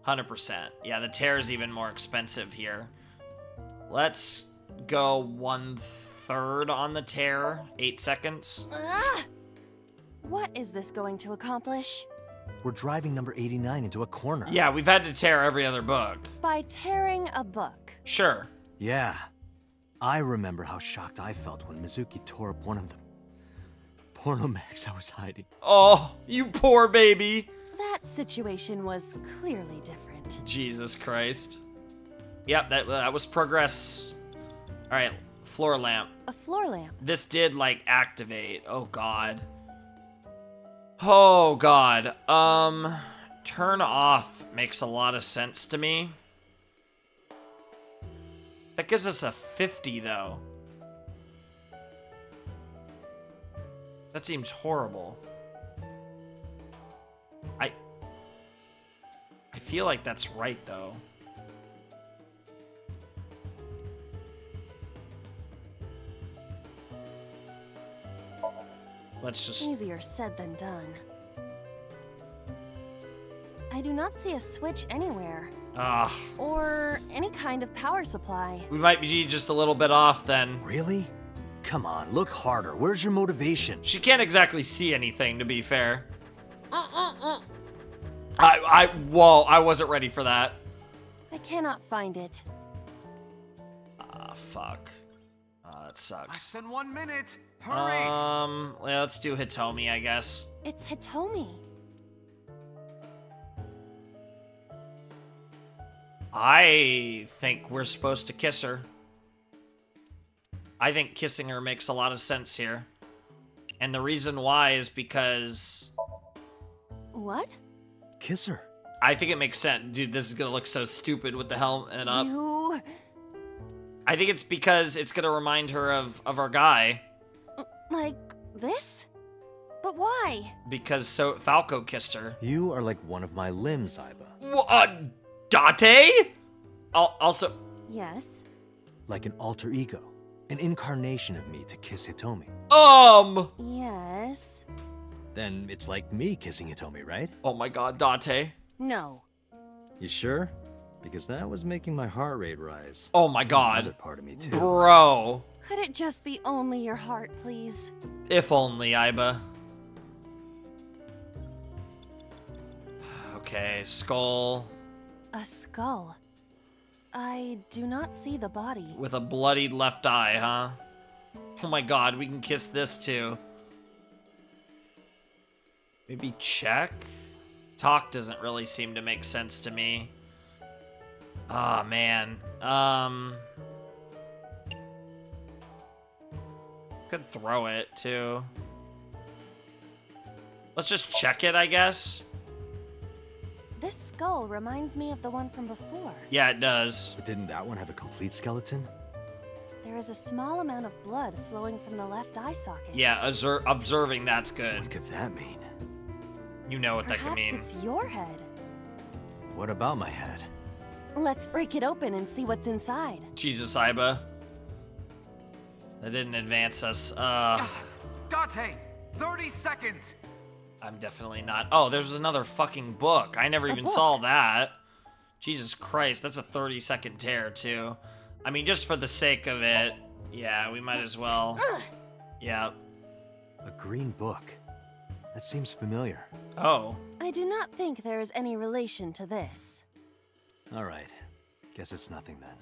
100%. Yeah, the tear is even more expensive here. Let's go 1/3 on the tear. 8 seconds. Ah! What is this going to accomplish? We're driving number 89 into a corner. Yeah, we've had to tear every other book. By tearing a book. Sure. Yeah. I remember how shocked I felt when Mizuki tore up one of the porno mags I was hiding. Oh, you poor baby. That situation was clearly different. Jesus Christ. Yep, that was progress. All right, floor lamp. A floor lamp. This did, like, activate. Oh, God. Oh, God. Turn off makes a lot of sense to me. That gives us a 50, though. That seems horrible. I feel like that's right, though. Let's just... Easier said than done. I do not see a switch anywhere. Ah. Or any kind of power supply. We might be just a little bit off, then. Really? Come on, look harder. Where's your motivation? She can't exactly see anything, to be fair. Whoa, I wasn't ready for that. I cannot find it. Ah, fuck. That sucks. Less than 1 minute. Hurry. Yeah, let's do Hitomi, I guess. It's Hitomi. I think we're supposed to kiss her. I think kissing her makes a lot of sense here. And the reason why is because... What? Kiss her. I think it makes sense. Dude, this is gonna look so stupid with the helmet up. You... I think it's because it's gonna remind her of our guy. Like this? But why? Because Falco kissed her. You are like one of my limbs, Aiba. Date? Also... Yes? Like an alter ego. An incarnation of me to kiss Hitomi. Yes? Then it's like me kissing Hitomi, right? Oh my god, Date. No. You sure? Because that was making my heart rate rise. Oh my god. Another part of me too. Bro. Could it just be only your heart, please? If only, Aiba. Okay, skull. A skull. I do not see the body. With a bloodied left eye, huh? Oh my god, we can kiss this too. Maybe check? Talk doesn't really seem to make sense to me. Ah, man. Could throw it too. Let's just check it, I guess. This skull reminds me of the one from before. Yeah, it does. But didn't that one have a complete skeleton? There is a small amount of blood flowing from the left eye socket. Yeah, observing that's good. What could that mean? You know what Perhaps that could mean. it's your head. What about my head? Let's break it open and see what's inside. Jesus, Aiba. That didn't advance us. Date, 30 seconds. I'm definitely not. Oh, there's another fucking book. I never even saw that. Jesus Christ, that's a 30-second tear, too. I mean, just for the sake of it, yeah, we might as well. Yeah. A green book. That seems familiar. Oh. I do not think there is any relation to this. Alright. Guess it's nothing then.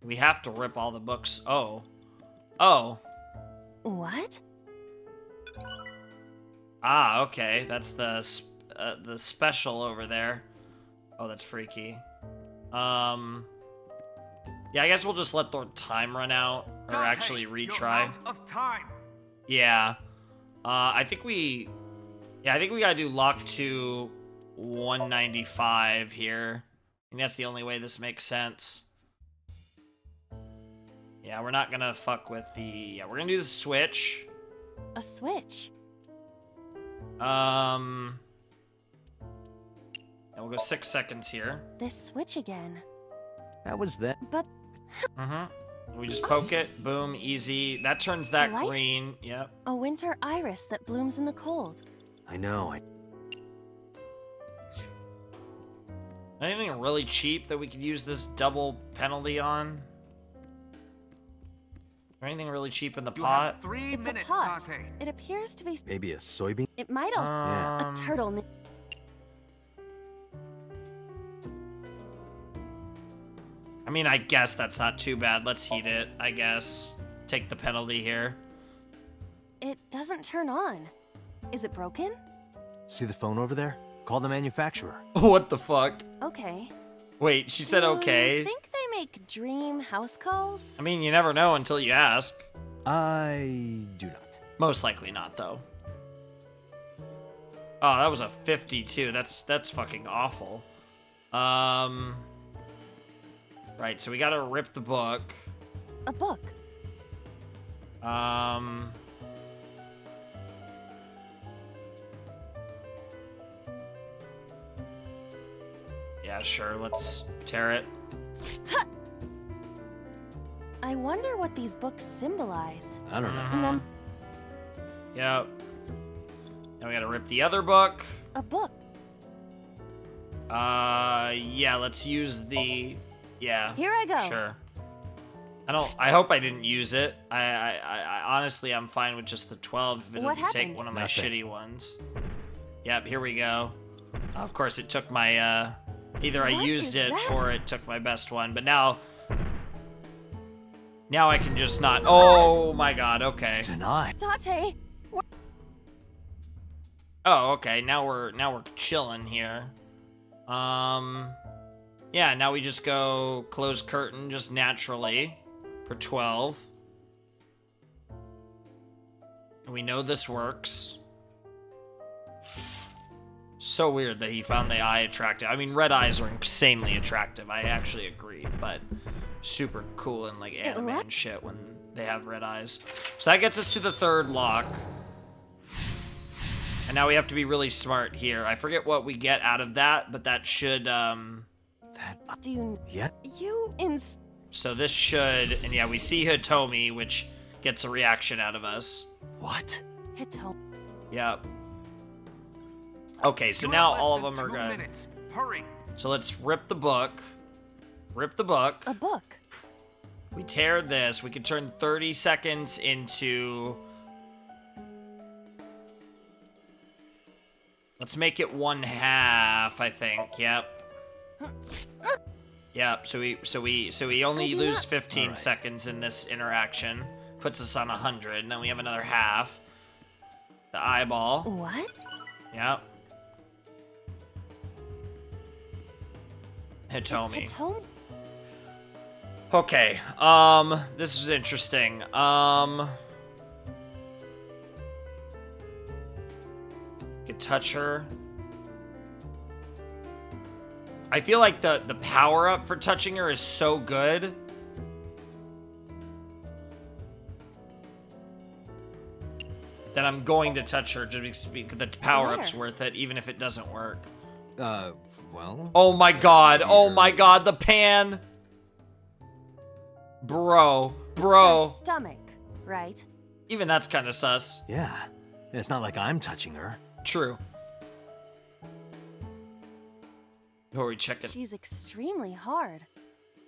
We have to rip all the books. Oh. Oh. What? Ah, okay. That's the special over there. Oh, that's freaky. Yeah, I guess we'll just let the time run out, or actually retry. You're out of time. Yeah. I think we gotta do lock to 195 here. I think that's the only way this makes sense. Yeah, we're not gonna fuck with the... Yeah, we're gonna do the switch. A switch? And we'll go 6 seconds here. This switch again. That was that. But... We just poke it. Boom, easy. That turns that Light? green. Yep. A winter iris that blooms in the cold. I know, Anything really cheap that we could use this double penalty on? Or anything really cheap in the pot? 3 It's minutes, a pot. Dante. It appears to be... Maybe a soybean? It might also... Yeah. A turtle... I mean, I guess that's not too bad. Let's heat it, I guess. Take the penalty here. It doesn't turn on. Is it broken? See the phone over there? Call the manufacturer. What the fuck? Okay. Wait, she said okay. I think they make dream house calls? I mean, you never know until you ask. I do not. Most likely not, though. Oh, that was a 52. That's fucking awful. Right, so we gotta rip the book. A book? Yeah, sure, let's tear it. I wonder what these books symbolize. I don't know. Yep. Now we gotta rip the other book. A book? Yeah, let's use the... Yeah. Here I go. Sure. I hope I didn't use it. I honestly, I'm fine with just the 12 if it What doesn't take happened? one of my Nothing. shitty ones. Yep, here we go. Of course, it took my, either I What used is it that? or it took my best one, but now I can just not. Oh my god, okay. Denied. Date! Oh, okay, now we're chilling here. Yeah, now we just go close curtain just naturally for 12. And we know this works. So weird that he found the eye attractive. I mean, red eyes are insanely attractive. I actually agree, but super cool in like anime and shit when they have red eyes. So that gets us to the third lock. And now we have to be really smart here. I forget what we get out of that, but that should, Do you... Yeah? You So this should, and yeah, we see Hitomi, which gets a reaction out of us. What? Hitomi. Yep. Okay, so You now have all of less them than are 2 good. minutes. Hurry. So let's rip the book. Rip the book. A book? We tear this. We can turn 30 seconds into... Let's make it 1/2, I think. Yep. Yep. So we only lose 15 seconds in this interaction. Puts us on 100, and then we have another half. The eyeball. What? Yep. Hitomi. It's Hitomi? Okay. This is interesting. Could touch her. I feel like the power up for touching her is so good. That I'm going to touch her just because the power up's worth it, even if it doesn't work. Well... Oh my god, oh my god, the pan! Bro. Her stomach, right? Even that's kind of sus. Yeah. It's not like I'm touching her. True. Who are we checking? She's extremely hard.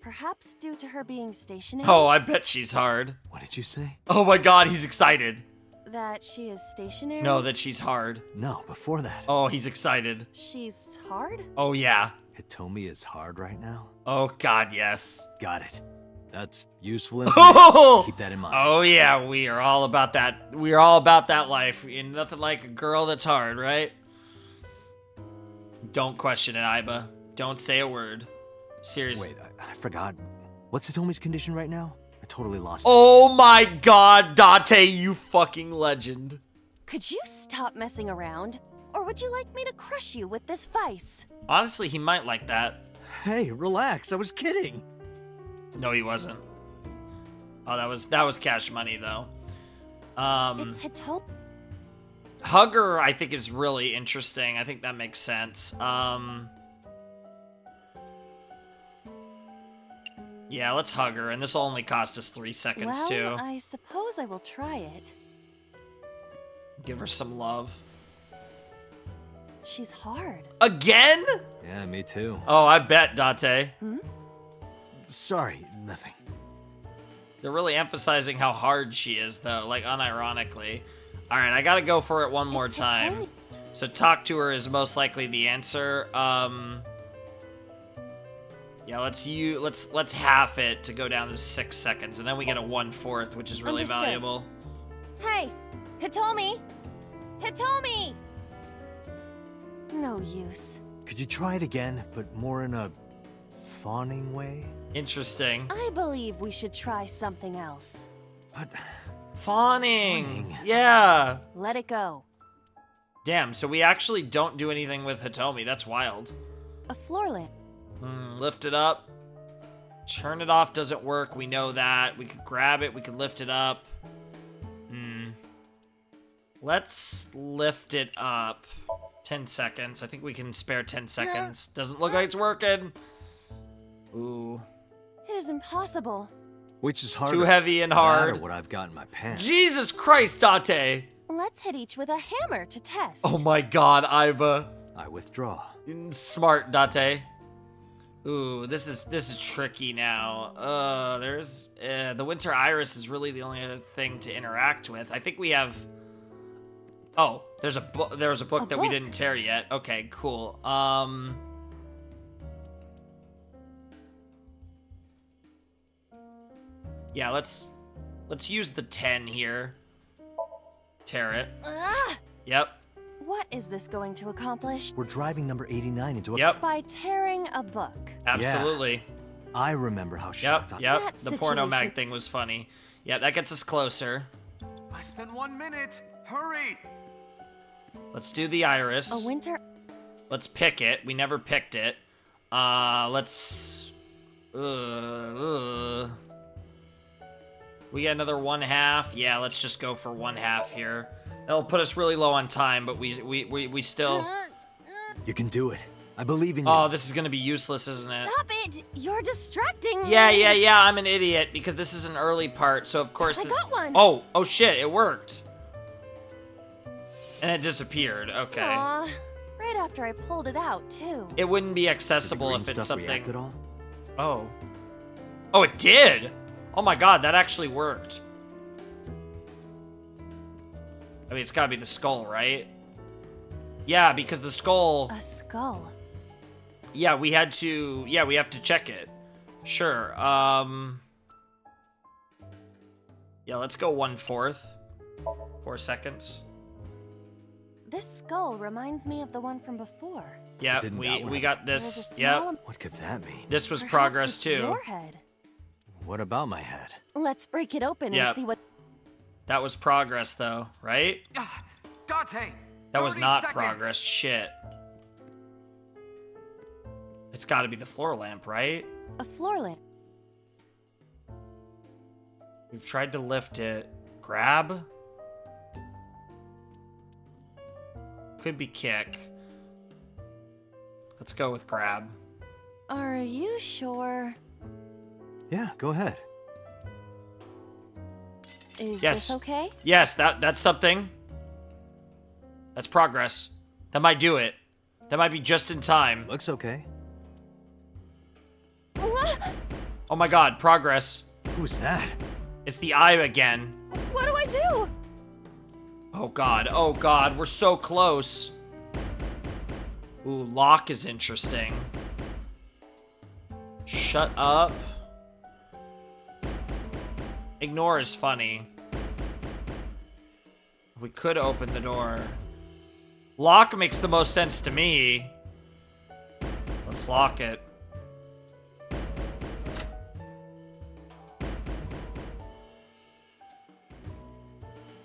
Perhaps due to her being stationary? Oh, I bet she's hard. What did you say? Oh my god, he's excited. That she is stationary? No, that she's hard. No, before that. Oh, he's excited. She's hard? Oh yeah. Hitomi is hard right now? Oh god, yes. Got it. That's useful information. Let's keep that in mind. Oh yeah, we are all about that. We are all about that life. And nothing like a girl that's hard, right? Don't question it, Aiba. Don't say a word. Seriously. Wait, I forgot. What's Hitomi's condition right now? I totally lost it. Oh my god, Date, you fucking legend. Could you stop messing around? Or would you like me to crush you with this vice? Honestly, he might like that. Hey, relax. I was kidding. No, he wasn't. Oh, that was cash money though. It's Hitomi. Hugger, I think, is really interesting. I think that makes sense. Yeah, let's hug her, and this will only cost us 3 seconds too. I suppose I will try it. Give her some love. She's hard. Again? Yeah, me too. Oh, I bet, Date. Hmm? Sorry, nothing. They're really emphasizing how hard she is, though, like unironically. All right, I gotta go for it one more time. So talk to her is most likely the answer. Yeah, let's half it to go down to 6 seconds, and then we get a 1/4, which is really Understood. valuable. Hey, Hitomi! Hitomi! No use. Could you try it again, but more in a fawning way? Interesting. I believe we should try something else. But Fawning. Yeah. Let it go. Damn, so we actually don't do anything with Hitomi. That's wild. A floor lamp. Lift it up. Turn it off doesn't work. We know that. We could grab it. We could lift it up. Let's lift it up. 10 seconds. I think we can spare 10 seconds. Doesn't look like it's working. Ooh. It is impossible. Which is harder? Too heavy and hard. That or what I've got in my pants. Jesus Christ, Date. Let's hit each with a hammer to test. Oh my god, Aiba. I withdraw. Smart, Date. Ooh, this is tricky now. There's the Winter Iris is really the only other thing to interact with. I think we have. Oh, there's a book. There was a book that we didn't tear yet. Okay, cool. Yeah, let's use the 10 here. Tear it. Yep. What is this going to accomplish? We're driving number 89 into a... Yep. By tearing a book. Absolutely. Yeah. I remember how shocked I... Yep, the porno mag thing was funny. Yeah, that gets us closer. Less than 1 minute. Hurry. Let's do the iris. A winter... Let's pick it. We never picked it. Let's... We get another 1/2. Yeah, let's just go for 1/2 here. That'll put us really low on time, but we still... You can do it. I believe in you. Oh, this is gonna be useless, isn't it? Stop it! You're distracting me! Yeah, I'm an idiot, because this is an early part, so of course... I got one! Oh shit, it worked! And it disappeared, okay. Aw, right after I pulled it out, too. It wouldn't be accessible if it's something... something... At all? Oh. Oh, it did! Oh my god, that actually worked. I mean, it's gotta be the skull, right? Yeah, because the skull... A skull. Yeah, we had to... Yeah, we have to check it. Sure, Yeah, let's go 1/4. 4 seconds. This skull reminds me of the one from before. Yeah, we got this. Yeah. What could that mean? This was Perhaps progress it's too. Your head. What about my head? Let's break it open Yep. and see what... That was progress though, right? Date. That was 30 not seconds. progress. Shit. It's got to be the floor lamp, right? A floor lamp. We've tried to lift it. Grab? Could be kick. Let's go with grab. Are you sure? Yeah, go ahead. Is Yes. this okay? Yes, that's something. That's progress. That might do it. That might be just in time. Looks okay. Oh my god, progress. Who's that? It's the eye again. What do I do? Oh god, we're so close. Ooh, lock is interesting. Shut up. Ignore is funny. We could open the door. Lock makes the most sense to me. Let's lock it.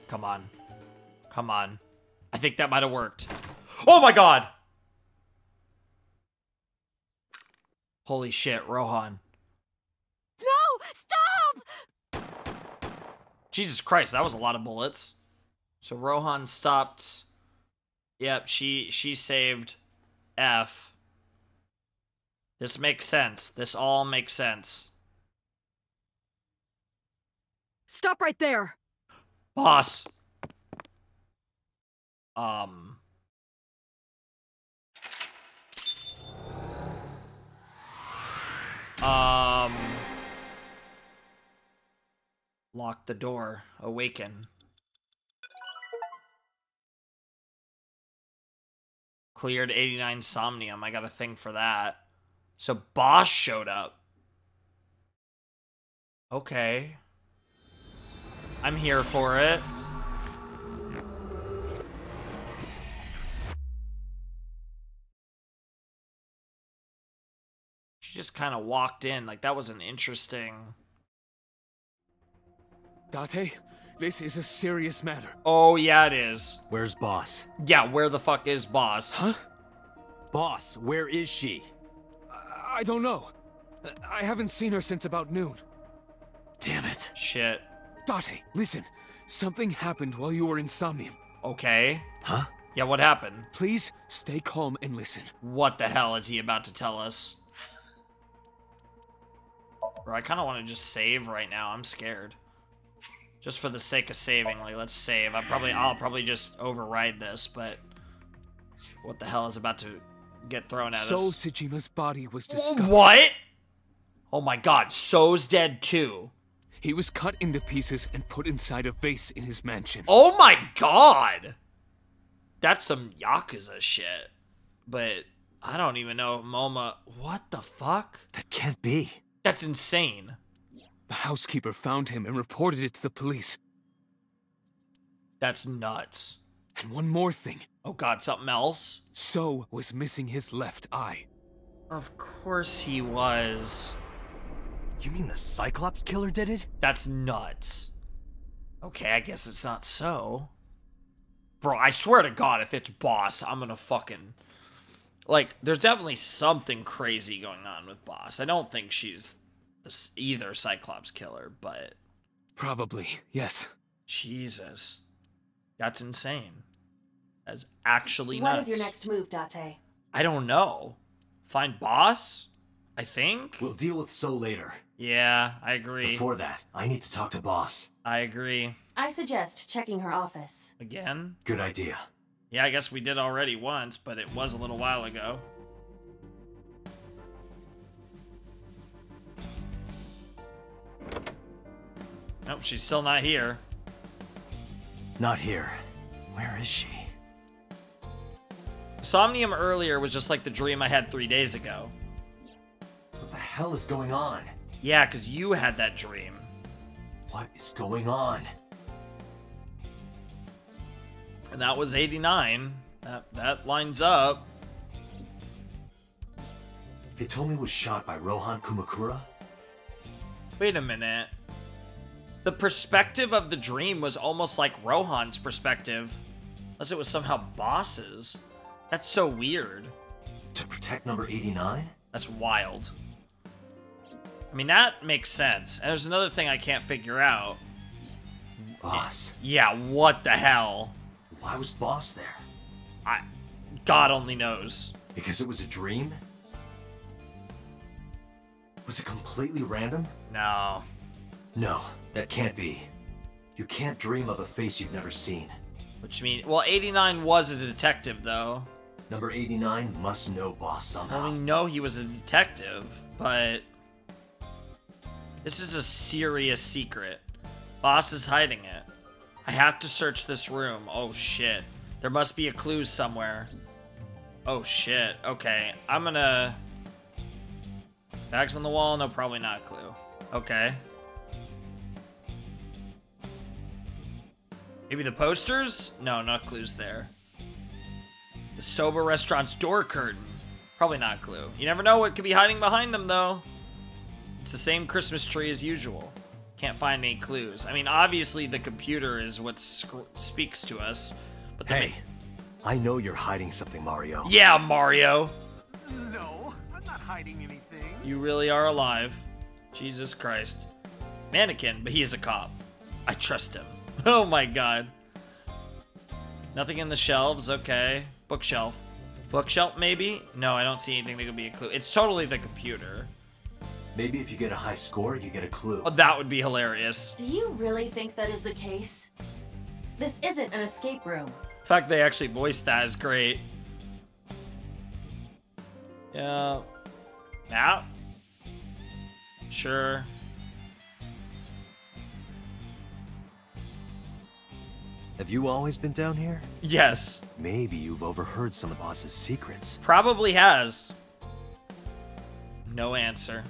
Come on. Come on. I think that might have worked. Oh my god! Holy shit, Rohan. No! Stop! Jesus Christ, that was a lot of bullets. So Rohan stopped. Yep, she saved F. This makes sense. This all makes sense. Stop right there. Boss. Lock the door. Awaken. Cleared 89 Somnium. I got a thing for that. So Boss showed up. Okay. I'm here for it. She just kind of walked in. Like, that was an interesting... Date, this is a serious matter. Oh, yeah, it is. Where's Boss? Yeah, where the fuck is Boss? Huh? Boss, where is she? I don't know. I haven't seen her since about noon. Damn it. Shit. Date, listen. Something happened while you were in Somnium. Okay. Huh? Yeah, what happened? Please stay calm and listen. What the hell is he about to tell us? Bro, I kind of want to just save right now. I'm scared. Just for the sake of saving, like, let's save. I'll probably just override this, but what the hell is about to get thrown at So us? Tsujima's body was discovered. What? Oh my god, So's dead too. He was cut into pieces and put inside a vase in his mansion. Oh my god! That's some Yakuza shit. But I don't even know if Moma... What the fuck? That can't be. That's insane. The housekeeper found him and reported it to the police. That's nuts. And one more thing. Oh god, something else? So was missing his left eye. Of course he was. You mean the Cyclops killer did it? That's nuts. Okay, I guess it's not so. Bro, I swear to god, if it's Boss, I'm gonna fucking... Like, there's definitely something crazy going on with Boss. I don't think she's either Cyclops killer, but... Probably, yes. Jesus. That's insane. That's actually What nuts. is your next move, Date? I don't know. Find Boss? I think? We'll deal with So later. Yeah, I agree. Before that, I need to talk to Boss. I agree. I suggest checking her office. Again? Good idea. Yeah, I guess we did already once, but it was a little while ago. Nope, she's still not here. Not here. Where is she? Somnium earlier was just like the dream I had 3 days ago. What the hell is going on? Yeah, because you had that dream. What is going on? And that was 89. That lines up. Hitomi was shot by Rohan Kumakura? Wait a minute. The perspective of the dream was almost like Rohan's perspective. Unless it was somehow Boss's. That's so weird. To protect number 89? That's wild. I mean, that makes sense. And there's another thing I can't figure out. Boss. Yeah, what the hell? Why was Boss there? God only knows. Because it was a dream? Was it completely random? No. No, that can't be. You can't dream of a face you've never seen. Which means, well, 89 was a detective, though. Number 89 must know Boss somehow. Well, we know he was a detective, but this is a serious secret. Boss is hiding it. I have to search this room. Oh, shit. There must be a clue somewhere. Oh, shit. Okay, I'm gonna Tags on the wall? No, probably not a clue. Okay. Maybe the posters? No, no clues there. The soba restaurant's door curtain. Probably not a clue. You never know what could be hiding behind them, though. It's the same Christmas tree as usual. Can't find any clues. I mean, obviously the computer is what speaks to us. But hey, I know you're hiding something, Mario. Yeah, Mario. No, I'm not hiding anything. You really are alive. Jesus Christ. Mannequin, but he is a cop. I trust him. Oh my god. Nothing in the shelves, okay. Bookshelf. Bookshelf, maybe? No, I don't see anything that could be a clue. It's totally the computer. Maybe if you get a high score, you get a clue. Oh, that would be hilarious. Do you really think that is the case? This isn't an escape room. The fact they actually voiced that is great. Yeah. Yeah. Sure. Have you always been down here? Yes. Maybe you've overheard some of the boss's secrets. Probably has. No answer.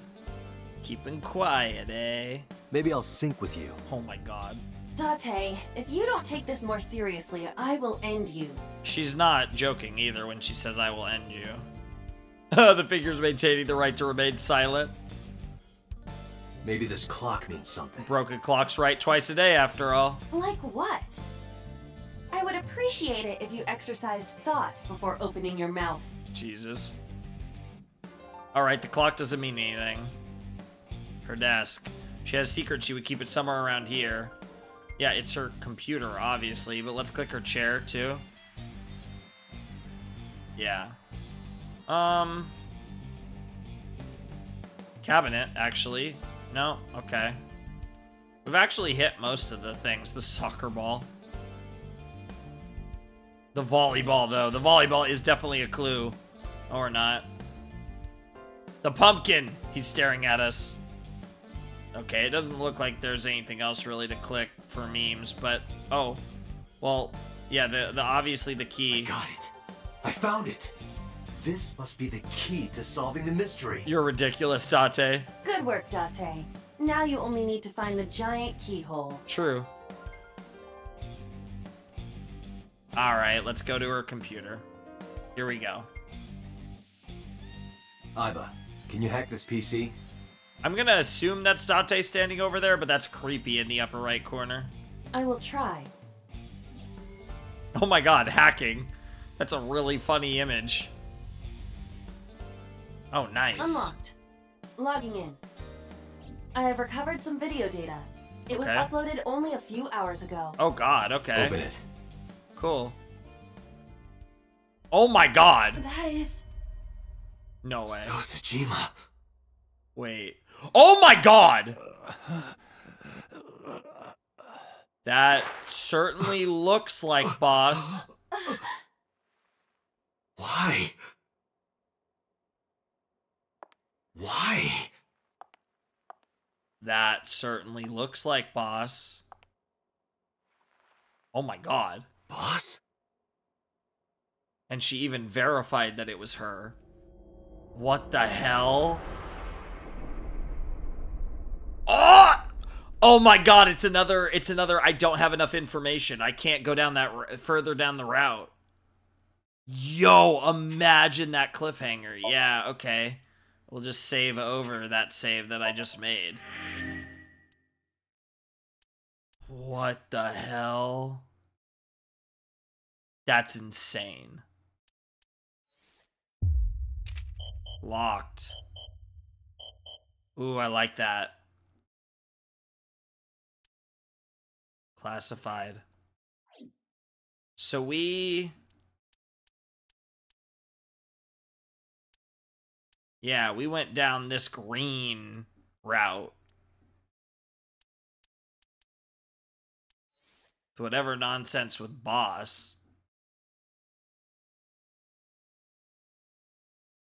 Keeping quiet, eh? Maybe I'll sync with you. Oh my god. Date, if you don't take this more seriously, I will end you. She's not joking either when she says I will end you. The figure's maintaining the right to remain silent. Maybe this clock means something. Broken clock's right twice a day, after all. Like what? I would appreciate it if you exercised thought before opening your mouth. Jesus. Alright, the clock doesn't mean anything. Her desk. She has secrets, she would keep it somewhere around here. Yeah, it's her computer, obviously, but let's click her chair, too. Yeah. Cabinet, actually. No? Okay. We've actually hit most of the things. The soccer ball. The volleyball, though. The volleyball is definitely a clue. Or not. The pumpkin! He's staring at us. Okay, it doesn't look like there's anything else really to click for memes, but... Oh. Well, yeah, the obviously the key. I got it. I found it. This must be the key to solving the mystery. You're ridiculous, Date. Good work, Date. Now you only need to find the giant keyhole. True. Alright, let's go to her computer. Here we go. Iva, can you hack this PC? I'm gonna assume that's Date standing over there, but that's creepy in the upper right corner. I will try. Oh my god, hacking. That's a really funny image. Oh, nice. Unlocked. Logging in. I have recovered some video data. It was uploaded only a few hours ago. Oh god, okay. Open it. Cool. Oh my god. That is... No way. Sojima. Wait. Oh my god! That certainly looks like boss. Why? Why? That certainly looks like boss. Oh my god. Boss? And she even verified that it was her. What the hell? Oh! Oh my god, it's another I don't have enough information. I can't go down that further down the route. Yo, imagine that cliffhanger. Yeah, okay. We'll just save over that save that I just made. What the hell? That's insane. Locked. Ooh, I like that. Classified. So we... Yeah, we went down this green route. To whatever nonsense with boss.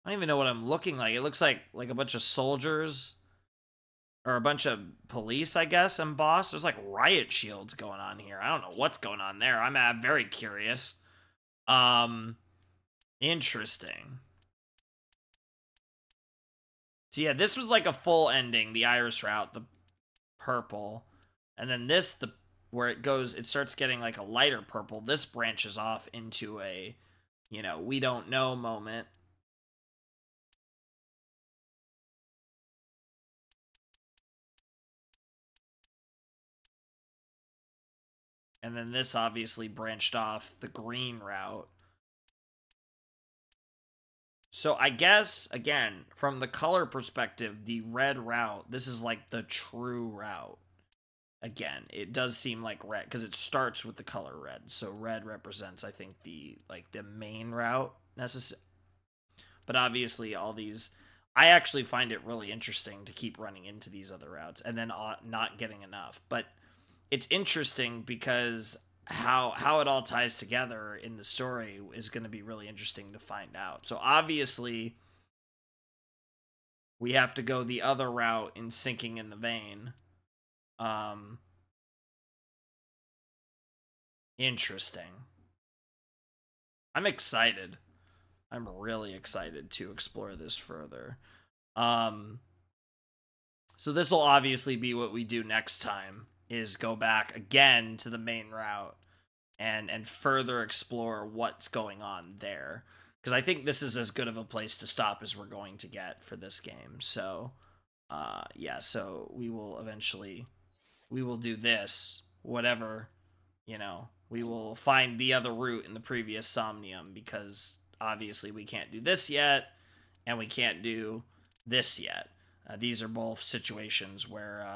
I don't even know what I'm looking like. It looks like a bunch of soldiers. Or a bunch of police, I guess, and boss. There's like riot shields going on here. I don't know what's going on there. I'm very curious. Interesting. So yeah, this was like a full ending, the iris route, the purple. And then this, where it goes, it starts getting like a lighter purple. This branches off into a, you know, we don't know moment. And then this obviously branched off the green route. So I guess, again, from the color perspective, the red route, this is like the true route. Again, it does seem like red because it starts with the color red. So red represents, I think, the main route necessary. But obviously, all these, I actually find it really interesting to keep running into these other routes and then not getting enough. But it's interesting because how it all ties together in the story is going to be really interesting to find out. So obviously, we have to go the other route in Sinking in the Vein. Interesting. I'm excited. I'm really excited to explore this further. So this will obviously be what we do next time, is go back again to the main route and further explore what's going on there. Because I think this is as good of a place to stop as we're going to get for this game. So, yeah, so we will do this, whatever, you know, we will find the other route in the previous Somnium, because obviously we can't do this yet, and we can't do this yet. These are both situations where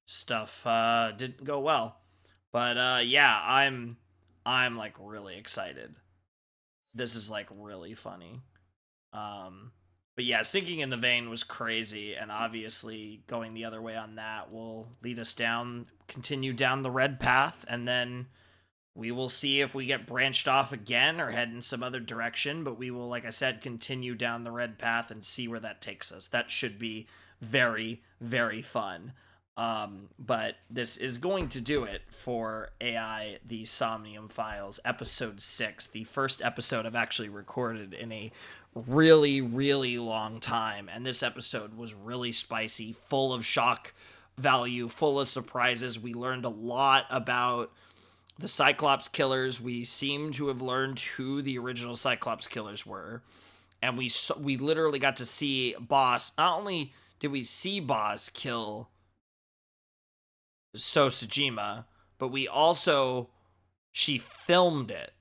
stuff didn't go well. But yeah, I'm like really excited. This is like really funny. But yeah, Sinking in the Vein was crazy, and obviously going the other way on that will lead us continue down the red path, and then we will see if we get branched off again or head in some other direction, but we will, like I said, continue down the red path and see where that takes us. That should be very, very fun. But this is going to do it for AI, the Somnium Files, episode 6, the first episode I've actually recorded in a really, really long time. And this episode was really spicy, full of shock value, full of surprises. We learned a lot about the Cyclops killers. We seem to have learned who the original Cyclops killers were. And we literally got to see Boss. Not only did we see Boss kill Sosajima, but she filmed it.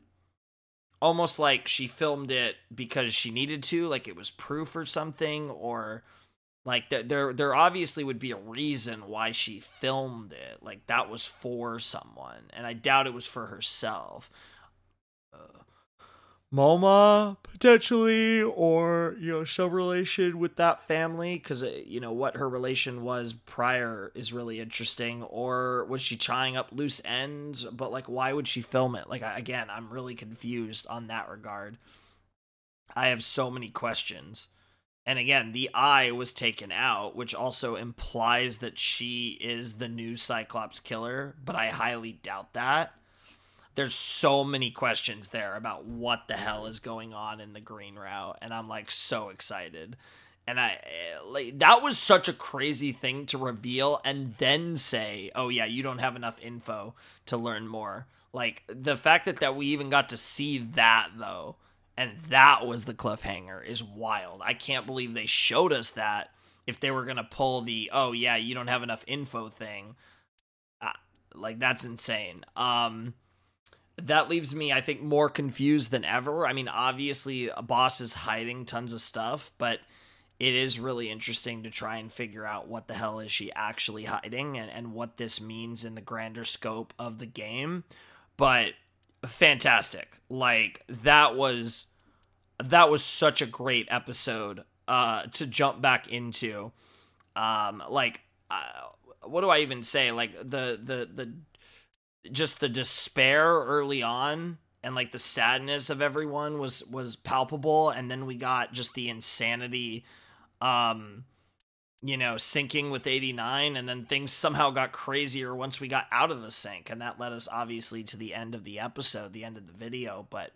Almost like she filmed it because she needed to, like it was proof or something, or like there obviously would be a reason why she filmed it. Like that was for someone, and I doubt it was for herself. Moma, potentially, or, you know, some relation with that family, because, you know, what her relation was prior is really interesting. Or was she tying up loose ends? But, like, why would she film it? Like, again, I'm really confused on that regard. I have so many questions. And again, the eye was taken out, which also implies that she is the new Cyclops killer, but I highly doubt that. There's so many questions there about what the hell is going on in the green route, and I'm like so excited. And that was such a crazy thing to reveal and then say, oh yeah, you don't have enough info to learn more. Like the fact that we even got to see that though, and that was the cliffhanger, is wild. I can't believe they showed us that. If they were gonna pull the, oh yeah, you don't have enough info thing, like that's insane. That leaves me, I think, more confused than ever. I mean, obviously, a boss is hiding tons of stuff, but it is really interesting to try and figure out what the hell is she actually hiding, and what this means in the grander scope of the game. But fantastic. Like, that was such a great episode to jump back into. What do I even say? Like, just the despair early on and like the sadness of everyone was palpable, and then we got just the insanity, you know, sinking with 89, and then things somehow got crazier once we got out of the sink, and that led us obviously to the end of the episode, the end of the video. But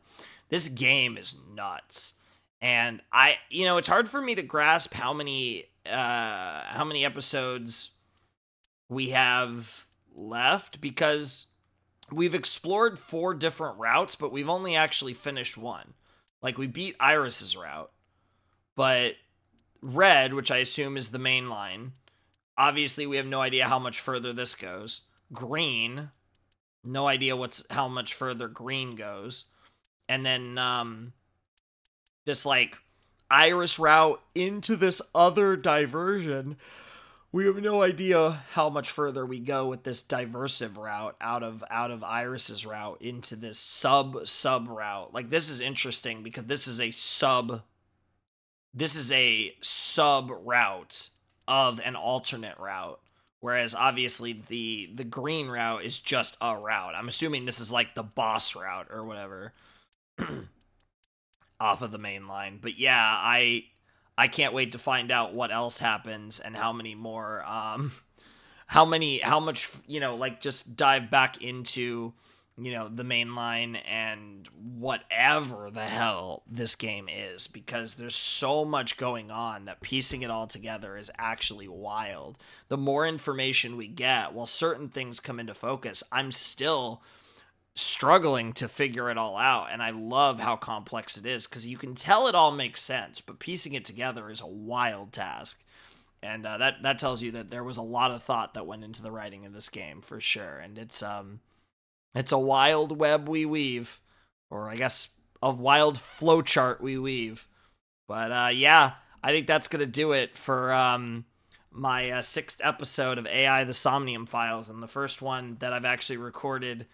this game is nuts, And it's hard for me to grasp how many episodes we have left, because we've explored 4 different routes, but we've only actually finished one. Like, we beat Iris's route, but Red, which I assume is the main line, obviously we have no idea how much further this goes. Green, no idea how much further Green goes. And then this like Iris route into this other diversion, we have no idea how much further we go with this diversive route out of Iris's route into this sub route. Like, this is interesting because this is a sub route of an alternate route, whereas obviously the green route is just a route. I'm assuming this is like the boss route or whatever off of the main line. But yeah, I can't wait to find out what else happens and how many more, how much, like, just dive back into, the main line and whatever the hell this game is, because there's so much going on that piecing it all together is actually wild. The more information we get, while certain things come into focus, I'm still struggling to figure it all out, and I love how complex it is, because you can tell it all makes sense, but piecing it together is a wild task. And that tells you that there was a lot of thought that went into the writing of this game, for sure. And it's a wild web we weave, or I guess a wild flowchart we weave. But yeah, I think that's gonna do it for my 6th episode of AI the Somnium Files, and the first one that I've actually recorded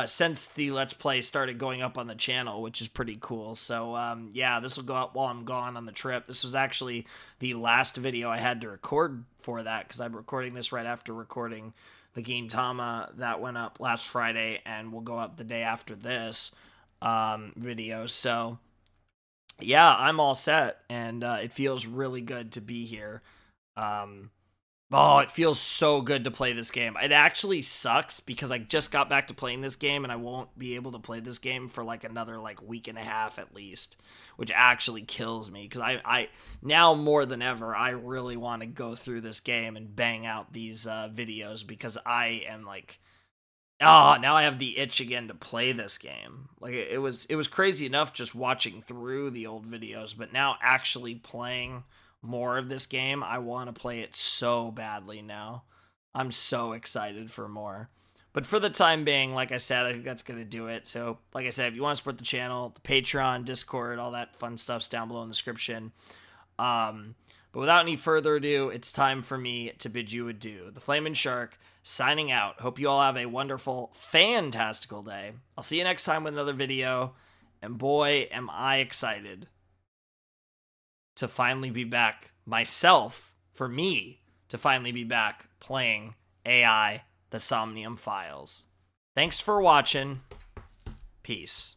since the Let's Play started going up on the channel, which is pretty cool. So yeah, this will go up while I'm gone on the trip. This was actually the last video I had to record for that, because I'm recording this right after recording the Gintama that went up last Friday, and will go up the day after this video. So yeah, I'm all set, and it feels really good to be here. Oh, it feels so good to play this game. It actually sucks because I just got back to playing this game, and I won't be able to play this game for like another week and a half at least, which actually kills me, because I now more than ever, I really want to go through this game and bang out these videos, because I am like, now I have the itch again to play this game. Like, it was crazy enough just watching through the old videos, but now actually playing more of this game, I want to play it so badly now. I'm so excited for more. But for the time being, like I said, I think that's going to do it. So, like I said, if you want to support the channel, the Patreon, Discord, all that fun stuff's down below in the description. But without any further ado, it's time for me to bid you adieu. The Flamin' Shark, signing out. Hope you all have a wonderful, fantastical day. I'll see you next time with another video. And boy, am I excited to finally be back myself, for me to finally be back playing AI the Somnium Files. Thanks for watching. Peace.